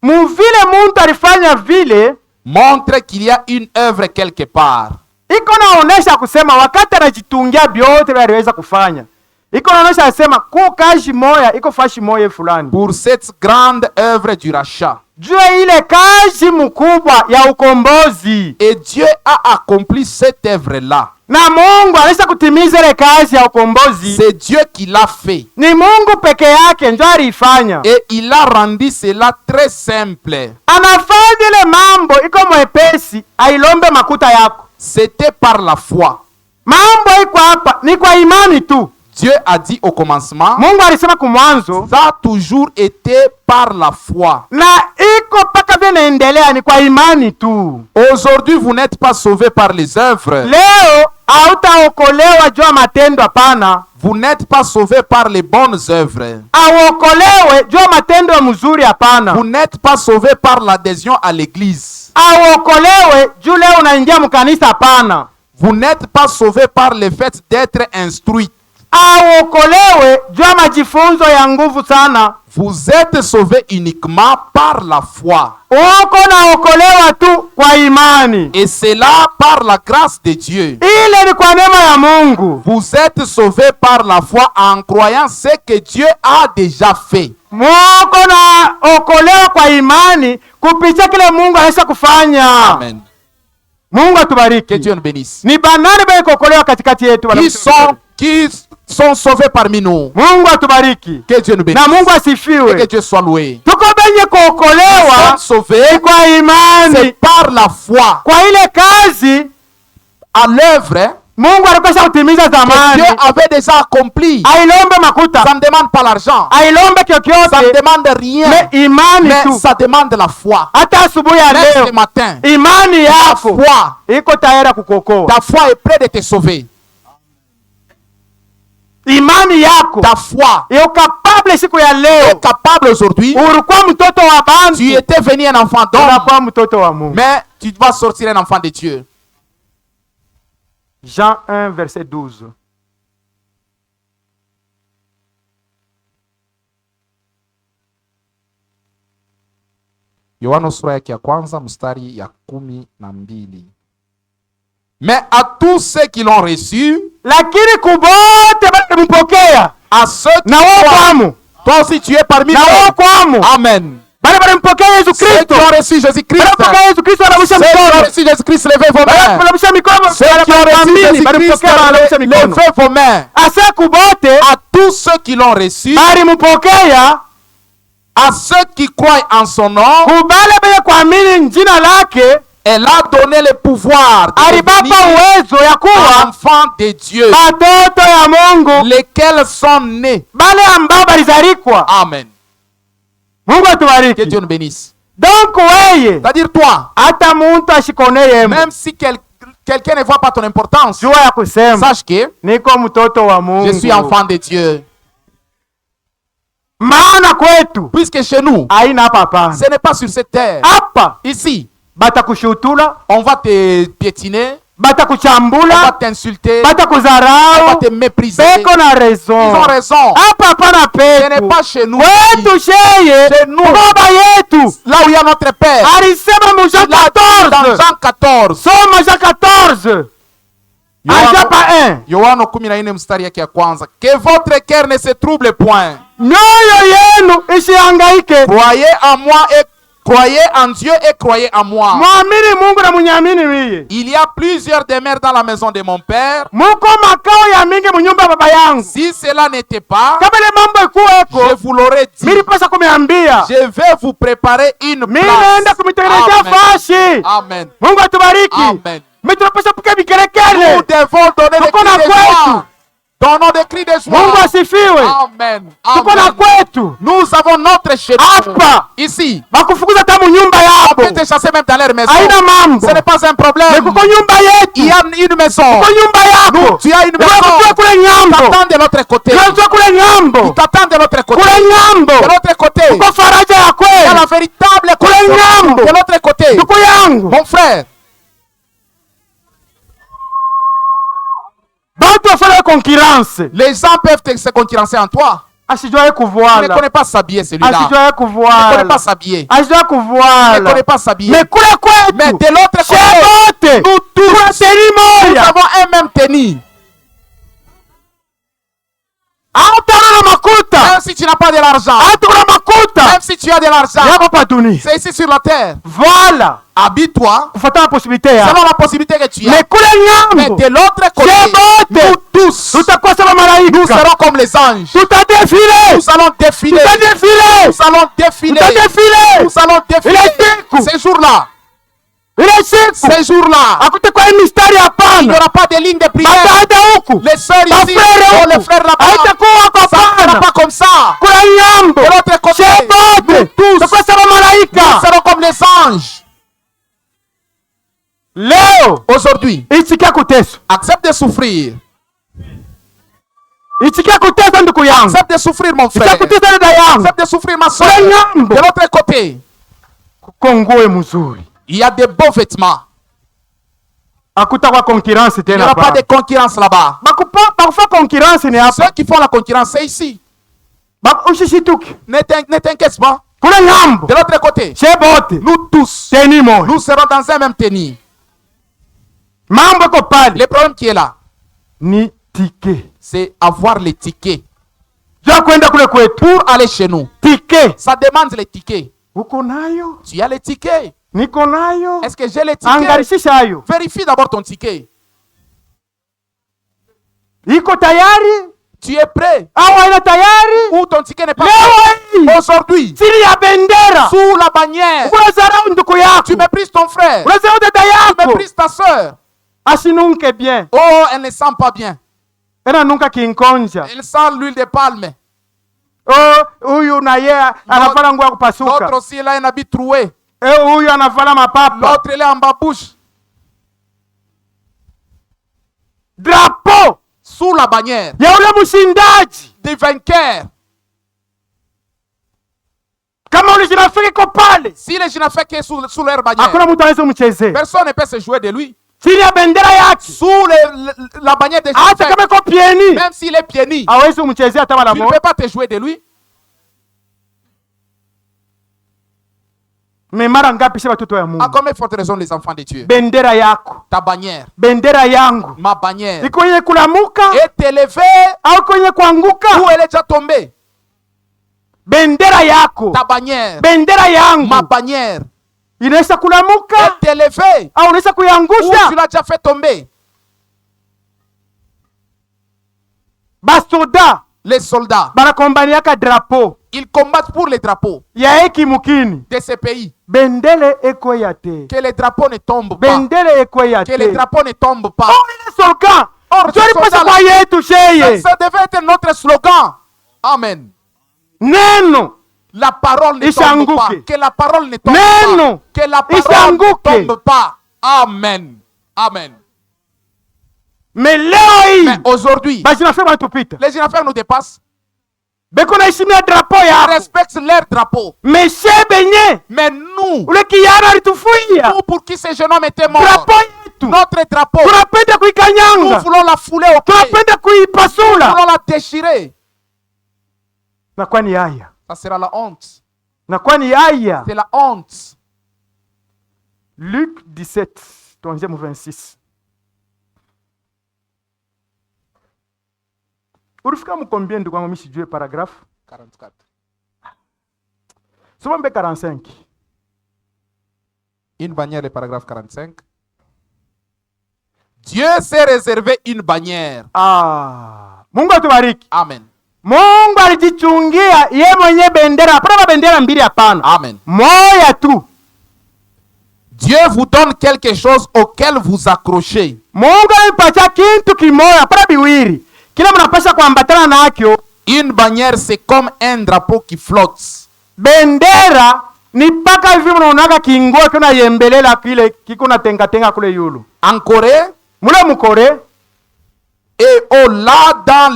B: Muvile muntu alifanya vile
C: montre qu'il y a une œuvre quelque part.
B: iko naonesha kusema wakati anajitungia vyote vile aliweza kufanya, iko naonesha asema ku kazi moya iko fashi moya fulani
C: Pour cette grande œuvre du rachat.
B: juu ya ile kazi mkubwa ya ukombozi,
C: Et Dieu a accompli cette œuvre-là.
B: na Mungu anaisha kutimiza ile kazi ya ukombozi.
C: C'est Dieu qui l'a fait.
B: Ni Mungu peke yake ndio aliifanya.
C: Et il a rendu cela très simple.
B: Anafanya ile mambo iko mwepesi, ailombe makuta yako.
C: C'était par la foi.
B: Mambo iko hapa ni kwa imani tu.
C: Dieu a dit au commencement,
B: Mungu alisema kumwanzo,
C: ça a toujours été par la foi.
B: na iko paka vile naendelea ni kwa imani tu.
C: Aujourd'hui, vous n'êtes pas sauvés par les œuvres.
B: Leo hautaokolewa juu ya matendo, hapana.
C: Vous n'êtes pas sauvés par les bonnes œuvres.
B: Aokolewe juu ya matendo mzuri, hapana.
C: Vous n'êtes pas sauvés par l'adhésion à l'église.
B: Aokolewe juu leo unaingia mkanisa, hapana.
C: Vous n'êtes pas sauvés par le fait d'être instruit.
B: Aokolewe juu ya majifunzo ya nguvu sana.
C: Vous êtes sauvés uniquement par la foi.
B: Uko naokolewa tu kwa imani,
C: Et c'est là par la grâce de Dieu.
B: ile ni kwa neema ya Mungu.
C: Vous êtes sauvés par la foi en croyant ce que Dieu a déjà fait.
B: Muko naokolewa kwa imani kupitia kile Mungu anaweza kufanya.
C: Amen.
B: Mungu
C: Que
B: atubariki.
C: Dieu nous bénisse.
B: Ni banani bali kuokolewa katikati yetu?
C: Qui sont sauvés parmi nous.
B: Mungu atubariki.
C: Que Dieu nous bénisse.
B: Na Mungu
C: Et que
B: asifiwe.
C: Dieu soit loué.
B: Tuko benye
C: Nous
B: kuokolewa
C: sommes sauvés,
B: kwa
C: c'est
B: imani,
C: par la foi
B: kwa ile kazi
C: à l'œuvre
B: Mungu alikwisha kutimiza
C: que
B: zamani.
C: Dieu avait déjà accompli.
B: Ailombe makuta,
C: Ça ne demande pas l'argent.
B: ailombe
C: Ça ne
B: kyokyote,
C: demande rien.
B: me imani
C: Mais
B: tu.
C: ça demande la foi.
B: Hata asubuhi ya
C: Même
B: leo
C: ce matin,
B: imani
C: ta
B: yako
C: foi,
B: iko tayari kukuokoa.
C: ta foi est prête de te sauver.
B: Imani yako
C: Ta foi
B: iko capable siku ya
C: est
B: leo.
C: capable aujourd'hui.
B: Ulikuwa mtoto wa
C: Tu
B: bantu,
C: étais venu un enfant d'homme,
B: unakuwa mtoto wa Mungu.
C: mais tu vas sortir un enfant de Dieu.
B: Jean 1 verset 12.
C: Yohana sura yake ya kwanza mstari ya 12. Mais à tous ceux qui l'ont reçu,
B: Lakini kubote balimpokea,
C: à ceux qui
B: na wao
C: croient,
B: kwamo,
C: toi aussi tu es parmi
B: na wao
C: eux.
B: kwamo,
C: Amen.
B: bale balimpokea Yesu
C: Ceux qui
B: Kristo,
C: ont reçu Jésus-Christ,
B: balimpokea Yesu Kristo, wanarusha
C: ceux qui ont
B: mikono,
C: reçu Jésus-Christ, levez vos mains.
B: wanarusha mikono,
C: Ceux qui ont reçu
B: amini,
C: Jésus-Christ,
B: balimpokea, wanarusha mikono.
C: levez vos mains.
B: Aseku bote
C: À tous ceux qui l'ont reçu,
B: balimpokea,
C: à ceux qui croient en son nom,
B: kubale benye kuamini jina lake,
C: elle a donné le pouvoir de
B: alibapa
C: devenir
B: uwezo ya kuwa
C: enfants de Dieu,
B: batoto ya Mungu,
C: lesquels sont nés.
B: bale ambao balizalikwa.
C: Amen.
B: Mungu
C: Que
B: atubariki.
C: Dieu nous bénisse.
B: Donc weye
C: C'est-à-dire toi,
B: hata muntu ashikone yemu
C: même si quelqu'un ne voit pas ton importance,
B: jua ya kusema
C: sache que
B: niko mtoto wa
C: je suis
B: Mungu,
C: enfant de Dieu.
B: maana kwetu
C: Puisque chez nous,
B: haina hapa hapana.
C: ce n'est pas sur cette terre.
B: Hapa
C: Ici,
B: batakushutula,
C: on va te piétiner, on va
B: batakuchambula,
C: t'insulter, on va
B: batakuzarau,
C: te mépriser.
B: beko na
C: Ils
B: raison.
C: ont raison.
B: Hapa hapana
C: Ce n'est
B: petu,
C: pas chez nous.
B: kwetu sheye
C: Chez nous.
B: baba yetu
C: Là où il y a notre Père,
B: alisema mu Jean
C: dans
B: 14,
C: Jean 14,
B: soma Jean 14 anja pa 1,
C: Yohana 14 mstari yake ya kwanza, que votre cœur ne se trouble point.
B: mioyo yenu isihangaike,
C: Croyez en Dieu et croyez en moi.
B: mwamini Mungu na munyamini miye.
C: Il y a plusieurs demeures dans la maison de mon Père.
B: Muko makao ya mingi munyumba ya baba yangu.
C: Si cela n'était pas,
B: Kama ile mambo
C: je
B: ikuweko,
C: vous l'aurais dit.
B: milipasa kumiambia
C: Je vais vous préparer une
B: mimi naenda
C: place.
B: kumitengenezea
C: Amen.
B: fashi.
C: Amen.
B: Mungu atubariki.
C: Amen.
B: Mimi tunapaswa kupiga
C: Nous
B: vikelekele.
C: devons donner des
B: Tuko na
C: cris de
B: kwetu.
C: joie. Donnons des cris de
B: Mungu
C: joie.
B: asifiwe.
C: Amen.
B: Tuko na
C: Amen.
B: kwetu.
C: Nous avons notre chez nous.
B: Hapa
C: Ici.
B: bakufukuza hata munyumba
C: On peut
B: yabo.
C: te chasser même dans leur maison.
B: Haina mambo.
C: Ce n'est pas un problème.
B: Kuko nyumba
C: Il y
B: yetu.
C: a une maison.
B: Kuko nyumba yako.
C: Tu as une
B: Kuko
C: maison.
B: kule nyambo.
C: T'attends de l'autre côté.
B: Kuko kule nyambo.
C: T'attends de l'autre côté.
B: Kule nyambo.
C: De l'autre côté.
B: Kuko faraja ya
C: Il y a la
B: kweli.
C: véritable
B: Kule
C: consolation.
B: nyambo.
C: De l'autre côté.
B: Ndugu yangu,
C: Mon frère,
B: batu wafanya concurrence.
C: les gens peuvent se concurrencer en toi.
B: Asijwaye
C: Tu ne
B: kuvuala.
C: connais pas s'habiller celui-là. Tu
B: Asijwaye
C: ne connais
B: kuvuala.
C: pas s'habiller.
B: Asijwaye
C: Tu ne
B: kuvuala.
C: connais pas s'habiller.
B: Mais kule
C: Mais
B: kwetu
C: de l'autre côté,
B: shebote
C: nous tous,
B: tunaseri
C: nous
B: moya.
C: avons un même tenue.
B: Hautana na makuta.
C: Même si tu n'as pas de l'argent,
B: Hautana makuta.
C: même si tu as de l'argent,
B: Yako pa dunia.
C: c'est ici sur la terre.
B: Voilà.
C: Habille-toi
B: Kufuatana na possibilité ya.
C: selon la possibilité que tu as.
B: Mais kule
C: Mais
B: nyambo
C: de l'autre côté,
B: shebote
C: nous tous,
B: tutakuwa sama
C: nous
B: malaika.
C: serons comme les anges.
B: Tutadefile.
C: Nous allons défiler.
B: Tutadefile.
C: Nous allons défiler.
B: Tutadefile.
C: Nous allons défiler.
B: Ile siku.
C: Ces jours-là,
B: Ile siku
C: ces jours-là,
B: akutakuwa hii mistari
C: il n'y
B: hapana.
C: aura pas de ligne de prière.
B: Bataenda huku.
C: Les sœurs ici,
B: Bafrere
C: oh, les
B: huku.
C: frères là-bas,
B: Haitakuwa kwa
C: ça ne sera
B: hapana.
C: pas comme ça.
B: Kule nyambo
C: De l'autre côté, nous
B: shebote
C: tous,
B: tutakuwa sama
C: nous
B: malaika.
C: serons comme les anges.
B: Leo
C: Aujourd'hui,
B: itikia kuteswa,
C: accepte de souffrir.
B: itikia kuteswa ndugu yangu,
C: Accepte de souffrir, mon
B: itikia
C: frère.
B: kuteswa dada yangu.
C: Accepte de souffrir, ma soeur.
B: Kule nyambo
C: De l'autre côté,
B: kuko nguo mzuri,
C: il y a de beaux vêtements.
B: hakutakuwa concurrence
C: Il n'y
B: tena
C: aura pas de
B: hapa.
C: concurrence là-bas.
B: Bakufa concurrence ni hapa.
C: Ceux qui font la concurrence, c'est ici.
B: Ushishituke
C: Ne t'inquiète pas.
B: kule nyambo
C: De l'autre côté,
B: shebote
C: nous tous,
B: teni moja.
C: nous serons dans un même tenue.
B: Mambo iko pale
C: Le problème qui est là,
B: ni ticket.
C: c'est avoir les tickets.
B: Jua kwenda kule kwetu
C: Pour aller chez nous,
B: ticket.
C: ça demande les tickets.
B: Uko nayo?
C: Tu as les tickets.
B: Niko nayo.
C: Est-ce que j'ai les tickets?
B: Angalishisha hayo.
C: Vérifie d'abord ton ticket.
B: Iko tayari
C: Tu es prêt?
B: au haina tayari?
C: Ou ton ticket n'est pas
B: Leo
C: prêt?
B: hii
C: Aujourd'hui,
B: chini ya bendera
C: sous la bannière,
B: unazarau ndugu yako,
C: tu méprises ton frère,
B: unazarau dada
C: tu
B: yako,
C: méprises ta soeur.
B: asinunke bien,
C: Oh, elle ne sent pas bien.
B: ena nunka kinkonja.
C: Elle sent l'huile de palme.
B: Oh, huyu na yeye anavala nguo ya kupasuka.
C: L'autre aussi, elle a un habit troué.
B: Huyu anavala mapapa.
C: L'autre, elle est en babouche.
B: Drapeau
C: Sous la bannière
B: ya ule mshindaji.
C: des vainqueurs.
B: Kama ule jinafiki iko pale,
C: Si les gens n'ont fait que sous leur bannière,
B: hakuna mtu anaweza kumchezea.
C: personne ne peut se jouer de lui.
B: Chini ya bendera yake,
C: Sous la bannière des
B: hata
C: gens,
B: kama iko pieni,
C: même s'il est pieds nus,
B: hawezi kumchezea hata mara
C: tu ne
B: moja.
C: peux pas te jouer de lui.
B: Mais mara ngapi sasa watoto ya
C: À
B: Mungu?
C: combien forte raison les enfants de Dieu?
B: Bendera yako,
C: Ta bannière,
B: bendera yangu
C: ma bannière,
B: iko yenye kulamuka
C: est élevée
B: au kwenye kuanguka.
C: ou elle est déjà tombée.
B: bendera yako,
C: ta bannière,
B: bendera yangu
C: ma bannière
B: inaweza kulamuka
C: est élevée
B: au unaweza
C: ou tu
B: kuiangusha.
C: l'as déjà fait tomber.
B: Basoda
C: Les soldats,
B: banakombaniaka drapo
C: ils combattent pour les drapeaux
B: ya eki mukini,
C: de ces pays.
B: bendele ekweya te,
C: Que les drapeaux ne tombent pas.
B: bendele ekweya
C: Que les
B: te.
C: drapeaux ne tombent pas.
B: Oh, ile slogan
C: Or, ce
B: joli pasa
C: soldat-là,
B: kwa yetu sheye,
C: ça devait être notre slogan. Amen.
B: neno
C: La parole ne tombe
B: Ishanguke.
C: pas. Que la parole ne tombe
B: Neno.
C: pas. Que la parole
B: Ishanguke.
C: ne tombe pas. Amen. Amen.
B: me leo hii
C: Mais aujourd'hui,
B: bajinafia banatupita
C: les affaires nous dépassent.
B: beko naheshimia drapo
C: Ils
B: yako,
C: respectent leur drapeau.
B: meshe benye
C: Mais nous,
B: ule kijana alitufuia
C: nous pour qui ce jeune homme était mort,
B: drapo yetu,
C: notre drapeau,
B: tunapenda
C: nous
B: kuikanyanga,
C: voulons la fouler au pied.
B: tunapenda
C: Nous
B: kuipasula,
C: voulons la déchirer.
B: na kwani haya,
C: Ça sera la honte.
B: na kwani haya.
C: C'est la honte.
B: Luc 17 tuanzie mu 26. Ulifika mkombie ndugu wangu, mimi sijue paragraph.
C: 44.
B: Soma mbe 45.
C: Une bannière, le paragraphe 45. Dieu s'est réservé une bannière.
B: Mungu atubariki.
C: Amen.
B: Mungu alijichungia ye mwenye bendera, hapana bendera mbili, hapana.
C: Amen.
B: Moya tu.
C: Dieu vous donne quelque chose auquel vous accrochez.
B: Mungu alipatia kintu kimoya, hapana biwiri. Kila mnapasha kuambatana nakyo.
C: Une bannière, c'est comme un drapeau qui flotte.
B: Bendera ni paka hivi mnaonaka kingoa kuna yembelela kile kiko na tenga tenga kule yulu.
C: En Corée
B: Mule mukore
C: et au-là dans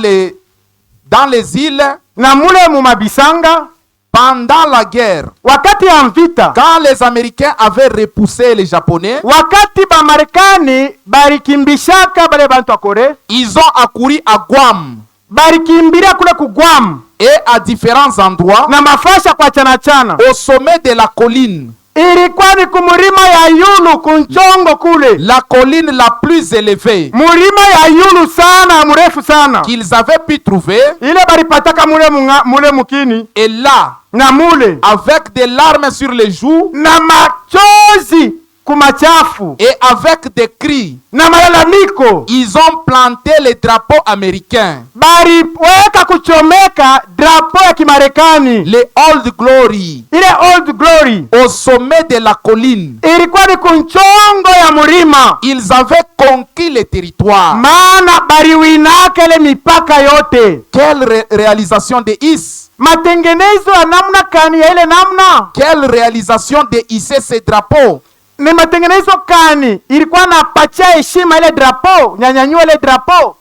C: les îles,
B: na mule mumabisanga
C: pendant la guerre,
B: wakati ya mvita,
C: quand les Américains avaient repoussé les Japonais,
B: wakati ba Marekani barikimbishaka bale bantu wa Kore,
C: ils ont accouru à Guam
B: barikimbilia kule ku Guam
C: et à différents endroits
B: na mafasha kwa chana chana.
C: au sommet de la colline.
B: Ilikuwa ni kumurima ya yulu kunchongo kule,
C: La colline la plus élevée
B: murima ya yulu sana mrefu sana,
C: qu'ils avaient pu trouver,
B: ile baripataka mule mukini
C: et là,
B: na mule
C: avec des larmes sur les joues
B: na machozi kumachafu
C: et avec des cris,
B: na malalamiko,
C: ils ont planté les drapeaux américains,
B: bariweka kuchomeka drapo ya Kimarekani,
C: les Old Glory,
B: ile Old Glory.
C: au sommet de la colline.
B: Ilikuwa ni kunchongo ya murima,
C: Ils avaient conquis les territoires.
B: maana bariwinaka ile mipaka yote.
C: Quelle réalisation de Is!
B: Matengenezo ya namna kani ya ile namna
C: Quelle réalisation de hisser ces drapeaux!
B: ni matengenezo kani ilikuwa napatia heshima ile drapo, nyanyanyua ile drapo.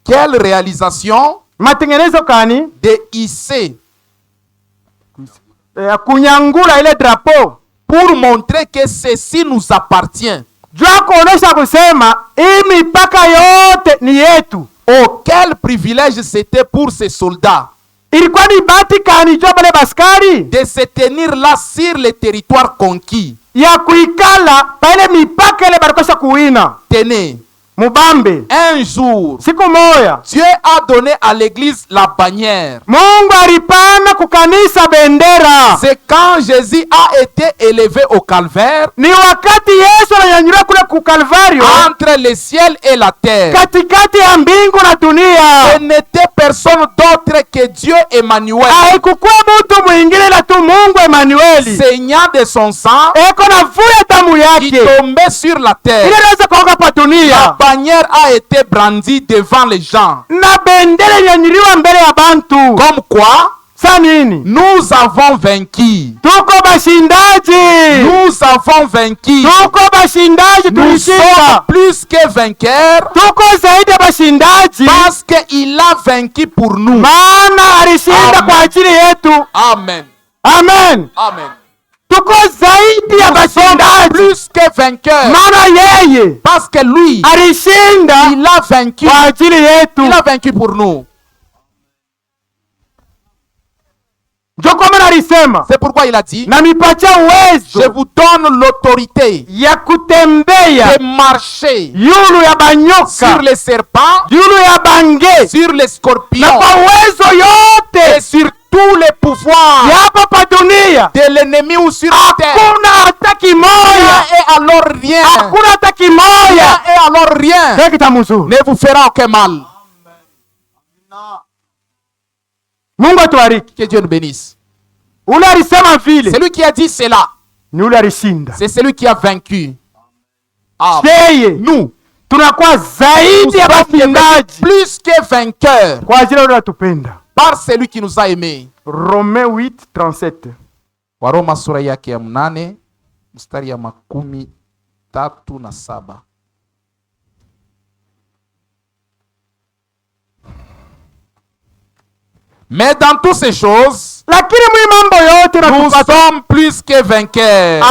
C: Quelle réalisation
B: Matengenezo kani
C: de hisser
B: kunyangula ile drapo,
C: pour montrer que ceci nous appartient.
B: jua kuonesha kusema hii mipaka yote ni yetu.
C: Oh, quel privilège c'était pour ces soldats
B: Ilikuwa ni bahati kani jua bale baskari
C: de se tenir là sur les territoires conquis.
B: ya kuikala pa ile mipaka ile barikosha kuwina.
C: Tenez,
B: Mubambe
C: un jour,
B: siku moya
C: Dieu a donné à l'église la bannière.
B: Mungu alipana kukanisa bendera.
C: C'est quand Jésus a été élevé au calvaire,
B: Ni wakati Yesu ananyanyuliwa kule ku Kalvario,
C: entre le ciel et la terre.
B: katikati ya mbingu na
C: Ce
B: dunia.
C: n'était personne d'autre que Dieu Emmanuel,
B: Haikukuwa mtu mwingine ila tu Mungu Emanueli,
C: saignant de son sang,
B: eko na vuya damu
C: qui
B: yake
C: tombait sur la
B: ili
C: terre.
B: aweze kuoga pa
C: La
B: dunia,
C: bannière a été brandie devant les gens.
B: na bendera ilinyanyuliwa mbele ya bantu.
C: Comme quoi,
B: Sa nini?
C: nous avons vaincu.
B: Tuko bashindaji,
C: Nous avons vaincu.
B: tuko bashindaji,
C: Nous sommes
B: tulishinda,
C: plus que vainqueurs
B: tuko zaidi ya bashindaji,
C: parce qu'il a vaincu pour nous.
B: maana alishinda
C: Amen.
B: kwa ajili yetu.
C: Amen.
B: Amen.
C: Amen.
B: Tuko zaidi ya
C: Nous sommes
B: bashindaji,
C: plus que vainqueurs
B: maana yeye
C: parce que lui,
B: alishinda
C: il a vaincu.
B: kwa ajili yetu.
C: Il a vaincu pour nous.
B: Ndio kwa maana alisema,
C: C'est pourquoi il a dit,
B: na mipatia
C: je
B: uwezo
C: vous donne l'autorité
B: ya kutembea
C: de marcher
B: yulu ya
C: sur
B: banyoka,
C: les serpents,
B: yulu ya bange,
C: sur les
B: na
C: scorpions
B: kwa uwezo
C: et
B: yote
C: sur tous les pouvoirs
B: hapa pa dunia
C: de l'ennemi ou sur la terre.
B: hakuna hata kimoja,
C: Et alors rien.
B: hakuna hata kimoja
C: Et alors rien
B: kitamzuru.
C: ne vous fera aucun mal.
B: Mungu atubariki.
C: Que Dieu nous bénisse.
B: Ule alisema vile
C: Celui qui a dit cela,
B: ni ule alishinda.
C: c'est celui qui a vaincu. Ah,
B: Yeye
C: nous,
B: tunakuwa
C: nous
B: zaidi ya
C: sommes devenus
B: washindaji
C: plus que vainqueurs
B: kwa ajili ya ule anatupenda.
C: par celui qui nous a aimés.
B: Romains 8:37.
C: Waroma sura yake ya 8 mstari ya 37. Mais dans toutes ces choses,
B: Lakini mwi mambo yote
C: nous
B: natupata
C: sommes plus que vainqueurs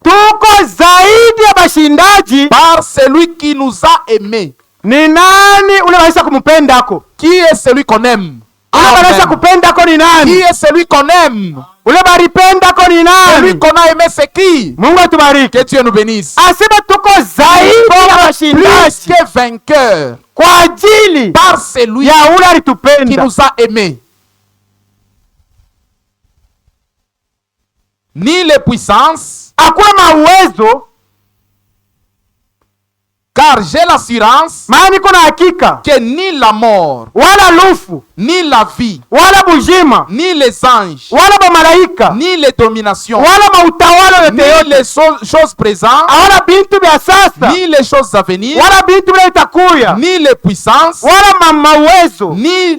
B: tuko zaidi ya bashindaji.
C: par celui qui nous a aimés.
B: Ni nani ule wanaweza kumpendako?
C: Qui est celui qu'on aime?
B: Ule wanaweza
C: Amen.
B: kupendako ni
C: Qui
B: nani?
C: est celui qu'on aime?
B: Ule baripendako ni
C: Celui
B: nani?
C: qu'on a aimé, c'est qui?
B: Mungu atubariki.
C: Que Dieu nous bénisse.
B: Asema tuko zaidi ya
C: Plus
B: bashindaji
C: que vainqueurs
B: kwa ajili
C: par celui
B: ya ule
C: qui
B: alitupenda.
C: nous a aimés. Ni les puissances,
B: Hakuna mauwezo,
C: car j'ai l'assurance
B: maana niko na hakika
C: que ni la mort,
B: wala lufu
C: ni la vie,
B: wala bujima
C: ni les anges,
B: wala bamalaika
C: ni les dominations,
B: wala mautawala yote
C: ni
B: yote
C: les choses présentes,
B: wala bintu vya sasa
C: ni les choses à venir,
B: wala bintu vile itakuya
C: ni les puissances,
B: wala mauwezo
C: ni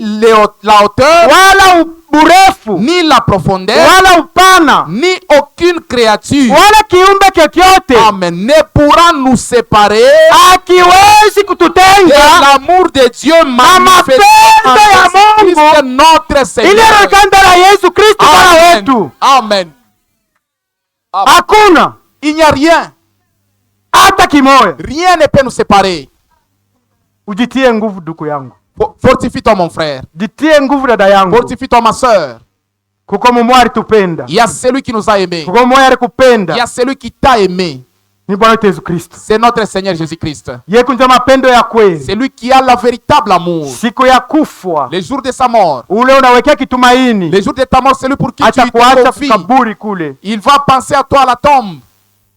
C: la hauteur,
B: wala burefu
C: ni la profondeur,
B: wala upana
C: ni aucune créature,
B: wala kiumbe kyokyote
C: amen, ne pourra nous séparer
B: akiwezi
C: de
B: kututenga
C: l'amour de Dieu manifesté en
B: mapendo ya
C: Jésus-Christ
B: Mungu
C: notre Seigneur.
B: iliyoonekana la Yesu Kristo Bwana
C: Amen.
B: wetu.
C: Amen.
B: Hakuna
C: Il n'y a rien.
B: hata kimoya.
C: Rien ne peut nous séparer.
B: Ujitie nguvu ndugu yangu,
C: Fortifie-toi mon frère.
B: jitie nguvu dada yangu.
C: Fortifie-toi ma soeur.
B: Kuko mumwe alitupenda,
C: Il y a celui qui nous a aimés.
B: kuko mumwe
C: Il y
B: alikupenda,
C: a celui qui t'a aimé.
B: ni Bwana wetu Yesu Kristo.
C: C'est notre Seigneur Jésus-Christ.
B: Yeye kunja mapendo ya kweli.
C: C'est lui qui a le véritable amour.
B: Siku ya kufwa
C: Les jours de sa mort.
B: ule unawekea kitumaini,
C: Les jours de ta mort, c'est lui pour qui tu te
B: atakuacha
C: confies.
B: kaburi kule,
C: Il va penser à toi à la tombe.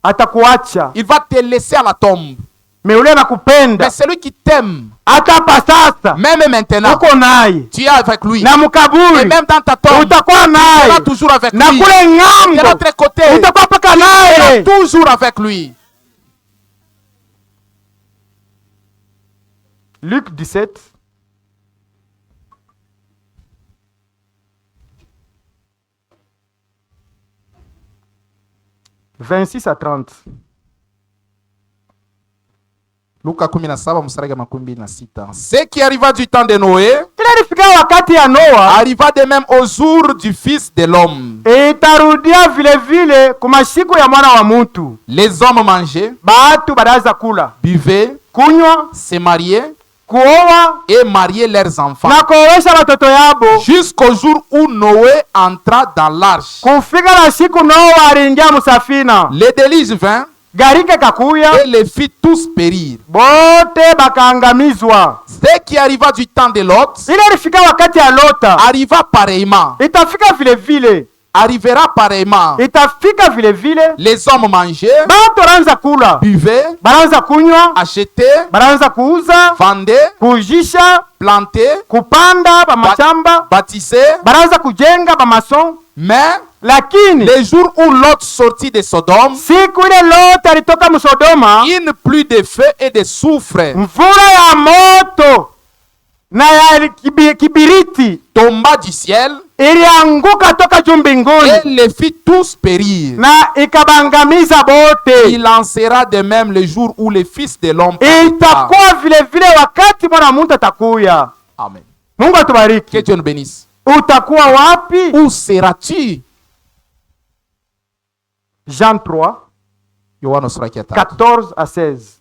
B: atakuacha.
C: Il va te laisser à la tombe.
B: Me ule anakupenda
C: Mais celui qui t'aime,
B: hata hapa sasa
C: même maintenant,
B: uko naye
C: tu es avec lui.
B: na
C: Et
B: mkaburi
C: même dans ta tombe,
B: utakuwa
C: tu seras
B: naye,
C: toujours avec
B: na
C: lui.
B: kule
C: De
B: ng'ambo
C: l'autre côté,
B: utakuwa paka
C: tu seras
B: naye.
C: toujours avec lui.
B: Luc 17 26 à 30.
C: Luka 17 mstari wa 26. Ce qui arriva du temps de Noé
B: Kile ilifika wakati ya Noa,
C: arriva de même au jour du Fils de l'homme.
B: itarudia vile vile kumasiku ya mwana wa mutu.
C: Les hommes mangeaient,
B: Batu badaza kula,
C: buvaient,
B: kunywa,
C: se mariaient
B: kuoa
C: et mariaient leurs enfants.
B: na kuowesha watoto yabo,
C: Jusqu'au jour où Noé entra dans l'arche.
B: kufika na siku Noa aliingia musafina,
C: Les déluges vint
B: garike kakuya,
C: et les fit tous périr.
B: bote bakaangamizwa.
C: Ce qui arriva du temps de Lot
B: Ile ilifika wakati ya Lota,
C: arriva pareillement,
B: itafika vile vile,
C: arrivera pareillement.
B: itafika vile vile.
C: Les hommes mangeaient,
B: Batu wanaanza kula,
C: buvaient,
B: banaanza kunywa,
C: achetaient,
B: banaanza kuuza,
C: vendaient,
B: kujisha,
C: plantaient,
B: kupanda pa mashamba,
C: bâtissaient.
B: banaanza kujenga pa mason.
C: Mais
B: Lakini
C: les jours où Lot sortit de Sodome,
B: siku ile Loti alitoka Msodoma,
C: une pluie de feu et de soufre
B: mvula ya moto na ya kibiriti
C: tomba du ciel
B: ilianguka toka juu
C: et
B: mbinguni
C: les fit tous périr.
B: na ikabangamiza bote.
C: Il en sera de même le jour où le Fils de l'homme partira.
B: Itakuwa vile vile wakati mwana wa mtu atakuya.
C: Amen.
B: Mungu
C: Que
B: atubariki.
C: Dieu nous bénisse.
B: Utakuwa wapi?
C: Où seras-tu?
B: Jean 3
C: Yohana sura ya 3.
B: 14 à 16.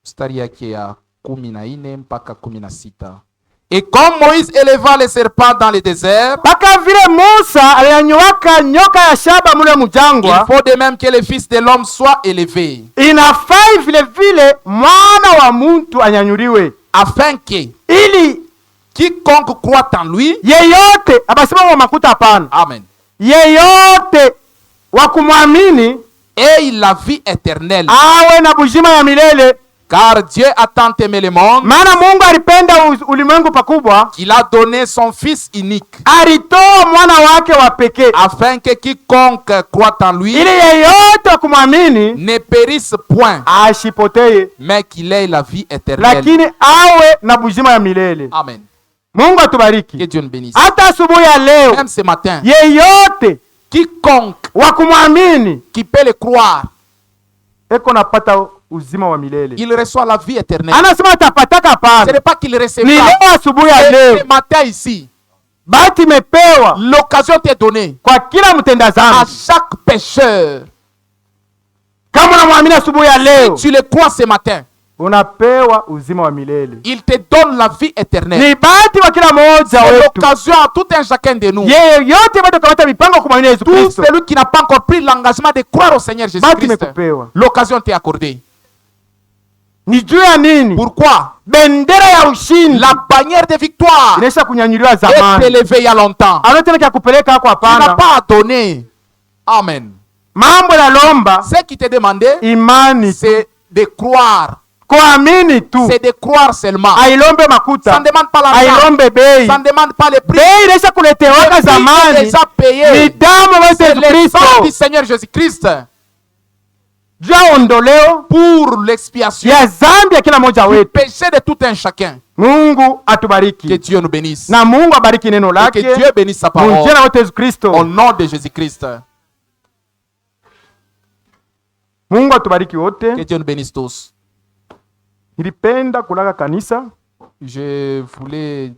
C: Mstari yake ya 14 mpaka 16. Et comme Moïse éleva les serpents dans le désert,
B: Mpaka vile Musa alinyanyuaka nyoka ya shaba mule
C: il
B: mjangwa,
C: faut de même que le Fils de l'homme soit élevé,
B: inafai vile vile mwana wa mtu anyanyuliwe,
C: afin que
B: ili
C: quiconque croit en lui,
B: yeyote, abasema wa makuta hapana,
C: amen,
B: yeyote wa kumwamini
C: ait la vie éternelle.
B: awe na bujima ya milele.
C: Car Dieu a tant aimé le monde
B: Maana Mungu alipenda ulimwengu pakubwa,
C: qu'il a donné son Fils unique,
B: alitoa mwana wake wa pekee,
C: afin que quiconque croit en lui
B: ili yeyote wa kumwamini
C: ne périsse point,
B: ashipoteye,
C: mais qu'il ait la vie éternelle.
B: lakini awe na bujima ya milele.
C: Amen.
B: Mungu
C: Que
B: atubariki.
C: Dieu nous bénisse.
B: Hata asubuhi ya leo,
C: Même ce matin,
B: yeyote
C: quiconque
B: wa kumwamini
C: qui peut le croire,
B: eko napata uzima wa milele.
C: il reçoit la vie éternelle.
B: Anasema atapataka
C: Ce
B: hapana.
C: n'est pas qu'il
B: Ni
C: recevra.
B: leo asubuhi ya
C: Et
B: leo,
C: ce matin ici,
B: bahati imepewa
C: l'occasion t'est donnée
B: kwa kila mtenda
C: à
B: dhambi.
C: chaque pécheur.
B: Kama unamwamini asubuhi ya leo,
C: Tu le crois ce matin,
B: unapewa uzima wa milele.
C: il te donne la vie éternelle.
B: Ni bahati wa kila mmoja
C: C'est
B: wetu,
C: l'occasion à tout un chacun de nous.
B: yeyote bado kamata mipango ya kumwamini Yesu
C: Tout
B: Kristo,
C: celui qui n'a pas encore pris l'engagement de croire au Seigneur
B: bahati
C: Jésus-Christ,
B: imekupewa.
C: l'occasion t'est accordée.
B: Ni juu ya nini?
C: Pourquoi?
B: Bendera ya ushindi
C: La bannière de victoire
B: inaisha kunyanyuliwa
C: est
B: zamani.
C: élevée il y a longtemps.
B: Ana tena kya kupeleka hako
C: Tu n'as
B: hapana.
C: pas à donner. Amen.
B: Mambo yanalomba
C: Ce qui t'est demandé,
B: imani,
C: c'est de croire.
B: kuamini tu.
C: C'est de croire seulement.
B: Ailombe
C: Ça
B: makuta,
C: ne demande pas l'argent.
B: ailombe bei.
C: Ça ne demande pas le prix.
B: Bei inaisha kuletewaka
C: Le prix est
B: zamani,
C: déjà
B: ni
C: payé.
B: damu ya
C: C'est
B: Yesu
C: le sang du
B: Kristo
C: Seigneur Jésus-Christ
B: juu ya ondoleo
C: pour l'expiation
B: ya zambi ya kila mmoja
C: du
B: wetu.
C: péché de tout un chacun.
B: Mungu
C: Que
B: atubariki
C: Dieu nous bénisse.
B: na Mungu abariki neno
C: Et
B: lake
C: que Dieu bénisse sa parole.
B: mujina wote Yesu Kristo.
C: Au nom de Jésus-Christ.
B: Mungu atubariki wote.
C: Que Dieu nous bénisse tous.
B: Nilipenda kulaka kanisa
C: Je voulais